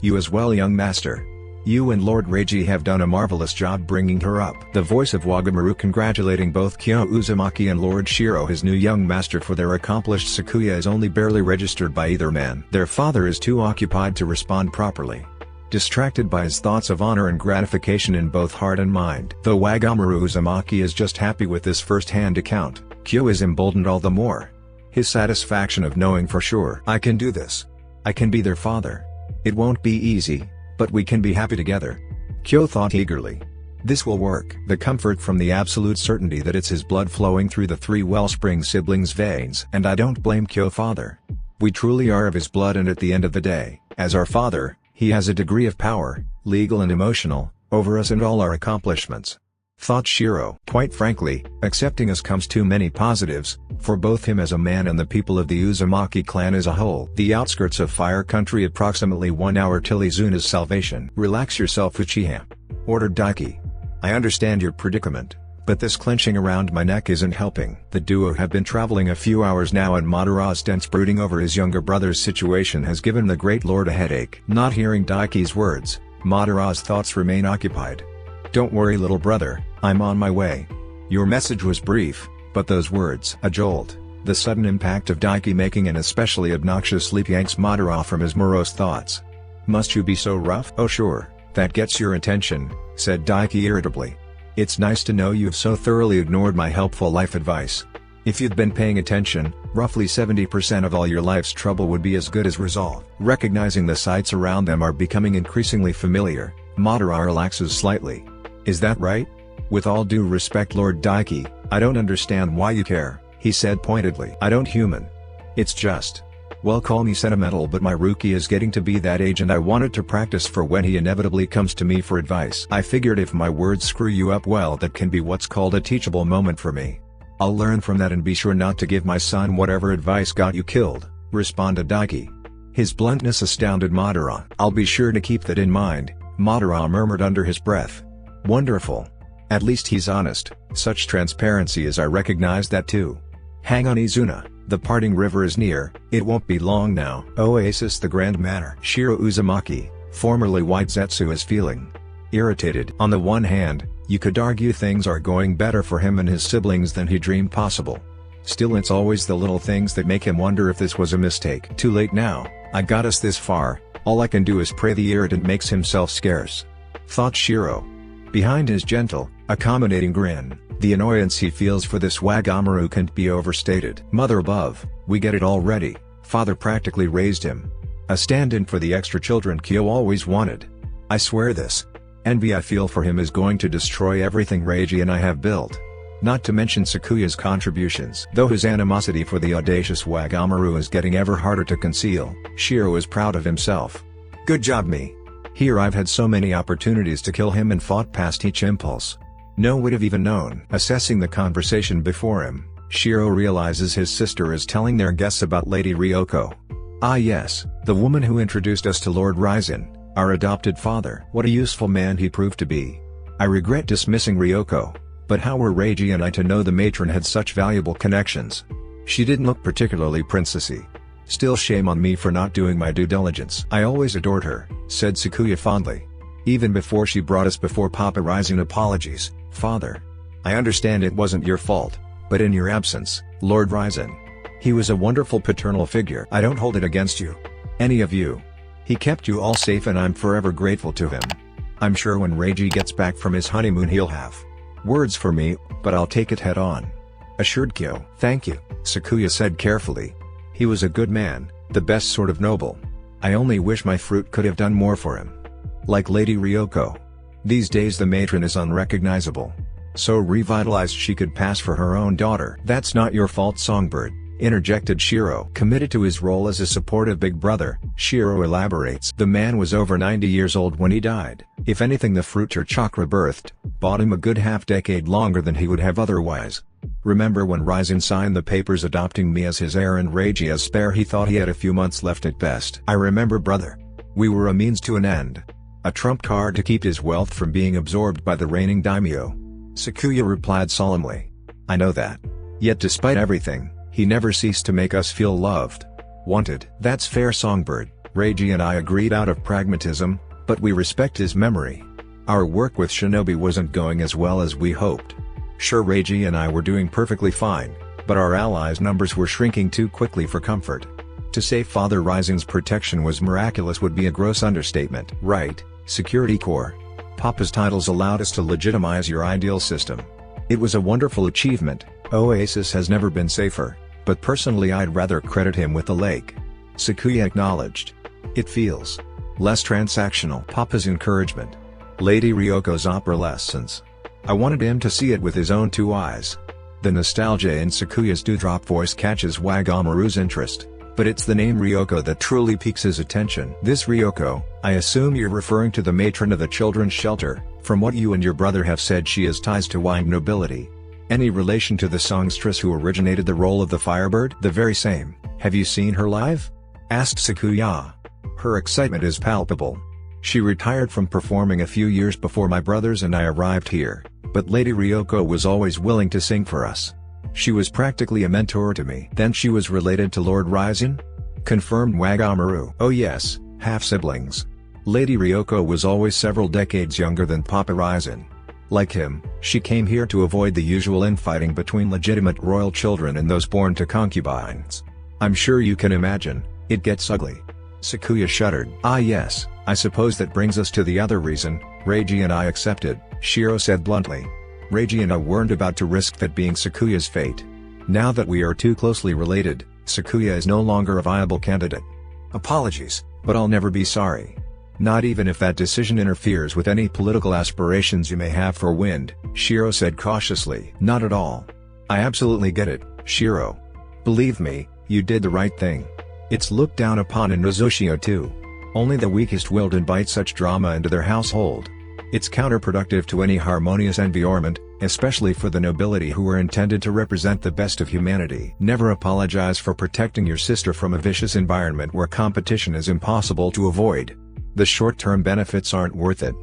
You as well, young master. You and Lord Reiji have done a marvelous job bringing her up. The voice of Wagamaru congratulating both Kyo Uzumaki and Lord Shiro, his new young master, for their accomplished Sakuya is only barely registered by either man. Their father is too occupied to respond properly. Distracted by his thoughts of honor and gratification in both heart and mind. Though Wagamaru Uzumaki is just happy with this first-hand account, Kyo is emboldened all the more. His satisfaction of knowing for sure, I can do this. I can be their father. It won't be easy, but we can be happy together. Kyo thought eagerly. This will work. The comfort from the absolute certainty that it's his blood flowing through the three wellspring siblings' veins. And I don't blame Kyo father. We truly are of his blood, and at the end of the day, as our father, he has a degree of power, legal and emotional, over us and all our accomplishments. Thought Shiro. Quite frankly, accepting us comes too many positives, for both him as a man and the people of the Uzumaki clan as a whole. The outskirts of Fire Country, approximately 1 hour till Izuna's salvation. Relax yourself, Uchiha, ordered Daiki. I understand your predicament, but this clenching around my neck isn't helping. The duo have been traveling a few hours now, and Madara's tense brooding over his younger brother's situation has given the Great Lord a headache. Not hearing Daiki's words, Madara's thoughts remain occupied. Don't worry, little brother, I'm on my way. Your message was brief, but those words. A jolt, the sudden impact of Daiki making an especially obnoxious leap, yanks Madara from his morose thoughts. Must you be so rough? Oh sure, that gets your attention, said Daiki irritably. It's nice to know you've so thoroughly ignored my helpful life advice. If you'd been paying attention, roughly 70% of all your life's trouble would be as good as resolved. Recognizing the sights around them are becoming increasingly familiar, Madara relaxes slightly. Is that right? With all due respect, Lord Daiki, I don't understand why you care, he said pointedly. I don't, human. It's just. Well, call me sentimental, but my Ruki is getting to be that age and I wanted to practice for when he inevitably comes to me for advice. I figured if my words screw you up, well, that can be what's called a teachable moment for me. I'll learn from that and be sure not to give my son whatever advice got you killed, responded Daiki. His bluntness astounded Madara. I'll be sure to keep that in mind, Madara murmured under his breath. Wonderful. At least he's honest. Such transparency, as I recognize that too. Hang on, Izuna, the parting river is near, it won't be long now. Oasis, the Grand Manor. Shiro Uzumaki, formerly White Zetsu, is feeling irritated. On the one hand, you could argue things are going better for him and his siblings than he dreamed possible. Still, it's always the little things that make him wonder if this was a mistake. Too late now, I got us this far, all I can do is pray the irritant makes himself scarce, thought Shiro. Behind his gentle, accommodating grin, the annoyance he feels for this Wagamaru can't be overstated. Mother above, we get it already, father practically raised him. A stand-in for the extra children Kyo always wanted. I swear this envy I feel for him is going to destroy everything Reiji and I have built. Not to mention Sakuya's contributions. Though his animosity for the audacious Wagamaru is getting ever harder to conceal, Shiro is proud of himself. Good job, me. Here I've had so many opportunities to kill him and fought past each impulse. No would have even known. Assessing the conversation before him, Shiro realizes his sister is telling their guests about Lady Ryoko. Ah yes, the woman who introduced us to Lord Ryzen, our adopted father. What a useful man he proved to be. I regret dismissing Ryoko, but how were Reiji and I to know the matron had such valuable connections? She didn't look particularly princessy. Still, shame on me for not doing my due diligence. I always adored her, said Sakuya fondly. Even before she brought us before Papa Rising. Apologies, father. I understand it wasn't your fault, but in your absence, Lord Ryzen. He was a wonderful paternal figure. I don't hold it against you. Any of you. He kept you all safe and I'm forever grateful to him. I'm sure when Reiji gets back from his honeymoon he'll have words for me, but I'll take it head on, assured Kyo. Thank you, Sakuya said carefully. He was a good man, the best sort of noble. I only wish my fruit could have done more for him. Like Lady Ryoko. These days the matron is unrecognizable. So revitalized she could pass for her own daughter. That's not your fault, Songbird, interjected Shiro. Committed to his role as a supportive big brother, Shiro elaborates. The man was over 90 years old when he died. If anything, the fruiter chakra birthed bought him a good half-decade longer than he would have otherwise. Remember when Ryzen signed the papers adopting me as his heir and Reiji as spare, he thought he had a few months left at best. I remember, brother. We were a means to an end. A trump card to keep his wealth from being absorbed by the reigning daimyo. Sakuya replied solemnly. I know that. Yet despite everything, he never ceased to make us feel loved. Wanted. That's fair, Songbird. Reiji and I agreed out of pragmatism, but we respect his memory. Our work with Shinobi wasn't going as well as we hoped. Sure, Reiji and I were doing perfectly fine, but our allies' numbers were shrinking too quickly for comfort. To say Father Rising's protection was miraculous would be a gross understatement. Right, Security Corps. Papa's titles allowed us to legitimize your ideal system. It was a wonderful achievement. Oasis has never been safer, but personally I'd rather credit him with the lake. Sakuya acknowledged. It feels less transactional. Papa's encouragement. Lady Ryoko's opera lessons. I wanted him to see it with his own two eyes. The nostalgia in Sakuya's dewdrop voice catches Wagamaru's interest, but it's the name Ryoko that truly piques his attention. This Ryoko, I assume you're referring to the matron of the children's shelter. From what you and your brother have said, she has ties to Wang nobility. Any relation to the songstress who originated the role of the Firebird? The very same. Have you seen her live? Asked Sakuya. Her excitement is palpable. She retired from performing a few years before my brothers and I arrived here, but Lady Ryoko was always willing to sing for us. She was practically a mentor to me. Then she was related to Lord Ryzen? Confirmed Wagamaru. Oh yes, half-siblings. Lady Ryoko was always several decades younger than Papa Ryzen. Like him, she came here to avoid the usual infighting between legitimate royal children and those born to concubines. I'm sure you can imagine, it gets ugly. Sakuya shuddered. Ah yes, I suppose that brings us to the other reason Reiji and I accepted, Shiro said bluntly. Reiji and I weren't about to risk that being Sakuya's fate. Now that we are too closely related, Sakuya is no longer a viable candidate. Apologies, but I'll never be sorry. Not even if that decision interferes with any political aspirations you may have for Wind, Shiro said cautiously. Not at all. I absolutely get it, Shiro. Believe me, you did the right thing. It's looked down upon in Nozoshio too. Only the weakest-willed invite such drama into their household. It's counterproductive to any harmonious environment, especially for the nobility who are intended to represent the best of humanity. Never apologize for protecting your sister from a vicious environment where competition is impossible to avoid. The short-term benefits aren't worth it.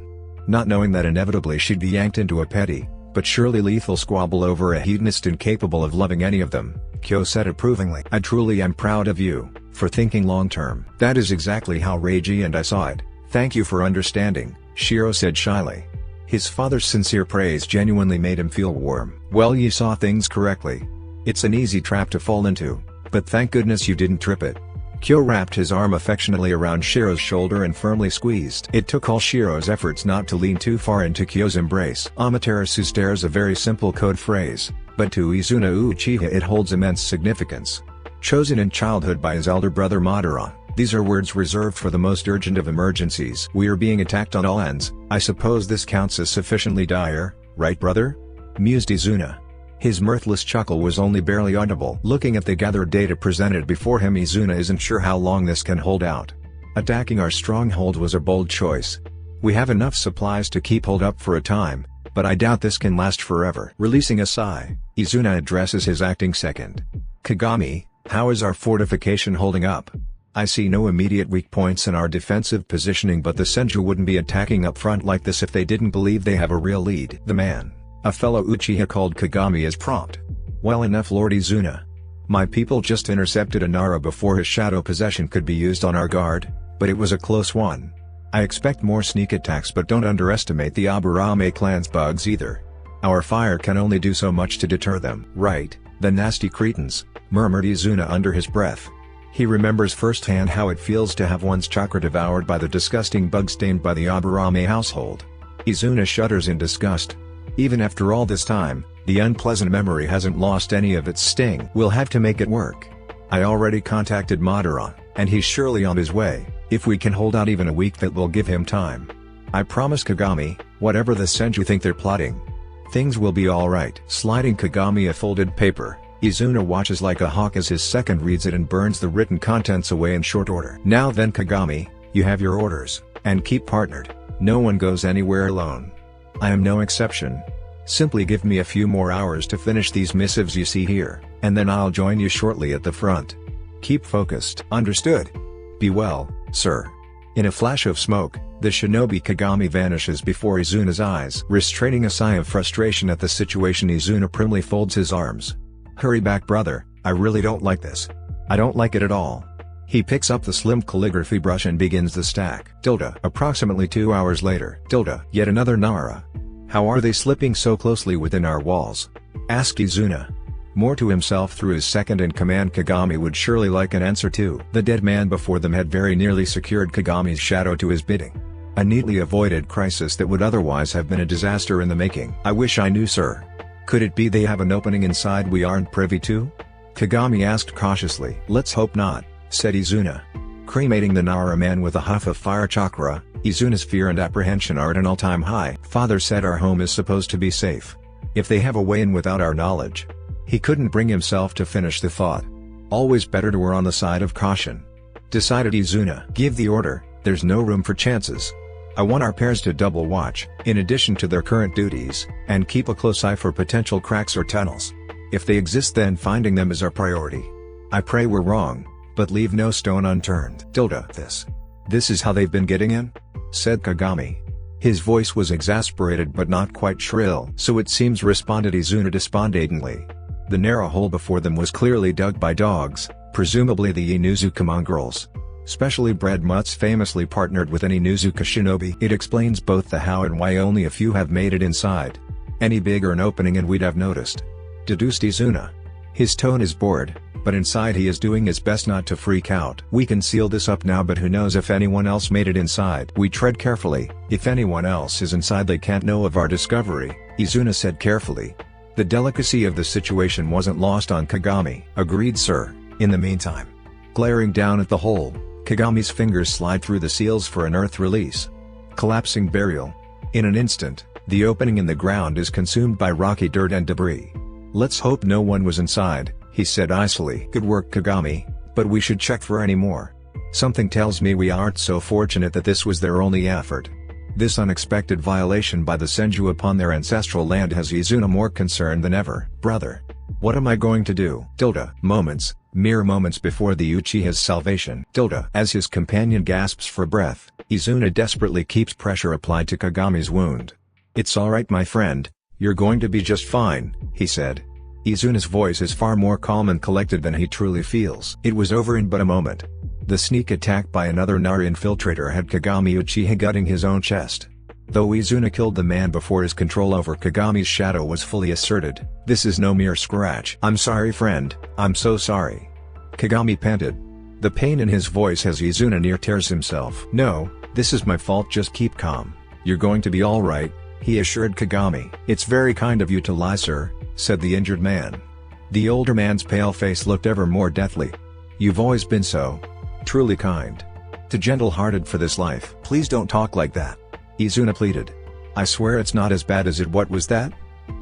Not knowing that inevitably she'd be yanked into a petty, but surely lethal squabble over a hedonist incapable of loving any of them, Kyo said approvingly. I truly am proud of you, for thinking long-term. That is exactly how Reiji and I saw it. Thank you for understanding, Shiro said shyly. His father's sincere praise genuinely made him feel warm. Well, you saw things correctly. It's an easy trap to fall into, but thank goodness you didn't trip it. Kyo wrapped his arm affectionately around Shiro's shoulder and firmly squeezed. It took all Shiro's efforts not to lean too far into Kyo's embrace. Amaterasu stares a very simple code phrase, but to Izuna Uchiha it holds immense significance. Chosen in childhood by his elder brother Madara, these are words reserved for the most urgent of emergencies. We are being attacked on all ends. I suppose this counts as sufficiently dire, right brother? Mused Izuna. His mirthless chuckle was only barely audible. Looking at the gathered data presented before him, Izuna isn't sure how long this can hold out. Attacking our stronghold was a bold choice. We have enough supplies to keep hold up for a time, but I doubt this can last forever. Releasing a sigh, Izuna addresses his acting second. Kagami, how is our fortification holding up? I see no immediate weak points in our defensive positioning, but the Senju wouldn't be attacking up front like this if they didn't believe they have a real lead. The man, a fellow Uchiha, called Kagami as prompt. Well enough, Lord Izuna. My people just intercepted a Nara before his shadow possession could be used on our guard, but it was a close one. I expect more sneak attacks, but don't underestimate the Aburame clan's bugs either. Our fire can only do so much to deter them. Right, the nasty cretins, murmured Izuna under his breath. He remembers firsthand how it feels to have one's chakra devoured by the disgusting bug stained by the Aburame household. Izuna shudders in disgust. Even after all this time, the unpleasant memory hasn't lost any of its sting. We'll have to make it work. I already contacted Madara, and he's surely on his way. If we can hold out even a week, that will give him time. I promise Kagami, whatever the Senju think they're plotting, things will be alright. Sliding Kagami a folded paper, Izuna watches like a hawk as his second reads it and burns the written contents away in short order. Now then Kagami, you have your orders, and keep partnered. No one goes anywhere alone. I am no exception. Simply give me a few more hours to finish these missives you see here, and then I'll join you shortly at the front. Keep focused. Understood? Be well, sir. In a flash of smoke, the shinobi Kagami vanishes before Izuna's eyes. Restraining a sigh of frustration at the situation, Izuna primly folds his arms. Hurry back, brother, I really don't like this. I don't like it at all. He picks up the slim calligraphy brush and begins the stack. Approximately 2 hours later. Yet another Nara. How are they slipping so closely within our walls? Asked Izuna. More to himself through his second-in-command Kagami would surely like an answer too. The dead man before them had very nearly secured Kagami's shadow to his bidding. A neatly avoided crisis that would otherwise have been a disaster in the making. I wish I knew, sir. Could it be they have an opening inside we aren't privy to? Kagami asked cautiously. Let's hope not, said Izuna. Cremating the Nara man with a huff of fire chakra, Izuna's fear and apprehension are at an all-time high. Father said our home is supposed to be safe. If they have a way in without our knowledge. He couldn't bring himself to finish the thought. Always better to err on the side of caution. Decided Izuna. Give the order, there's no room for chances. I want our pairs to double watch, in addition to their current duties, and keep a close eye for potential cracks or tunnels. If they exist, then finding them is our priority. I pray we're wrong, but leave no stone unturned. This is how they've been getting in? Said Kagami. His voice was exasperated but not quite shrill. So it seems, responded Izuna despondently. The narrow hole before them was clearly dug by dogs, presumably the Inuzuka mongrels. Specially bred mutts famously partnered with an Inuzuka shinobi. It explains both the how and why only a few have made it inside. Any bigger an opening and we'd have noticed. Deduced Izuna. His tone is bored, but inside he is doing his best not to freak out. We can seal this up now, but who knows if anyone else made it inside. We tread carefully. If anyone else is inside, they can't know of our discovery, Izuna said carefully. The delicacy of the situation wasn't lost on Kagami. Agreed, sir. In the meantime. Glaring down at the hole, Kagami's fingers slide through the seals for an earth release. Collapsing burial. In an instant, the opening in the ground is consumed by rocky dirt and debris. Let's hope no one was inside, he said icily. Good work, Kagami. But we should check for any more. Something tells me we aren't so fortunate that this was their only effort. This unexpected violation by the Senju upon their ancestral land has Izuna more concerned than ever. Brother. What am I going to do? Mere moments before the Uchiha's salvation. As his companion gasps for breath, Izuna desperately keeps pressure applied to Kagami's wound. It's alright my friend, you're going to be just fine, he said. Izuna's voice is far more calm and collected than he truly feels. It was over in but a moment. The sneak attack by another Nara infiltrator had Kagami Uchiha gutting his own chest. Though Izuna killed the man before his control over Kagami's shadow was fully asserted, this is no mere scratch. I'm sorry friend, I'm so sorry. Kagami panted. The pain in his voice has Izuna near tears himself. No, this is my fault, just keep calm. You're going to be alright, he assured Kagami. It's very kind of you to lie sir, said the injured man. The older man's pale face looked ever more deathly. You've always been so truly kind. Too gentle-hearted for this life. Please don't talk like that. Izuna pleaded. I swear it's not as bad as it. What was that?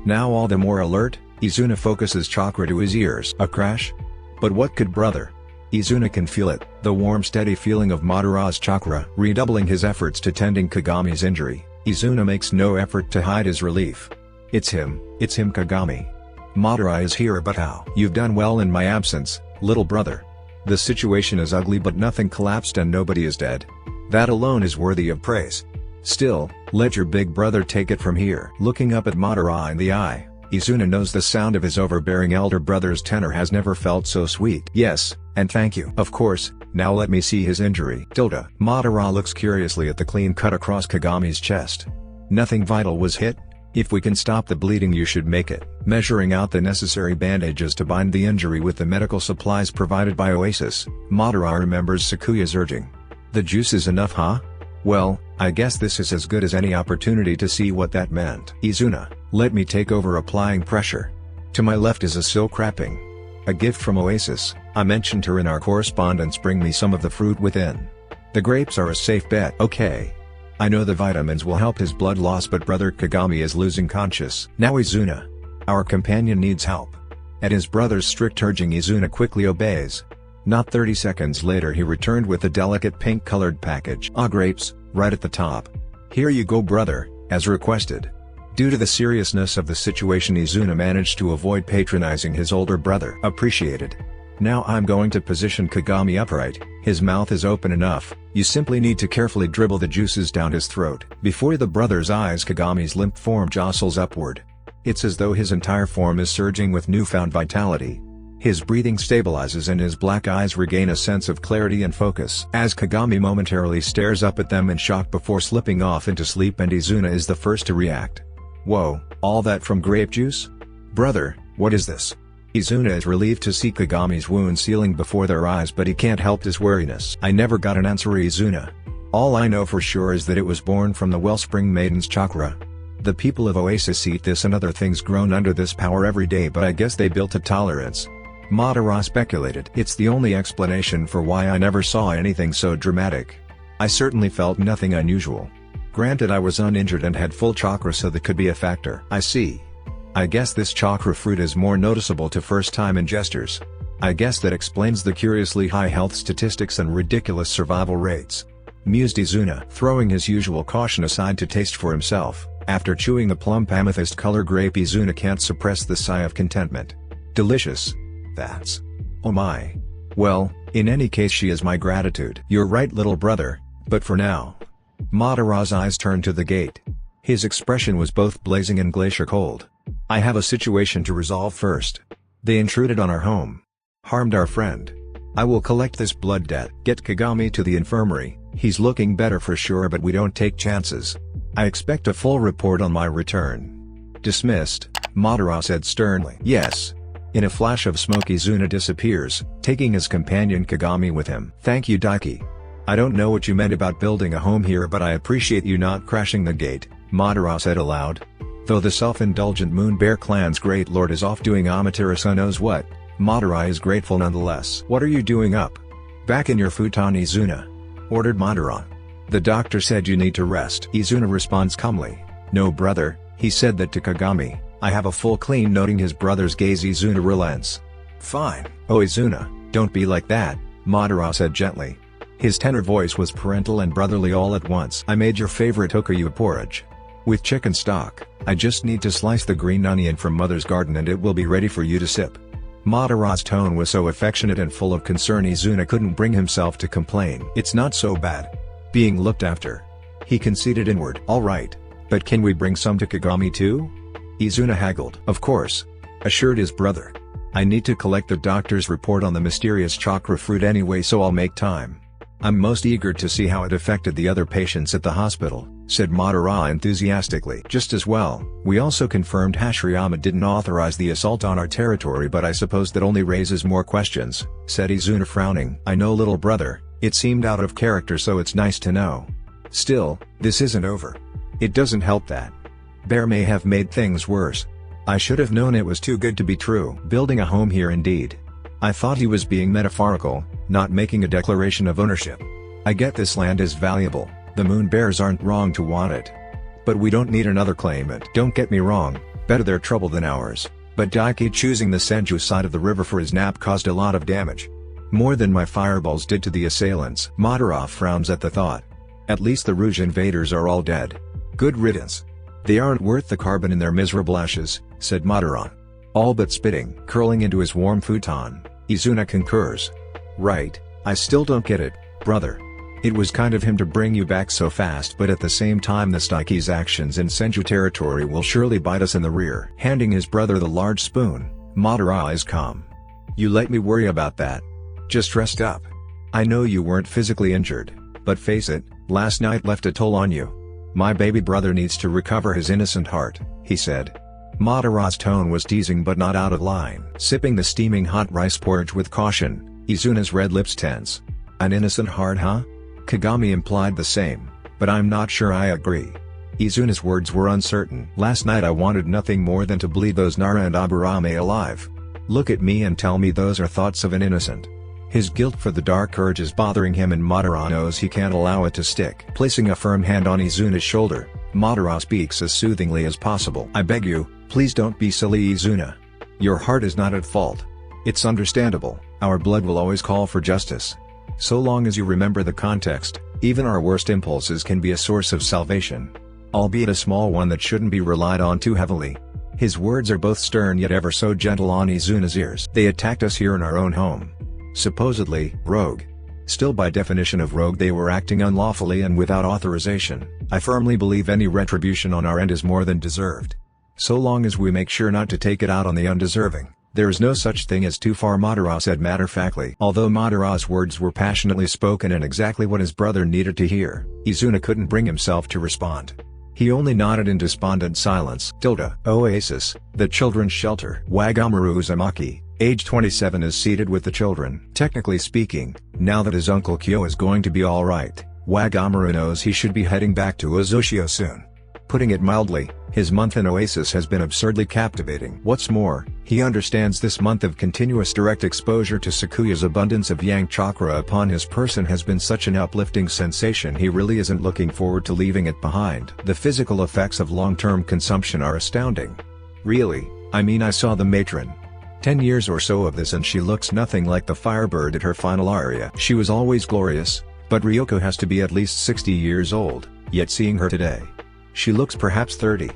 Now all the more alert, Izuna focuses chakra to his ears. A crash? But what could brother? Izuna can feel it, the warm steady feeling of Madara's chakra. Redoubling his efforts to tending Kagami's injury, Izuna makes no effort to hide his relief. It's him Kagami. Madara is here, but how? You've done well in my absence, little brother. The situation is ugly but nothing collapsed and nobody is dead. That alone is worthy of praise. Still, let your big brother take it from here. Looking up at Madara in the eye, Izuna knows the sound of his overbearing elder brother's tenor has never felt so sweet. Yes, and thank you. Of course, now let me see his injury. Madara looks curiously at the clean cut across Kagami's chest. Nothing vital was hit? If we can stop the bleeding you should make it. Measuring out the necessary bandages to bind the injury with the medical supplies provided by Oasis, Madara remembers Sakuya's urging. The juice is enough, huh? Well, I guess this is as good as any opportunity to see what that meant. Izuna, let me take over applying pressure. To my left is a silk wrapping. A gift from Oasis. I mentioned her in our correspondence. Bring me some of the fruit within. The grapes are a safe bet. Okay. I know the vitamins will help his blood loss, but brother Kagami is losing conscious. Now Izuna. Our companion needs help. At his brother's strict urging, Izuna quickly obeys. Not 30 seconds later he returned with a delicate pink-colored package. Grapes, right at the top. Here you go brother, as requested. Due to the seriousness of the situation, Izuna managed to avoid patronizing his older brother. Appreciated. Now I'm going to position Kagami upright. His mouth is open enough, you simply need to carefully dribble the juices down his throat. Before the brother's eyes, Kagami's limp form jostles upward. It's as though his entire form is surging with newfound vitality. His breathing stabilizes and his black eyes regain a sense of clarity and focus. As Kagami momentarily stares up at them in shock before slipping off into sleep, and Izuna is the first to react. Whoa, all that from grape juice? Brother, what is this? Izuna is relieved to see Kagami's wound sealing before their eyes, but he can't help his wariness. I never got an answer, Izuna. All I know for sure is that it was born from the Wellspring Maiden's chakra. The people of Oasis eat this and other things grown under this power every day, but I guess they built a tolerance. Madara speculated. It's the only explanation for why I never saw anything so dramatic. I certainly felt nothing unusual. Granted, I was uninjured and had full chakra, so that could be a factor. I see. I guess this chakra fruit is more noticeable to first-time ingestors. I guess that explains the curiously high health statistics and ridiculous survival rates. Mused Izuna, throwing his usual caution aside to taste for himself. After chewing the plump amethyst-color grape, Izuna can't suppress the sigh of contentment. Delicious. That's... oh my. Well, in any case, she is my gratitude. You're right, little brother, but for now. Madara's eyes turned to the gate. His expression was both blazing and glacier cold. I have a situation to resolve first. They intruded on our home. Harmed our friend. I will collect this blood debt. Get Kagami to the infirmary. He's looking better for sure, but we don't take chances. I expect a full report on my return. Dismissed, Madara said sternly. Yes. In a flash of smoke, Izuna disappears, taking his companion Kagami with him. Thank you, Daiki. I don't know what you meant about building a home here, but I appreciate you not crashing the gate, Madara said aloud. Though the self-indulgent Moon Bear clan's great lord is off doing Amaterasu knows what, Madara is grateful nonetheless. What are you doing up? Back in your futon, Izuna, ordered Madara. The doctor said you need to rest. Izuna responds calmly. No brother, he said that to Kagami. I have a full clean. Noting his brother's gaze, Izuna relents. Fine. Oh Izuna, "Don't be like that," Madara said gently. His tenor voice was parental and brotherly all at once. "I made your favorite Okayu porridge. With chicken stock. I just need to slice the green onion from Mother's garden and it will be ready for you to sip." Madara's tone was so affectionate and full of concern Izuna couldn't bring himself to complain. "It's not so bad. Being looked after." He conceded inward. "All right. But can we bring some to Kagami too?" Izuna haggled. "Of course," assured his brother. "I need to collect the doctor's report on the mysterious chakra fruit anyway, so I'll make time. I'm most eager to see how it affected the other patients at the hospital," said Madara enthusiastically. "Just as well, we also confirmed Hashirama didn't authorize the assault on our territory, but I suppose that only raises more questions," said Izuna frowning. "I know, little brother, it seemed out of character, so it's nice to know. Still, this isn't over. It doesn't help that Bear may have made things worse. I should have known it was too good to be true. Building a home here indeed. I thought he was being metaphorical, not making a declaration of ownership. I get this land is valuable, the moon bears aren't wrong to want it. But we don't need another claimant. Don't get me wrong, better their trouble than ours. But Daiki choosing the Senju side of the river for his nap caused a lot of damage. More than my fireballs did to the assailants." Madara frowns at the thought. "At least the Rouge invaders are all dead. Good riddance. They aren't worth the carbon in their miserable ashes," said Madara. All but spitting. Curling into his warm futon, Izuna concurs. "Right, I still don't get it, brother. It was kind of him to bring you back so fast, but at the same time the Daiki's actions in Senju territory will surely bite us in the rear." Handing his brother the large spoon, Madara is calm. "You let me worry about that. Just rest up. I know you weren't physically injured, but face it, last night left a toll on you. My baby brother needs to recover his innocent heart," he said. Madara's tone was teasing but not out of line. Sipping the steaming hot rice porridge with caution, Izuna's red lips tense. "An innocent heart, huh?" Kagami implied the same, but I'm not sure I agree. Izuna's words were uncertain. "Last night I wanted nothing more than to bleed those Nara and Aburame alive. Look at me and tell me those are thoughts of an innocent." His guilt for the dark urge is bothering him and Madara knows he can't allow it to stick. Placing a firm hand on Izuna's shoulder, Madara speaks as soothingly as possible. "I beg you, please don't be silly, Izuna. Your heart is not at fault. It's understandable, our blood will always call for justice. So long as you remember the context, even our worst impulses can be a source of salvation. Albeit a small one that shouldn't be relied on too heavily." His words are both stern yet ever so gentle on Izuna's ears. "They attacked us here in our own home. Supposedly, rogue. Still by definition of rogue they were acting unlawfully and without authorization. I firmly believe any retribution on our end is more than deserved. So long as we make sure not to take it out on the undeserving, there is no such thing as too far," Madara said matter-of-factly. Although Madara's words were passionately spoken and exactly what his brother needed to hear, Izuna couldn't bring himself to respond. He only nodded in despondent silence. Oasis, the children's shelter. Wagamaru Uzumaki, age 27, is seated with the children. Technically speaking, now that his uncle Kyo is going to be alright, Wagamaru knows he should be heading back to Uzushio soon. Putting it mildly, his month in Oasis has been absurdly captivating. What's more, he understands this month of continuous direct exposure to Sakuya's abundance of yang chakra upon his person has been such an uplifting sensation he really isn't looking forward to leaving it behind. The physical effects of long-term consumption are astounding. Really, I mean, I saw the matron. 10 years or so of this and she looks nothing like the firebird at her final aria. She was always glorious, but Ryoko has to be at least 60 years old, yet seeing her today, she looks perhaps 30.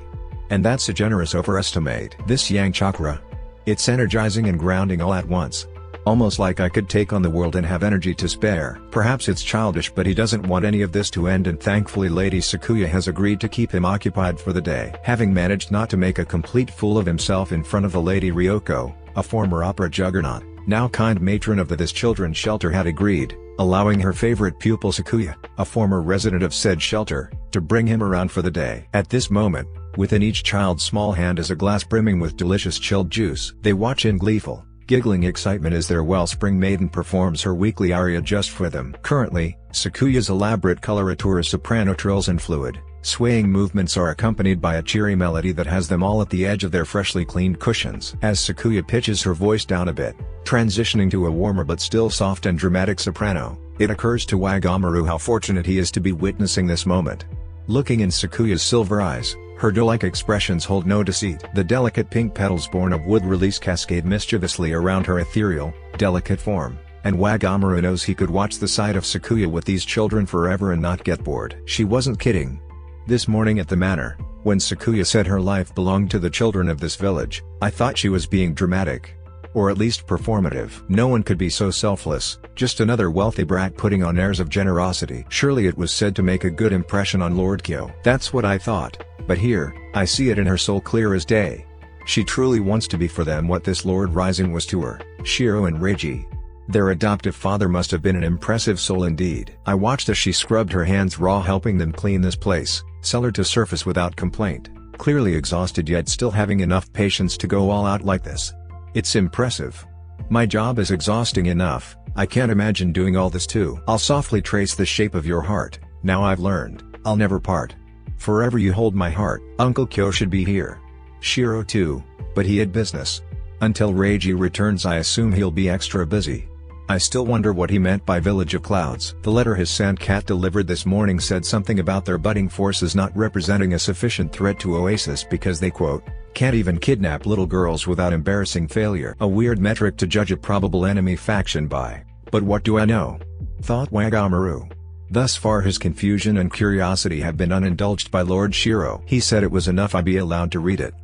And that's a generous overestimate. This yang chakra. It's energizing and grounding all at once. Almost like I could take on the world and have energy to spare. Perhaps it's childish but he doesn't want any of this to end and thankfully Lady Sakuya has agreed to keep him occupied for the day. Having managed not to make a complete fool of himself in front of the Lady Ryoko, a former opera juggernaut, now kind matron of this children's shelter had agreed, allowing her favorite pupil Sakuya, a former resident of said shelter, to bring him around for the day. At this moment, within each child's small hand is a glass brimming with delicious chilled juice. They watch in gleeful, giggling excitement as their wellspring maiden performs her weekly aria just for them. Currently, Sakuya's elaborate coloratura soprano trills and fluid, swaying movements are accompanied by a cheery melody that has them all at the edge of their freshly cleaned cushions. As Sakuya pitches her voice down a bit, transitioning to a warmer but still soft and dramatic soprano, it occurs to Wagamaru how fortunate he is to be witnessing this moment. Looking in Sakuya's silver eyes, her doe-like expressions hold no deceit. The delicate pink petals born of wood release cascade mischievously around her ethereal, delicate form, And Wagamaru knows he could watch the sight of Sakuya with these children forever and not get bored. She wasn't kidding. This morning at the manor, when Sakuya said her life belonged to the children of this village, I thought she was being dramatic. Or at least performative. No one could be so selfless, just another wealthy brat putting on airs of generosity. Surely it was said to make a good impression on Lord Kyo. That's what I thought, but here, I see it in her soul clear as day. She truly wants to be for them what this Lord Rising was to her, Shiro and Reiji. Their adoptive father must have been an impressive soul indeed. I watched as she scrubbed her hands raw helping them clean this place, cellar to surface without complaint, clearly exhausted yet still having enough patience to go all out like this. It's impressive. My job is exhausting enough, I can't imagine doing all this too. I'll softly trace the shape of your heart, now I've learned, I'll never part. Forever you hold my heart. Uncle Kyo should be here. Shiro too, but he had business. Until Reiji returns I assume he'll be extra busy. I still wonder what he meant by Village of Clouds. The letter his sandcat delivered this morning said something about their budding forces not representing a sufficient threat to Oasis because they quote, can't even kidnap little girls without embarrassing failure. A weird metric to judge a probable enemy faction by, but what do I know? Thought Wagamaru. Thus far his confusion and curiosity have been unindulged by Lord Shiro. He said it was enough I be allowed to read it.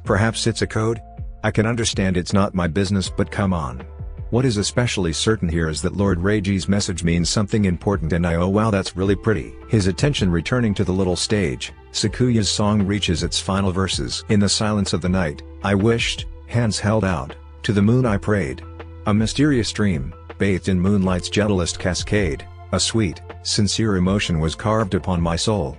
Perhaps it's a code? I can understand it's not my business but come on. What is especially certain here is that Lord Reiji's message means something important and oh wow that's really pretty. His attention returning to the little stage, Sakuya's song reaches its final verses. In the silence of the night, I wished, hands held out, to the moon I prayed. A mysterious dream, bathed in moonlight's gentlest cascade, a sweet, sincere emotion was carved upon my soul.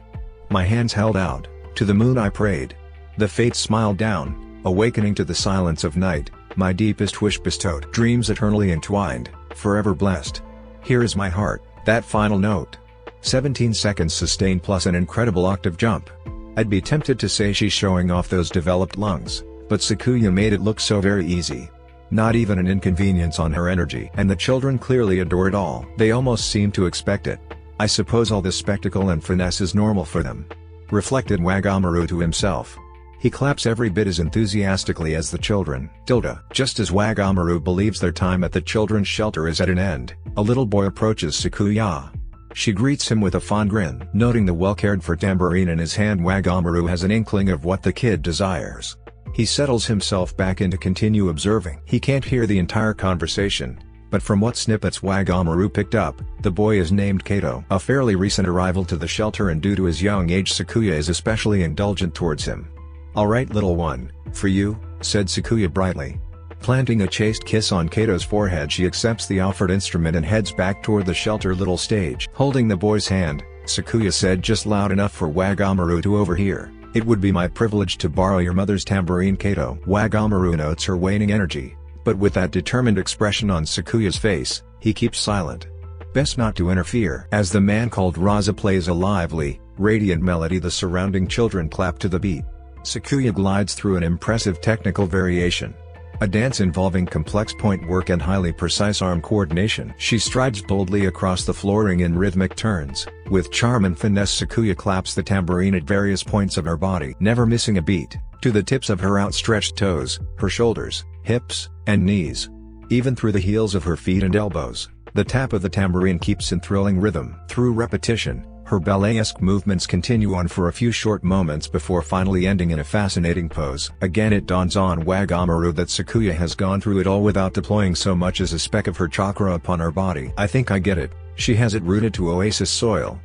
My hands held out, to the moon I prayed. The fates smiled down, awakening to the silence of night. My deepest wish bestowed. Dreams eternally entwined, forever blessed. Here is my heart, that final note. 17 seconds sustained plus an incredible octave jump. I'd be tempted to say she's showing off those developed lungs, but Sakuya made it look so very easy. Not even an inconvenience on her energy. And the children clearly adore it all. They almost seem to expect it. I suppose all this spectacle and finesse is normal for them. Reflected Wagamaru to himself. He claps every bit as enthusiastically as the children. Just as Wagamaru believes their time at the children's shelter is at an end, a little boy approaches Sakuya. She greets him with a fond grin. Noting the well-cared-for tambourine in his hand, Wagamaru has an inkling of what the kid desires. He settles himself back in to continue observing. He can't hear the entire conversation, but from what snippets Wagamaru picked up, the boy is named Kato. A fairly recent arrival to the shelter and due to his young age Sakuya is especially indulgent towards him. Alright little one, for you, said Sakuya brightly. Planting a chaste kiss on Kato's forehead she accepts the offered instrument and heads back toward the shelter little stage. Holding the boy's hand, Sakuya said just loud enough for Wagamaru to overhear, it would be my privilege to borrow your mother's tambourine Kato. Wagamaru notes her waning energy, but with that determined expression on Sakuya's face, he keeps silent. Best not to interfere. As the man called Raza plays a lively, radiant melody the surrounding children clap to the beat. Sakuya glides through an impressive technical variation. A dance involving complex point work and highly precise arm coordination. She strides boldly across the flooring in rhythmic turns. With charm and finesse Sakuya claps the tambourine at various points of her body, never missing a beat, to the tips of her outstretched toes, her shoulders, hips, and knees. Even through the heels of her feet and elbows, the tap of the tambourine keeps in thrilling rhythm. Through repetition, her ballet-esque movements continue on for a few short moments before finally ending in a fascinating pose. Again it dawns on Wagamaru that Sakuya has gone through it all without deploying so much as a speck of her chakra upon her body. I think I get it, she has it rooted to Oasis soil.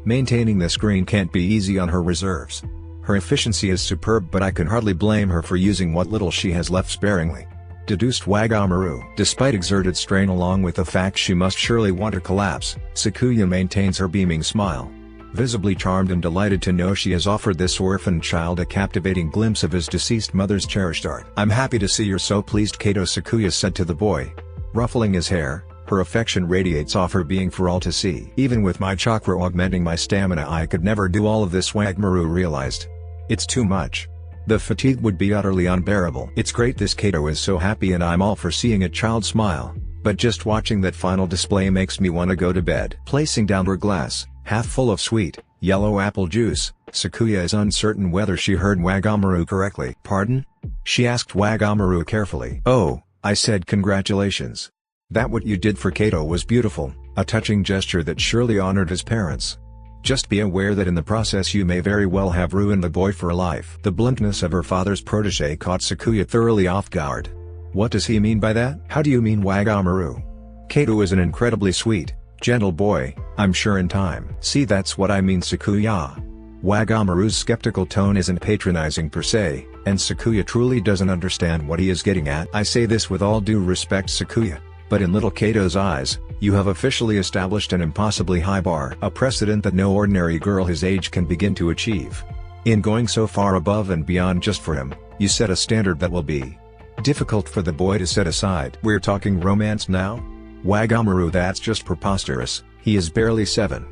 Maintaining this green can't be easy on her reserves. Her efficiency is superb but I can hardly blame her for using what little she has left sparingly. Deduced Wagamaru. Despite exerted strain along with the fact she must surely want to collapse, Sakuya maintains her beaming smile. Visibly charmed and delighted to know she has offered this orphan child a captivating glimpse of his deceased mother's cherished art. I'm happy to see you're so pleased, Kato, Sakuya said to the boy. Ruffling his hair, her affection radiates off her being for all to see. Even with my chakra augmenting my stamina I could never do all of this, Wagamaru realized. It's too much. The fatigue would be utterly unbearable. It's great this Kato is so happy and I'm all for seeing a child smile, but just watching that final display makes me want to go to bed. Placing down her glass, half full of sweet, yellow apple juice, Sakuya is uncertain whether she heard Wagamaru correctly. Pardon? She asked Wagamaru carefully. Oh, I said congratulations. That what you did for Kato was beautiful, a touching gesture that surely honored his parents. Just be aware that in the process you may very well have ruined the boy for life." The bluntness of her father's protege caught Sakuya thoroughly off guard. What does he mean by that? How do you mean, Wagamaru? Kato is an incredibly sweet, gentle boy, I'm sure in time. See, that's what I mean, Sakuya. Wagamaru's skeptical tone isn't patronizing per se, and Sakuya truly doesn't understand what he is getting at. I say this with all due respect, Sakuya, but in little Kato's eyes, you have officially established an impossibly high bar, a precedent that no ordinary girl his age can begin to achieve. In going so far above and beyond just for him, you set a standard that will be difficult for the boy to set aside. We're talking romance now? Wagamaru, that's just preposterous, he is barely 7.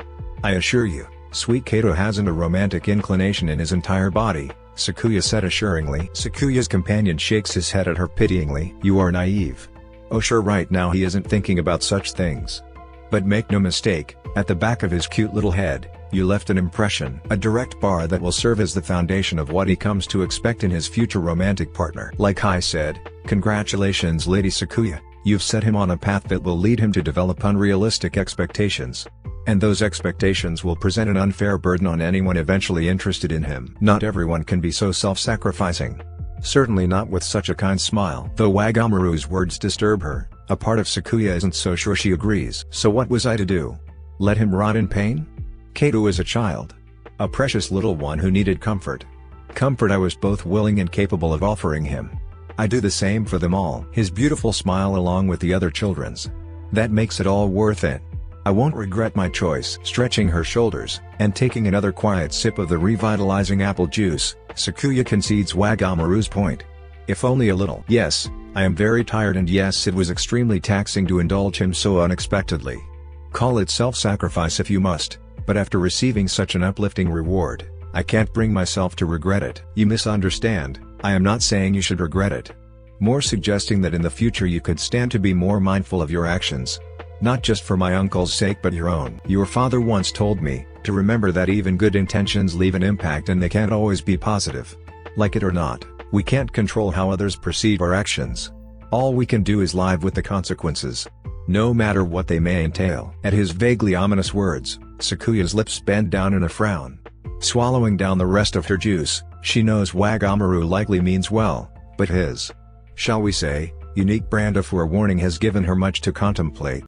I assure you, sweet Kato hasn't a romantic inclination in his entire body, Sakuya said assuringly. Sakuya's companion shakes his head at her pityingly. You are naive. Oh sure, right now he isn't thinking about such things. But make no mistake, at the back of his cute little head, you left an impression, a direct bar that will serve as the foundation of what he comes to expect in his future romantic partner. Like I said, congratulations Lady Sakuya, you've set him on a path that will lead him to develop unrealistic expectations. And those expectations will present an unfair burden on anyone eventually interested in him. Not everyone can be so self-sacrificing. Certainly not with such a kind smile. Though Wagamaru's words disturb her, a part of Sakuya isn't so sure she agrees. So what was I to do? Let him rot in pain? Kato is a child. A precious little one who needed comfort. Comfort I was both willing and capable of offering him. I do the same for them all. His beautiful smile along with the other children's. That makes it all worth it. I won't regret my choice. Stretching her shoulders, and taking another quiet sip of the revitalizing apple juice, Sakuya concedes Wagamaru's point. If only a little. Yes, I am very tired, and yes, it was extremely taxing to indulge him so unexpectedly. Call it self-sacrifice if you must, but after receiving such an uplifting reward, I can't bring myself to regret it. You misunderstand, I am not saying you should regret it. More suggesting that in the future you could stand to be more mindful of your actions. Not just for my uncle's sake but your own. Your father once told me to remember that even good intentions leave an impact, and they can't always be positive. Like it or not, we can't control how others perceive our actions. All we can do is live with the consequences, no matter what they may entail. At his vaguely ominous words, Sakuya's lips bend down in a frown. Swallowing down the rest of her juice, she knows Wagamaru likely means well, but his, shall we say, unique brand of forewarning has given her much to contemplate.